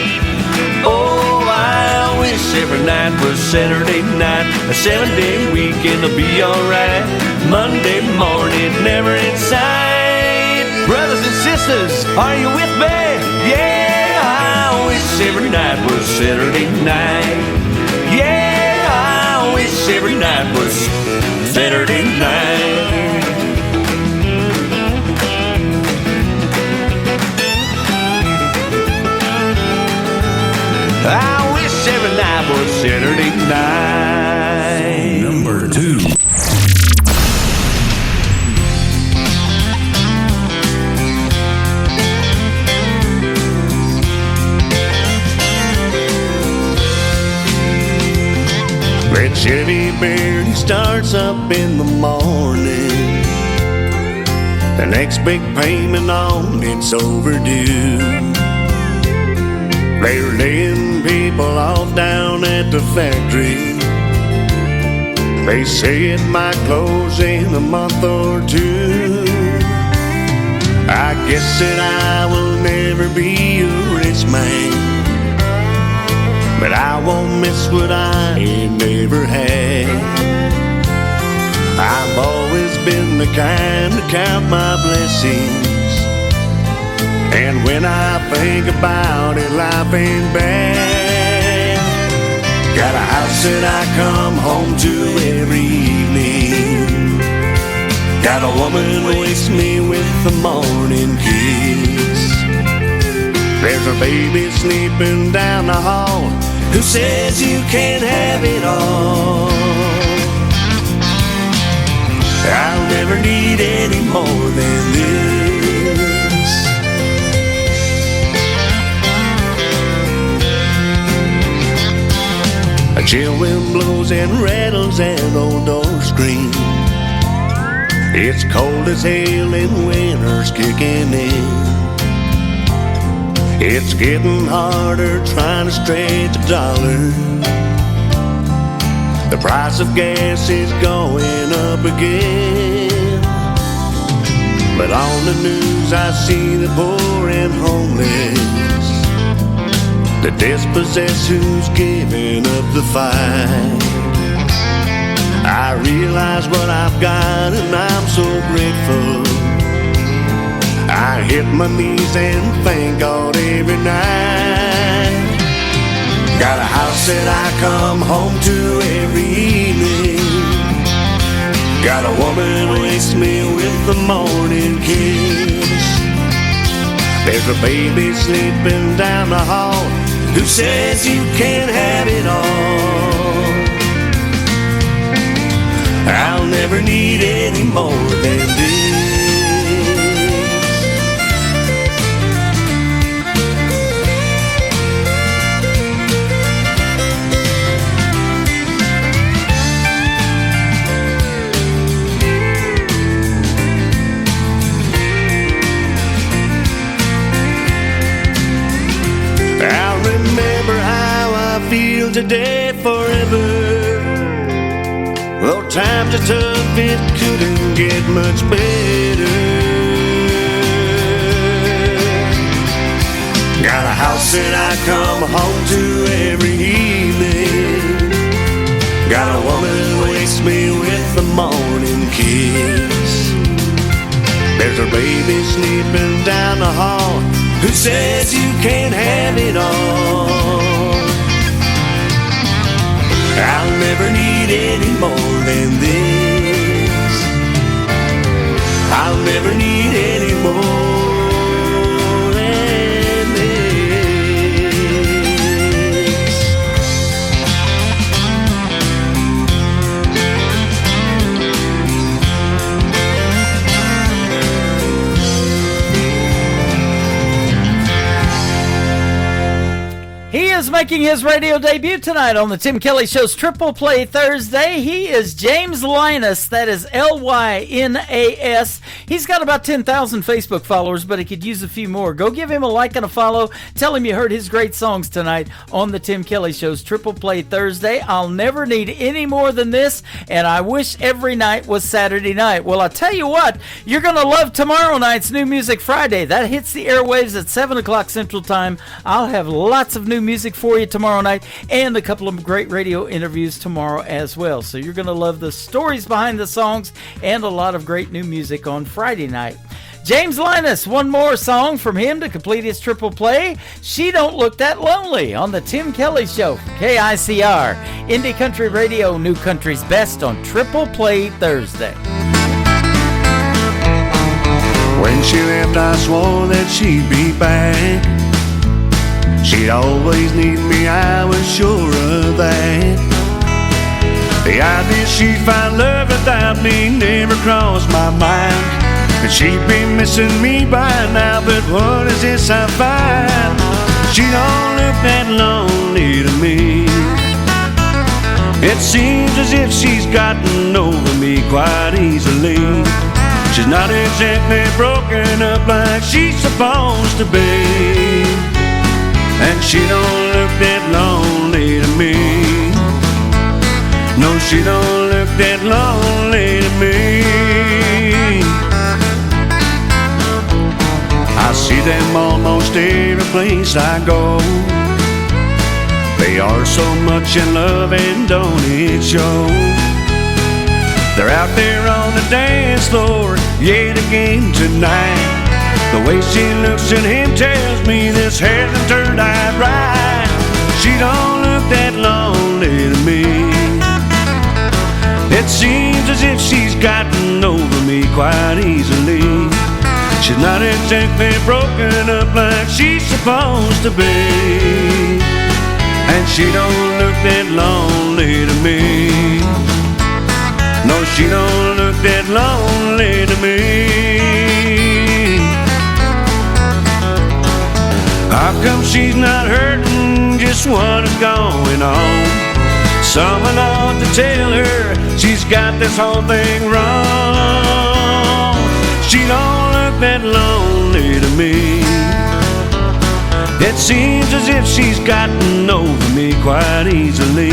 Oh, I wish every night was Saturday night. A 7-day weekend to be alright. Monday morning never in sight. Brothers and sisters, are you with me? Yeah, I wish every night was Saturday night. Yeah, I wish every night was Saturday night. I wish every night was Saturday night. Number 2. That Chevy Bear starts up in the morning. The next big payment on it's overdue. They're laying people off down at the factory. They say it might close in a month or two. I guess that I will never be a rich man, but I won't miss what I ain't never had. I've always been the kind to count my blessings, and when I think about it, life ain't bad. Got a house that I come home to every evening. Got a woman who wakes me with the morning kiss. There's a baby sleeping down the hall who says you can't have it all. I'll never need any more than this. A chill wind blows and rattles an old door screen. It's cold as hell and winter's kicking in. It's getting harder trying to stretch a dollar. The price of gas is going up again. But on the news I see the poor and homeless, the dispossessed who's giving up the fight. I realize what I've got and I'm so grateful. I hit my knees and thank God every night. Got a house that I come home to every evening. Got a woman who wakes me with the morning kiss. There's a baby sleeping down the hall who says you can't have it all. I'll never need any more than this. I'll remember how I feel today forever. Though times are tough, it couldn't get much better. Got a house that I come home to every evening. Got a woman who wakes me with the morning kiss. There's a baby sleeping down the hall who says you can't have it all. I'll never need any more than this. I'll never need any more than this. He is making his radio debut tonight on the Tim Kelly Show's Triple Play Thursday. He is James Linus. That is Lynas. He's got about 10,000 Facebook followers, but he could use a few more. Go give him a like and a follow. Tell him you heard his great songs tonight on the Tim Kelly Show's Triple Play Thursday. I'll never need any more than this, and I wish every night was Saturday night. Well, I tell you what, you're going to love tomorrow night's New Music Friday. That hits the airwaves at 7 o'clock Central Time. I'll have lots of new music for you tomorrow night and a couple of great radio interviews tomorrow as well. So you're going to love the stories behind the songs and a lot of great new music on Friday night. James Linus, one more song from him to complete his triple play. She Don't Look That Lonely on the Tim Kelly Show for KICR. Indie Country Radio, New Country's Best on Triple Play Thursday. When she left, I swore that she'd be back. She'd always need me, I was sure of that. The idea she'd find love without me never crossed my mind. And she'd be missing me by now, but what is this I find? She don't look that lonely to me. It seems as if she's gotten over me quite easily. She's not exactly broken up like she's supposed to be. And she don't look that lonely to me. No, she don't look that lonely to me. I see them almost every place I go. They are so much in love and don't it show? They're out there on the dance floor yet again tonight. The way she looks at him tells me this hasn't turned out right. She don't look that lonely to me. It seems as if she's gotten over me quite easily. She's not exactly broken up like she's supposed to be. And she don't look that lonely to me. No, she don't look that lonely to me. How come she's not hurting just what is going on? Someone ought to tell her she's got this whole thing wrong. She don't look that lonely to me. It seems as if she's gotten over me quite easily.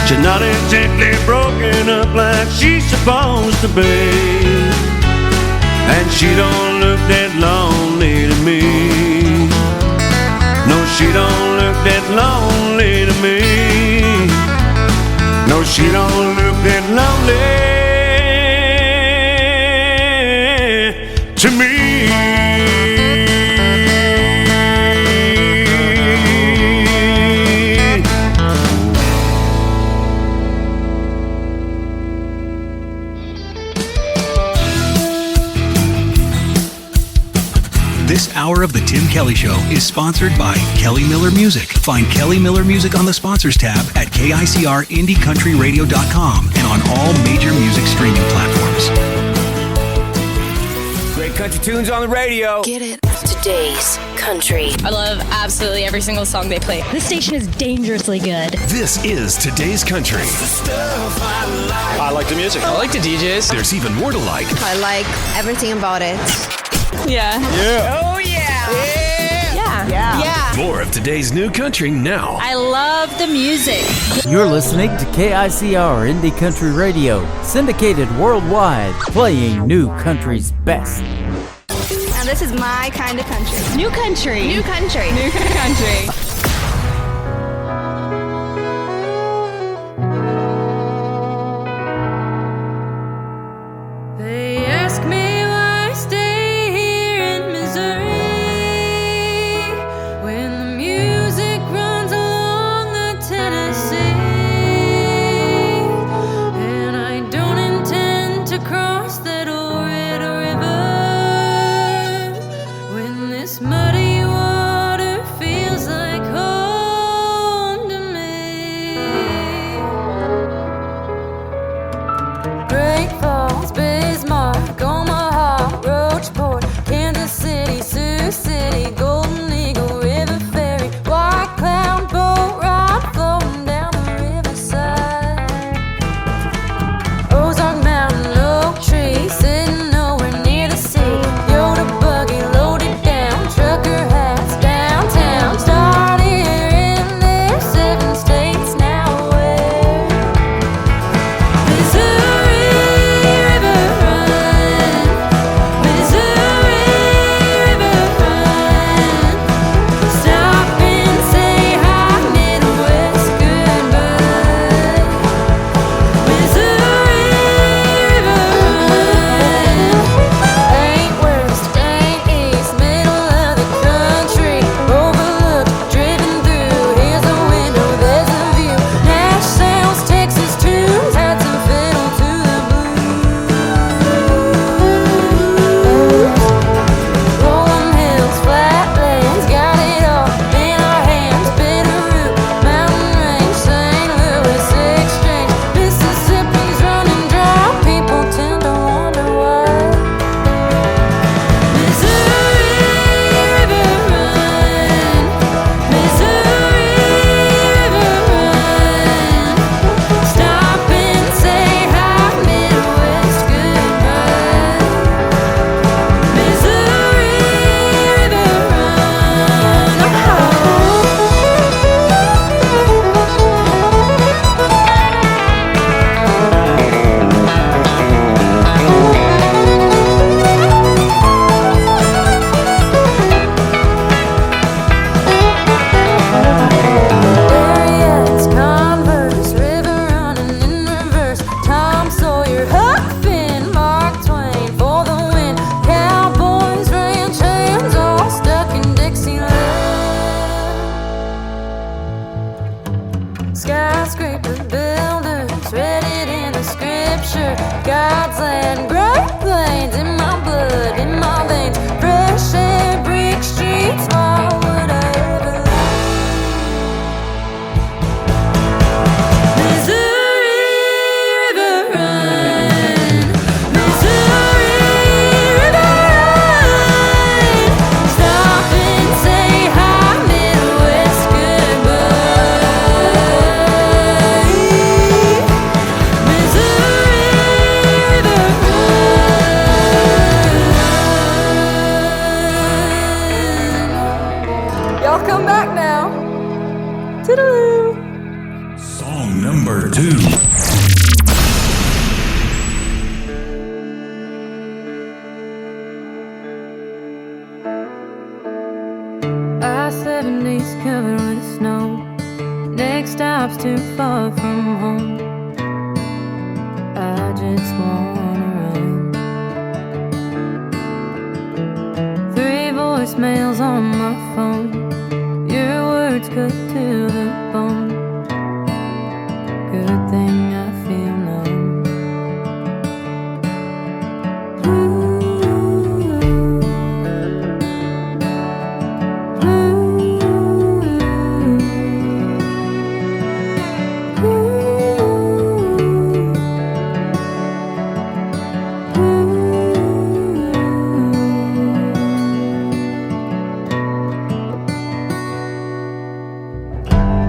She's not exactly broken up like she's supposed to be. And she don't look that lonely to me. No, she don't look that lonely to me. No, she don't look that lonely to me. This hour of the Tim Kelly Show is sponsored by Kelly Miller Music. Find Kelly Miller Music on the sponsors tab at KICRIndieCountryRadio.com and on all major music streaming platforms. Great country tunes on the radio. Get it. Today's country. I love absolutely every single song they play. This station is dangerously good. This is Today's Country. I like the music. I like the DJs. There's even more to like. I like everything about it. Yeah. Yeah. Oh, yeah. Yeah. More of today's new country now. I love the music. You're listening to KICR Indie Country Radio, syndicated worldwide, playing new country's best. Now this is my kind of country. New country. New country. New country. They ask me why I stay here in Missouri when the music runs along the Tennessee, and I don't intend to cross that old red skyscraper builders, read it in the scripture. God's land, great plains in my blood, in my veins. Fresh air, brick streets, why would I ever Missouri River run, Missouri River run. Stop and say hi, Midwest goodbye. Missouri River run. Y'all come back now. Toodaloo. Song number 2. I-70's covered with snow. Next stop's too far from home. I just wanna run. 3 voicemails on my phone. Your words cut to the bone. Good thing I feel numb.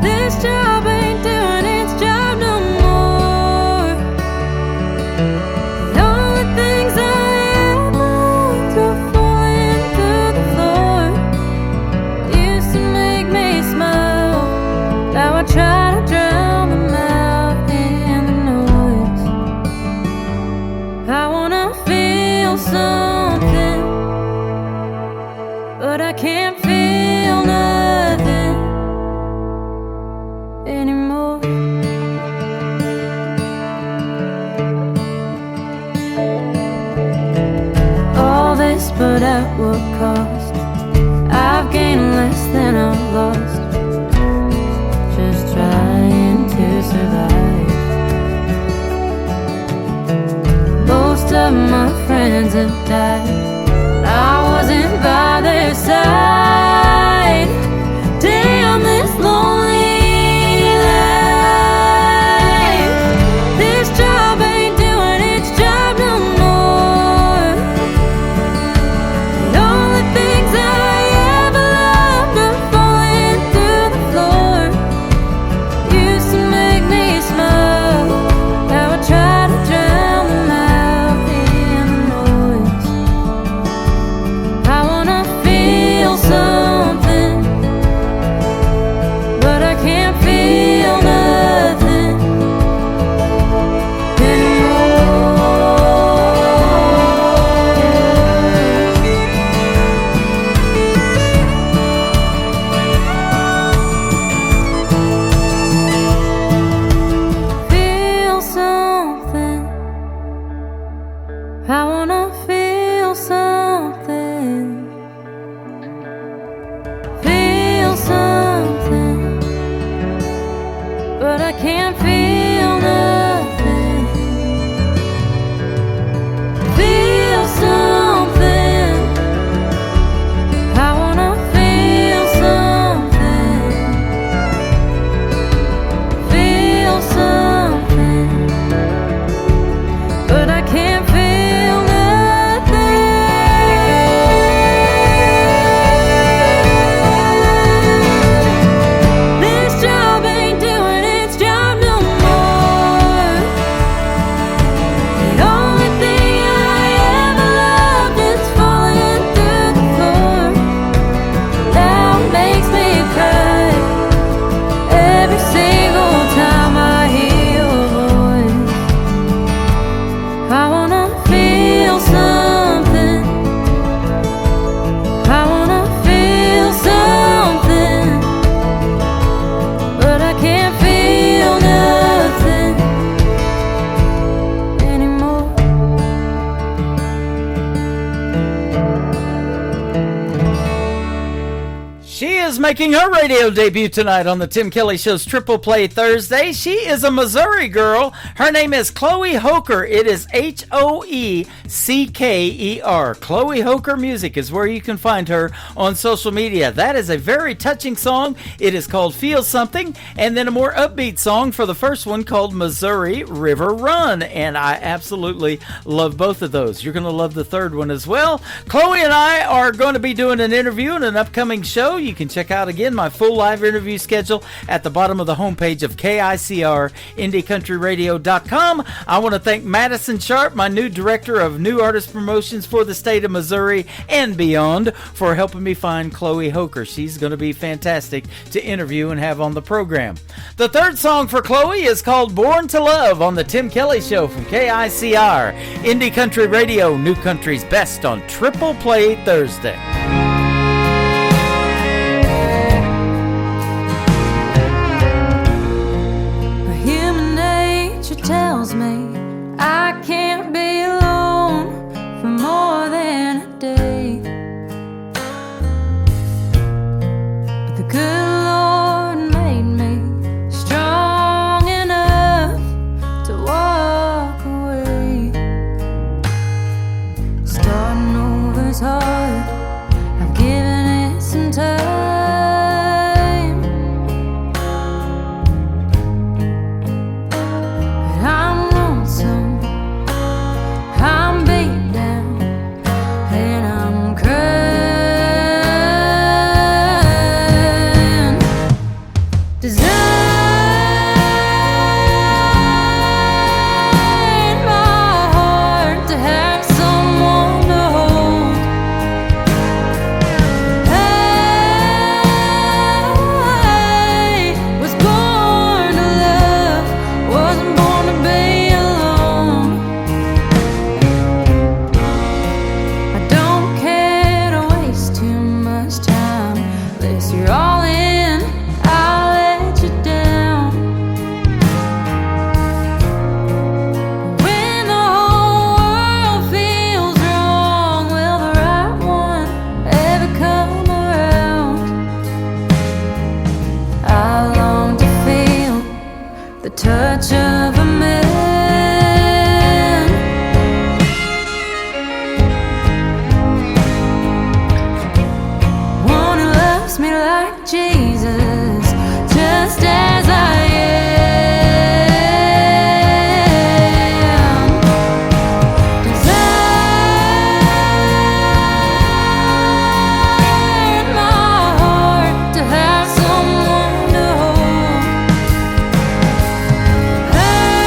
This job ain't doing its job no more. The only things I ever loved were falling to the floor. Used to make me smile. Now I try to drown them out in the noise. I wanna feel something, but I can't feel nothing anymore. All this, but at what cost? I've gained less than I've lost. Just trying to survive. Most of my friends have died. I wasn't by their side. Damn this lonely life. This job ain't doing its job no more. The only things I ever loved are falling through the floor. Used to make me smile. Now I try to drown them out in the noise. I wanna feel something, but I can't feel nothing Feel something. I wanna feel something. Feel something, but I can't feel nothing. Feel something. I wanna feel something. Feel something, but I can't feel nothing. This job ain't doing its job no more. making her radio debut tonight on the Tim Kelly Show's Triple Play Thursday. She is a Missouri girl. Her name is Chloe Hoker. It is Hoecker. Chloe Hoker Music is where you can find her on social media. That is a very touching song. It is called Feel Something, and then a more upbeat song for the first one called Missouri River Run, and I absolutely love both of those. You're going to love the third one as well. Chloe and I are going to be doing an interview in an upcoming show. You can check out again my full live interview schedule at the bottom of the homepage of KICR, IndieCountryRadio.com. I want to thank Madison Sharp, my new director of new artist promotions for the state of Missouri and beyond, for helping me find Chloe Hoker. She's going to be fantastic to interview and have on the program. The third song for Chloe is called Born to Love on the Tim Kelly Show from KICR, Indie Country Radio, New Country's best on Triple Play Thursday. Human nature tells me I can't be alone for more than a day. But the good Lord made me strong enough to walk away. Starting over's hard. I've given it some time. Touch of a man. One who loves me like Jesus, just as I am. Desire in my heart to have someone to hold. Hey.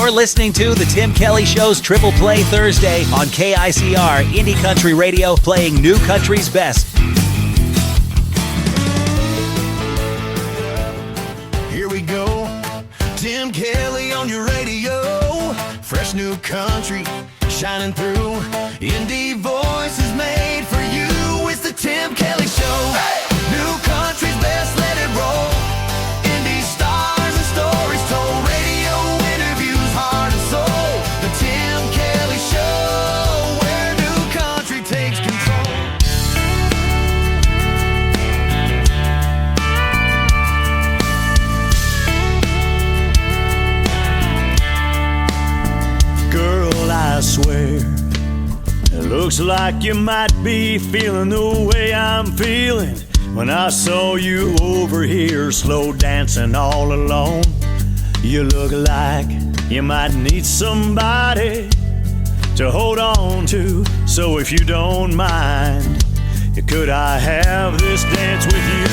You're listening to The Tim Kelly Show's Triple Play Thursday on KICR Indie Country Radio, playing new country's best. Here we go, Tim Kelly on your radio. Fresh new country shining through. Indie voices made for you. It's the Tim Kelly Show. Hey! New country's best, let it roll. Indie stars and stories told. Radio interviews, heart and soul. The Tim Kelly Show, where new country takes control. Girl, I swear, it looks like you might be feeling the way I'm feeling when I saw you over here slow dancing all alone. You look like you might need somebody to hold on to, so if you don't mind, could I have this dance with you?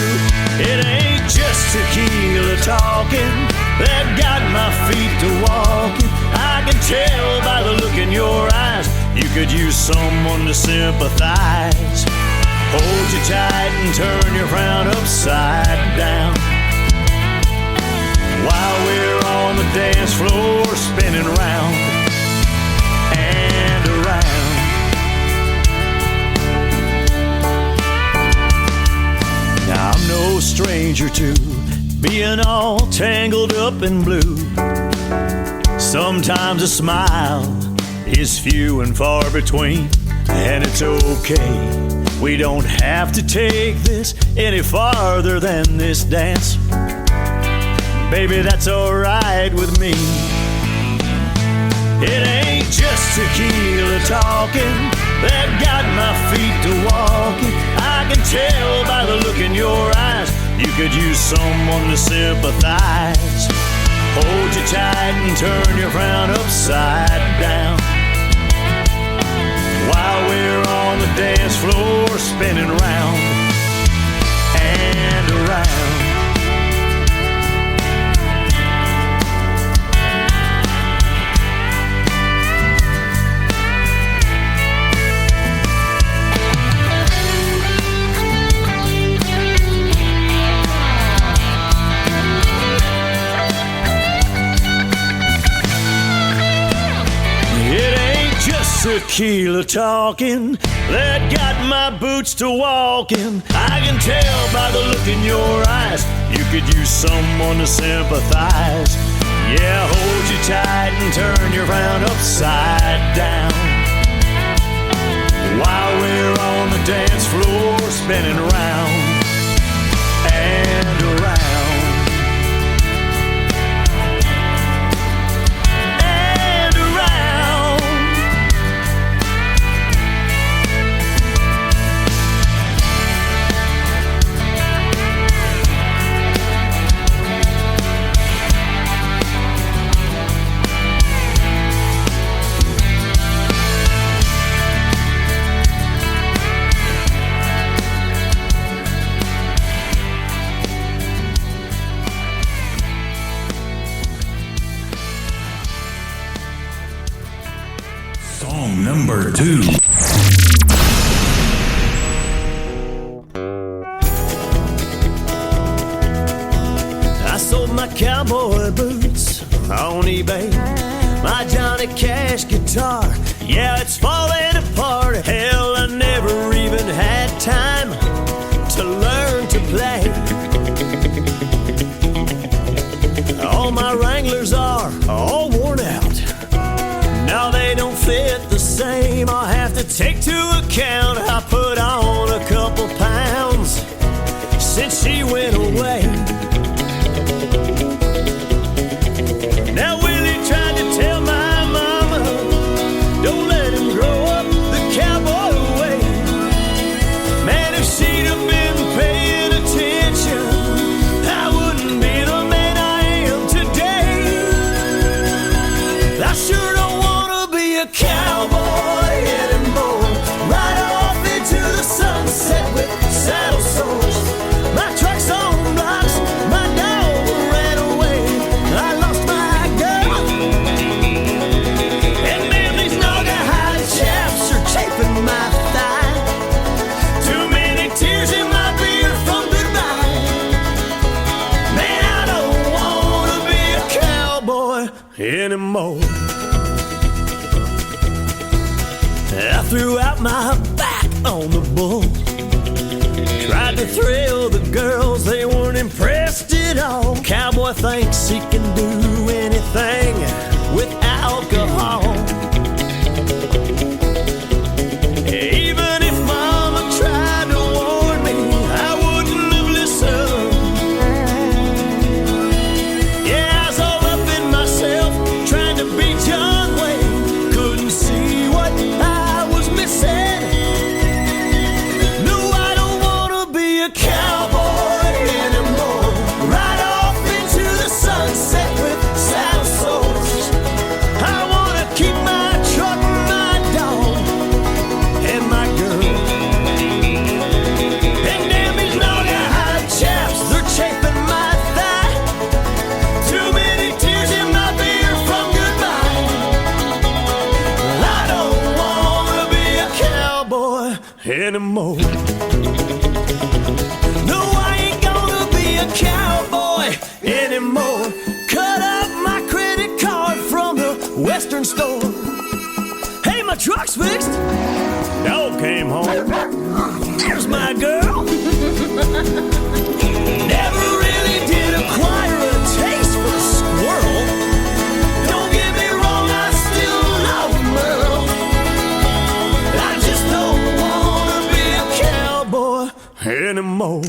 It ain't just tequila talking that got my feet to walking. I can tell by the look in your eyes you could use someone to sympathize. Hold you tight and turn your frown upside down while we're on the dance floor spinning round and around. Now I'm no stranger to being all tangled up in blue. Sometimes a smile is few and far between, and it's okay. We don't have to take this any farther than this dance. Baby, that's alright with me. It ain't just tequila talking that got my feet to walking. I can tell by the look in your eyes you could use someone to sympathize. Hold you tight and turn your frown upside down while we're on the dance floor spinning round and around. Tequila talking that got my boots to walking. I can tell by the look in your eyes you could use someone to sympathize. Yeah, hold you tight and turn your frown upside down while we're on the dance floor spinning round and around. Number 2. I sold my cowboy boots on eBay, my Johnny Cash guitar, yeah, it's falling apart. Hell, I never even had time to learn to play. All my Wranglers are all worn out. Now they don't fit the same. I'll have to take to account I put on a couple pounds since she went away. Now Willie tried to tell my mama, don't let him grow up the cowboy way. Man, if she'd have been paying attention, I wouldn't be the man I am today. I sure don't be a cowboy anymore. Ride off into the sunset with anymore. I threw out my back on the bull. Tried to thrill the girls, they weren't impressed at all. Cowboy thinks he can do anything with alcohol. Even if mama tried to warn me, I wouldn't have listened. Yeah, I was all up in myself, trying to be John Wayne. Couldn't see what I was missing. No, I don't wanna be a cowboy anymore. Ride off into the sunset with saddle sores. I wanna keep my truck, my dog, and my girl. And damn these naughty high chaps, they're chafing my thigh. Too many tears in my beer from goodbye. I don't wanna be a cowboy anymore. No, I ain't gonna be a cowboy anymore. Cut up my credit card from the Western store. Hey, my truck's fixed. Dog came home. There's my girl. Never really did acquire a taste for the squirrel. Don't get me wrong, I still love Merle. I just don't wanna be a cowboy anymore.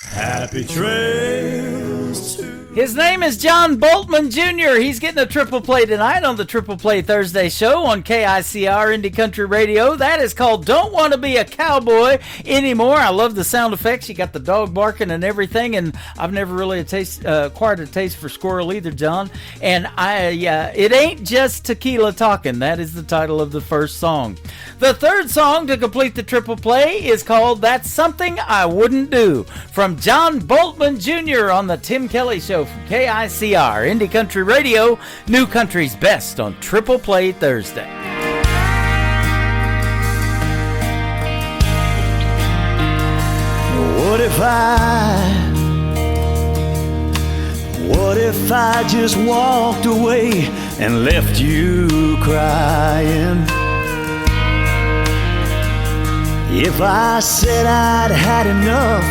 Happy trails to... His name is John Boltman Jr. He's getting a triple play tonight on the Triple Play Thursday show on KICR Indie Country Radio. That is called Don't Want to Be a Cowboy Anymore. I love the sound effects. You got the dog barking and everything, and I've never really acquired a taste for squirrel either, John. And it ain't just tequila talking. That is the title of the first song. The third song to complete the triple play is called That's Something I Wouldn't Do from John Boltman Jr. on the Tim Kelly Show from KICR Indie Country Radio, New Country's Best on Triple Play Thursday. What if I just walked away and left you crying? If I said I'd had enough,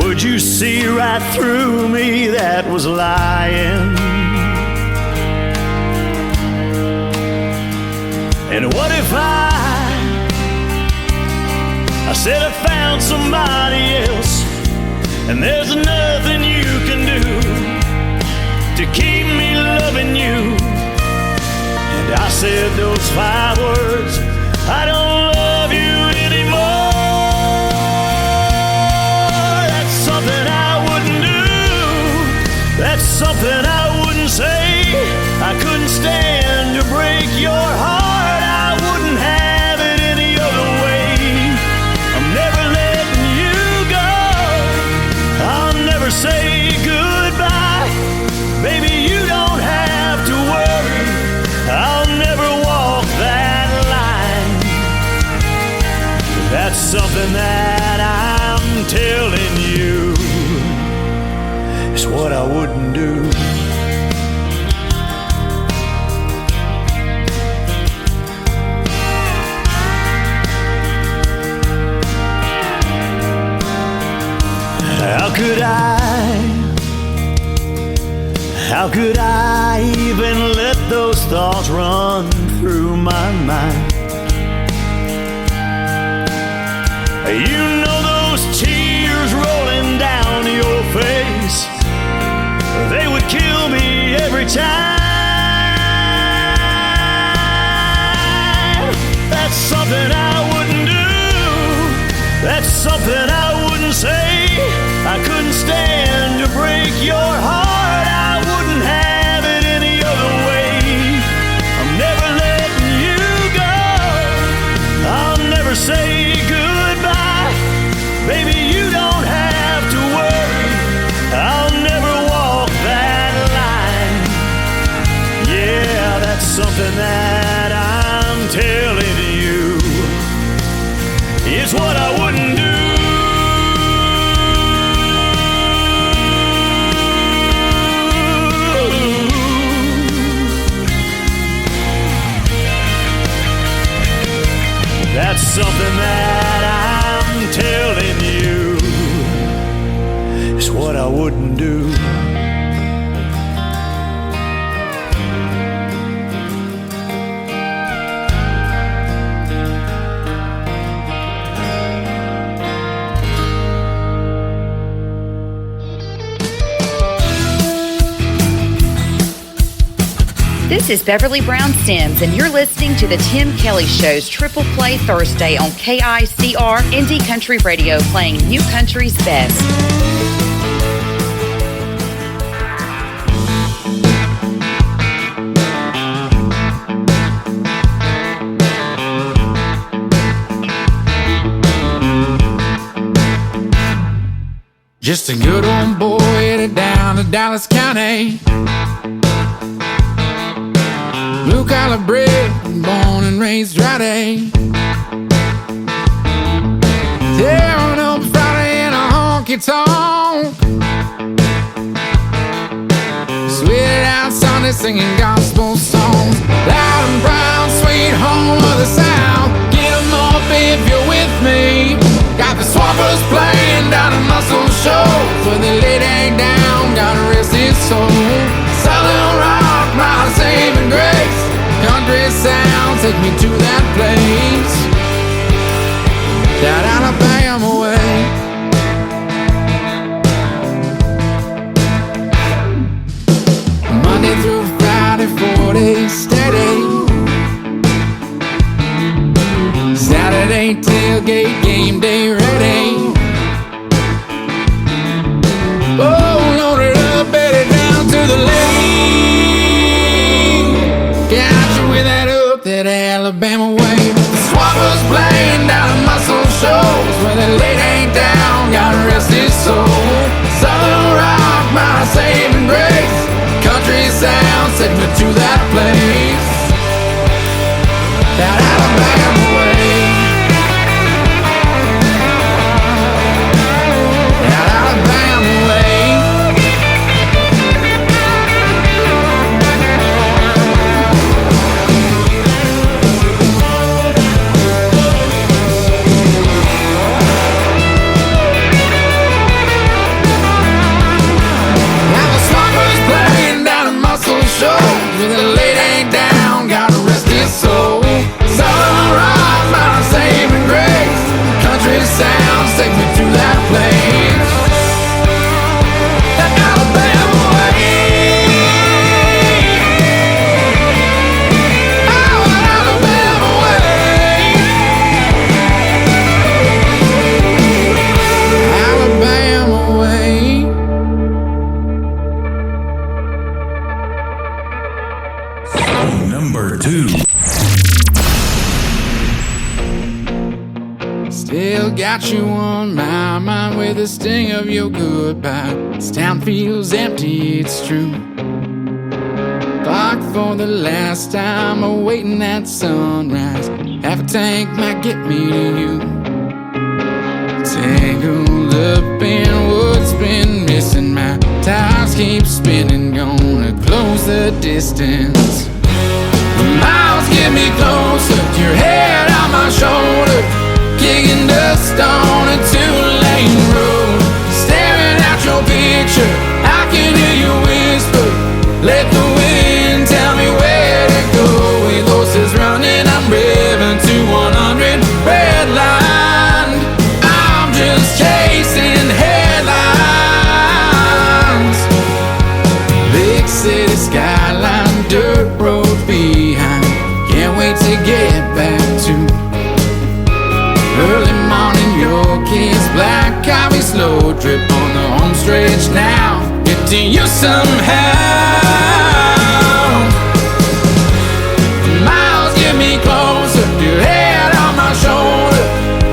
would you see right through me that was lying? And what if I said I found somebody else, and there's nothing you can do to keep me loving you? And I said those 5 words, I don't love you anymore. That's something I wouldn't do. That's something I wouldn't say. I couldn't stand to break your heart. I wouldn't have it any other way. I'm never letting you go. I'll never say goodbye. Baby, you don't have to worry. I'll never walk that line. That's something that I'm telling you is what I wouldn't do. How could I even let those thoughts run through my mind? You know those tears rolling down your face, they would kill me every time. That's something I wouldn't do. That's something I wouldn't say. I couldn't stand to break your heart. I wouldn't have it any other way. I'm never letting you go. I'll never say goodbye. Baby, you don't have to worry. I'll never walk that line. Yeah, that's something that I'm telling you. It's what I wouldn't do. that I'm telling you is what I wouldn't do. This is Beverly Brown Sims, and you're listening to the Tim Kelly Show's Triple Play Thursday on KICR Indie Country Radio, playing New Country's best. Just a good old boy headed down to Dallas County. Blue collar bred, born and raised right A. Tearing up Friday in a honky tonk. Sweet out Sunday singing gospel songs. Loud and proud, sweet home of the South. Get 'em up if you're with me. Got the swampers playing down at Muscle Shoals, where they lay egg down, gotta rest his soul. Southern rock, my saving grace. Country sound, take me to that place. That Alabama way. Monday through Friday, 4 days steady. Saturday tailgate, game day ready. Oh, loaded up, bedded down to the lake. Got you with that up, that Alabama way. The swappers playing down at Muscle Shoals, where they lay ain't down, gotta rest his soul. Southern rock, my saving grace. Country sound, take me to that place. That Alabama way. That Alabama way. Now the swampers playing down at Muscle Shoals, with the lady ain't down, gotta rest his soul. Southern rock, my saving grace. Country sounds, take me to that place. That Alabama way. Oh, that Alabama way. Alabama way. Number 2. Still got you on my mind with the sting of your goodbye. This town feels empty, it's true. Parked for the last time, awaiting that sunrise. Half a tank might get me to you. Tangled up in what's been missing. My tires keep spinning, gonna close the distance. The miles get me closer to your head on my shoulder. Kicking dust on a two-lane road. Staring at your picture, I can hear you whisper. Let the wind tell me where to go. With horses running, I'm revving to 100. Red line, I'm just chasing headlines. Big city skyline, dirt road behind. Can't wait to get back to early morning, your kids, black coffee, slow drip on the home stretch now. Get to you somehow. Miles get me closer, your head on my shoulder.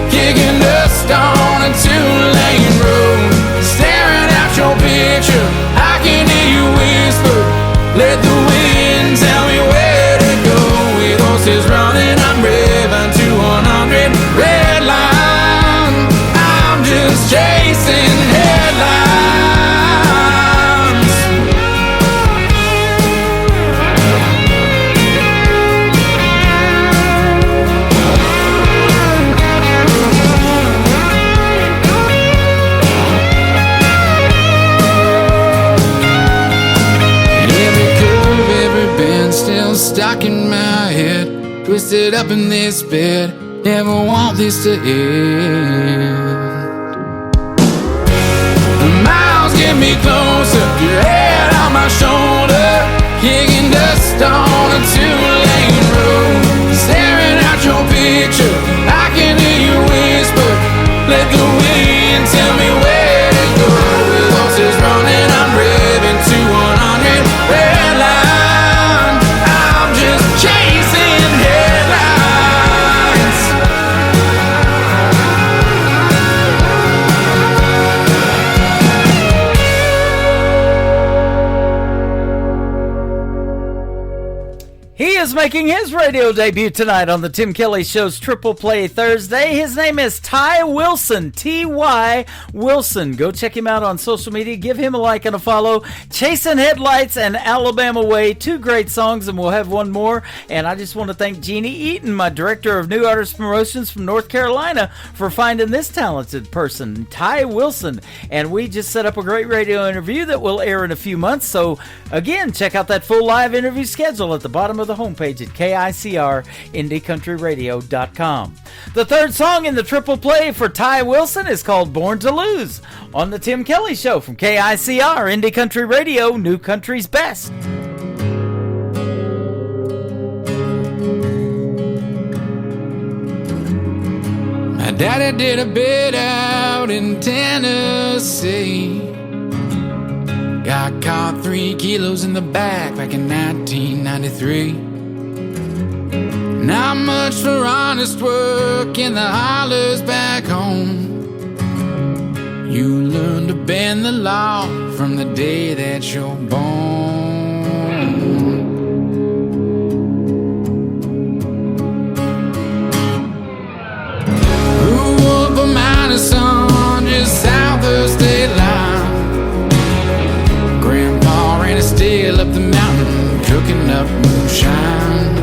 Kicking dust on a two-lane road. Staring at your picture, I can hear you whisper. Let the wind tell me where to go. With horses running, I'm revving to 100. Red line, I'm just chasing headlines. twisted up in this bed. Never want this to end. The miles get me closer, your head on my shoulder, kicking dust on a two-lane road. Staring at your picture, I can hear you whisper, let the wind tell me where to go. With horses running, I'm revving to 100 red line. I'm just chasing headlines. He is making his radio debut tonight on the Tim Kelly Show's Triple Play Thursday. His name is Ty Wilson, T.Y. Wilson. Go check him out on social media. Give him a like and a follow. Chasing Headlights and Alabama Way, two great songs, and we'll have one more. And I just want to thank Jeannie Eaton, my director of New Artist Promotions from North Carolina, for finding this talented person, Ty Wilson. And we just set up a great radio interview that will air in a few months. So, again, check out that full live interview schedule at the bottom of the homepage at KICR-IndieCountryRadio.com. The third song in the triple play for Ty Wilson is called Born to Lose on the Tim Kelly Show from KICR, Indie Country Radio, New Country's Best. My daddy did a bid out in Tennessee. Got caught 3 kilos in the back in 1993. Not much for honest work in the hollers back home. You learn to bend the law from the day that you're born. Grew up a miner's son just south of state line. Grandpa ran a still up the mountain, cooking up moonshine.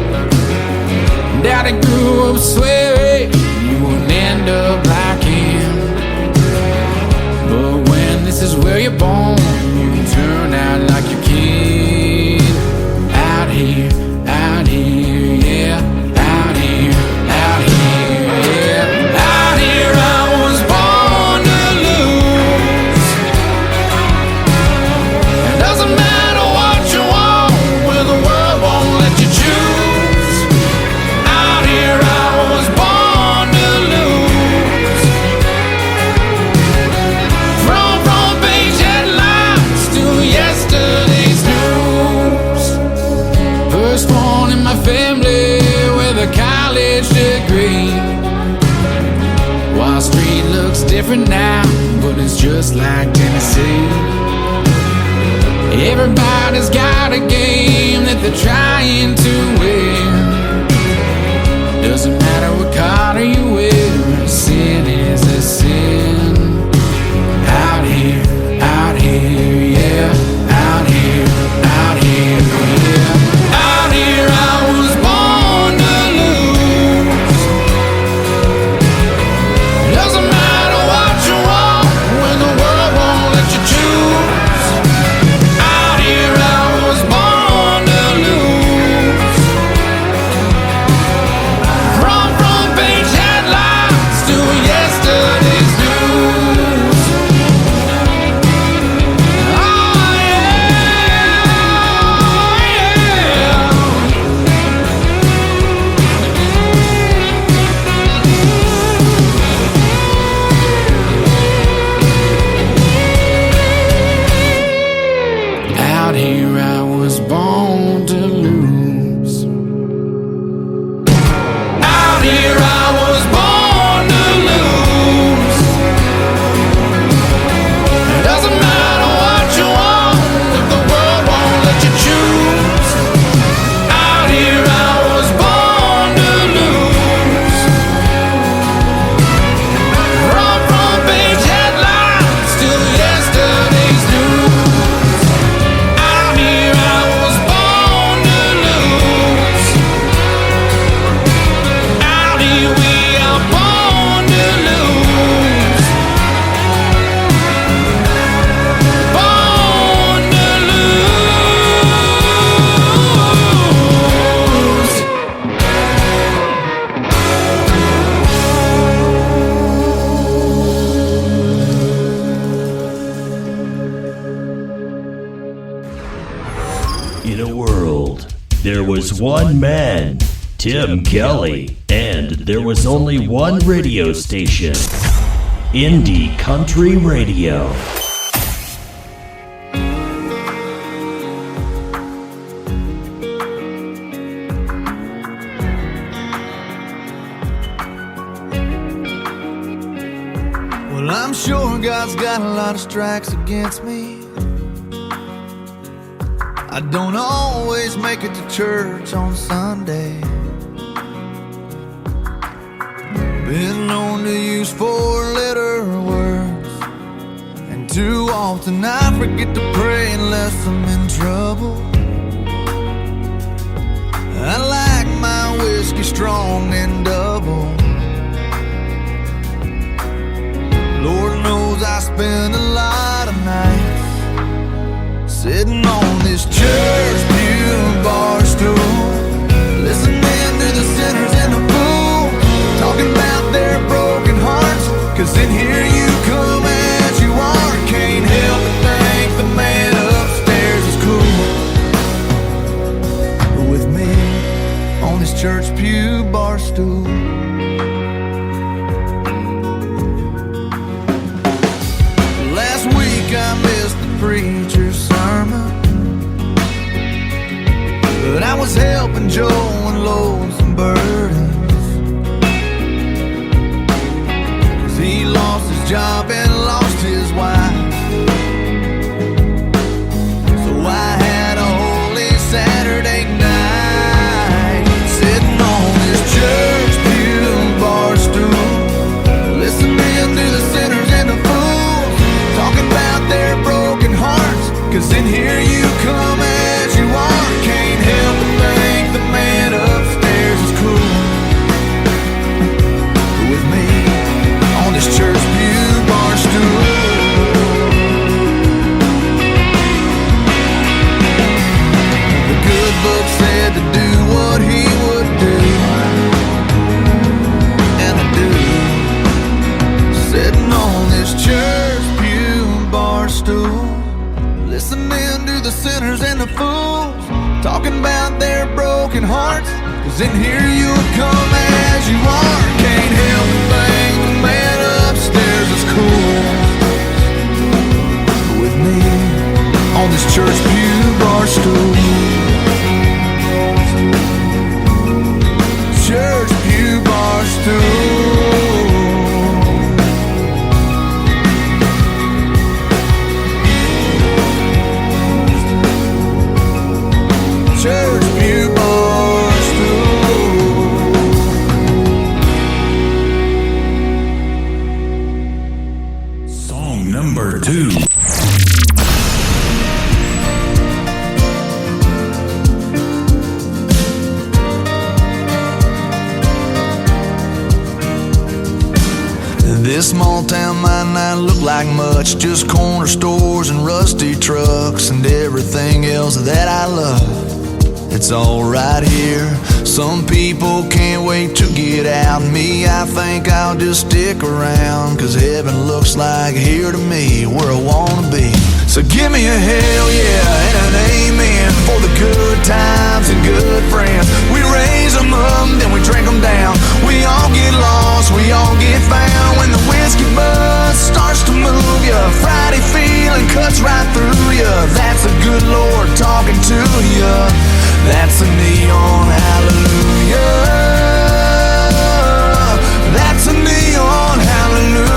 Daddy grew up swearing you wouldn't end up like him. But when this is where you're born, you turn out like your kid. Out here, yeah. Out here, yeah. Out here I was born to lose. It doesn't matter what you want, well the world won't let you choose. Out here I was born to lose. From front page headlines to yesterday's news. First one in my family with a college degree. Wall Street looks different now, but it's just like Tennessee. Everybody's got a game that they're trying to win. Doesn't matter what color you wear, sin is a sin. Out here, yeah. Out here, yeah. Out here I was born to lose. Doesn't matter what you want when the world won't let you choose. Out here I was born to lose. From front page headlines there was one man, Tim Kelly, and there was only one radio station, Indie Country Radio. Well, I'm sure God's got a lot of strikes against me. I don't always make it to church on Sunday. Been known to use four-letter words, and too often I forget to pray unless I'm in trouble. I like my whiskey strong and double. Lord knows I spend a lot of nights sitting on this church pew bar stool, listening to the sinners and the fools talking about their broken hearts. 'Cause in here you come as you are, can't help but think the man upstairs is cool. With me on this church pew bar stool. Last week I missed the preacher's sermon, but I was helping Joe unload some burdens. 'Cause he lost his job and lost his wife. So I had a holy Saturday night, sitting on this church pew bar stool, listening to the sinners and the fools talking about their broken hearts. 'Cause in here you come as you are, can't help but think the man upstairs is cool. With me on this church pew bar stool. The good book said to do what he would do, and I do. Sitting on this church pew bar stool, listening to the sinners and the fools talking about their broken hearts. 'Cause in here you come as you are, can't help but think the man upstairs is cool. With me on this church pew bar stool. Church pew bar stool. Church pew bar stool. Song number 2. This small town might not look like much, just corner stores and rusty trucks and everything else that I love. It's all right here. Some people can't wait to get out. Me, I think I'll just stick around, 'cause heaven looks like here to me, where I wanna be. So give me a hell yeah and an amen for the good times and good friends. We raise them up, then we drink them down. We all get lost, we all get found. When the whiskey buzz starts to move ya, Friday feeling cuts right through ya. That's a good Lord talking to ya. That's a neon hallelujah. That's a neon hallelujah.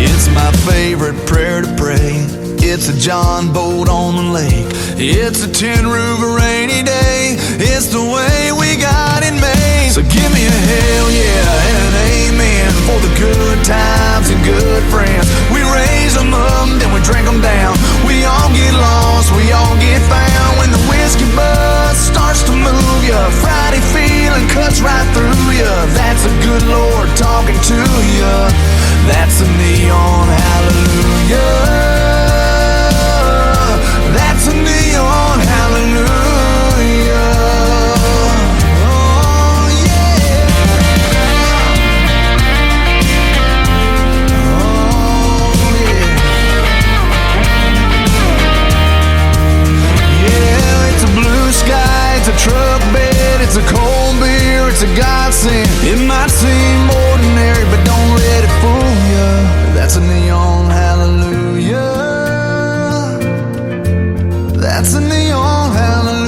It's my favorite prayer to pray. It's a John boat on the lake. It's a tin roof a rainy day. It's the way we got it made. So give me a hell yeah and an amen for the good times and good friends. We raise them up, then we drink them down. We all get lost, we all get found. When the whiskey buzz starts to move ya, Friday feeling cuts right through ya. That's a good Lord talking to ya. That's a neon hallelujah. That's a neon hallelujah. Oh yeah. Oh yeah. man. It might seem ordinary, but don't let it fool ya. That's a neon hallelujah. That's a neon hallelujah.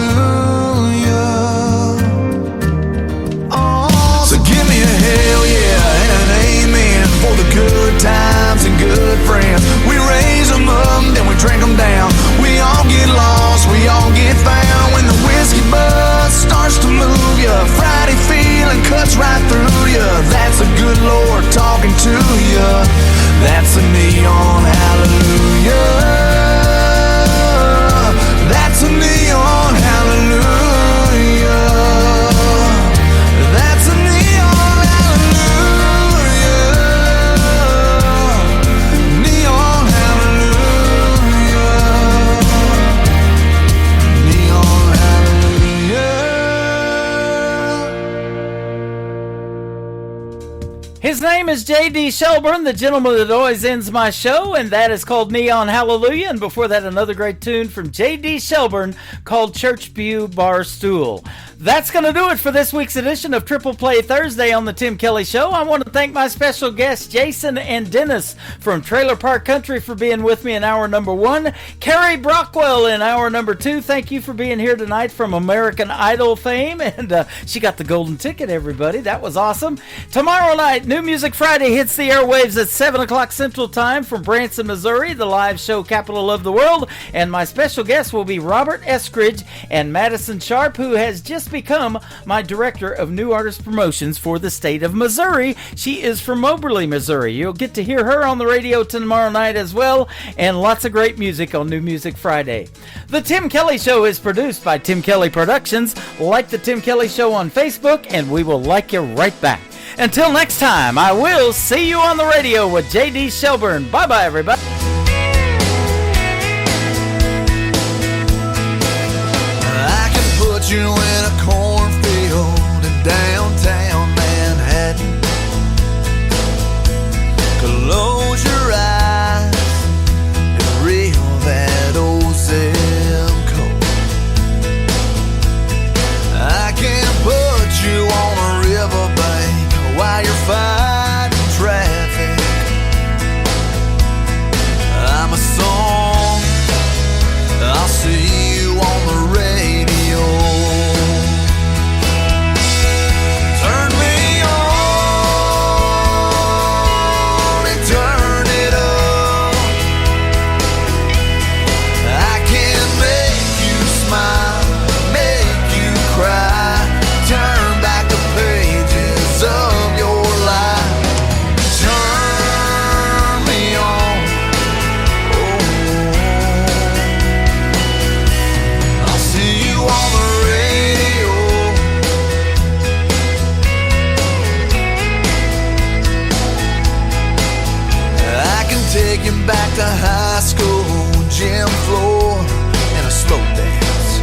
Oh, so give me a hell yeah and an amen for the good times and good friends. We raise them up, then we drink them down. We all get lost, we all get found. When the whiskey buzz starts to move ya, Friday feeling cuts right through ya. That's a good Lord talking to ya. That's a neon hallelujah. That's a neon hallelujah. That's a neon hallelujah. Neon hallelujah. Neon hallelujah. His name is J.D. Shelburne, the gentleman that always ends my show, and that is called Neon Hallelujah. And before that, another great tune from J.D. Shelburne called Church Pew Bar Stool. That's going to do it for this week's edition of Triple Play Thursday on the Tim Kelly Show. I want to thank my special guests, Jason and Dennis from Trailer Park Country, for being with me in hour number 1. Carrie Brockwell in hour number 2. Thank you for being here tonight from American Idol fame. And she got the golden ticket, everybody. That was awesome. Tomorrow night, New Music Friday hits the airwaves at 7 o'clock Central Time from Branson, Missouri, the live show capital of the world. And my special guests will be Robert Eskridge and Madison Sharp, who has just become my director of new artist promotions for the state of Missouri. She is from Moberly, Missouri. You'll get to hear her on the radio tomorrow night as well, and lots of great music on New Music Friday. The Tim Kelly Show is produced by Tim Kelly Productions. Like the Tim Kelly Show on Facebook, and we will like you right back. Until next time, I will see you on the radio with J.D. Shelburne. Bye-bye, everybody. I can put you in a cornfield in downtown Manhattan. Close your eyes and reel that old zip code. I can put you on a riverbank while you're fighting traffic. I'm a song, I'll see you on the radio. Turn me on and turn it up. I can make you smile, make you cry, turn back the pages of your life. Turn me on, oh, I'll see you on the radio. I can take you back to high school, gym floor, and a slow dance.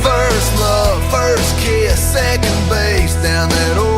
First love, first kiss, second base down that old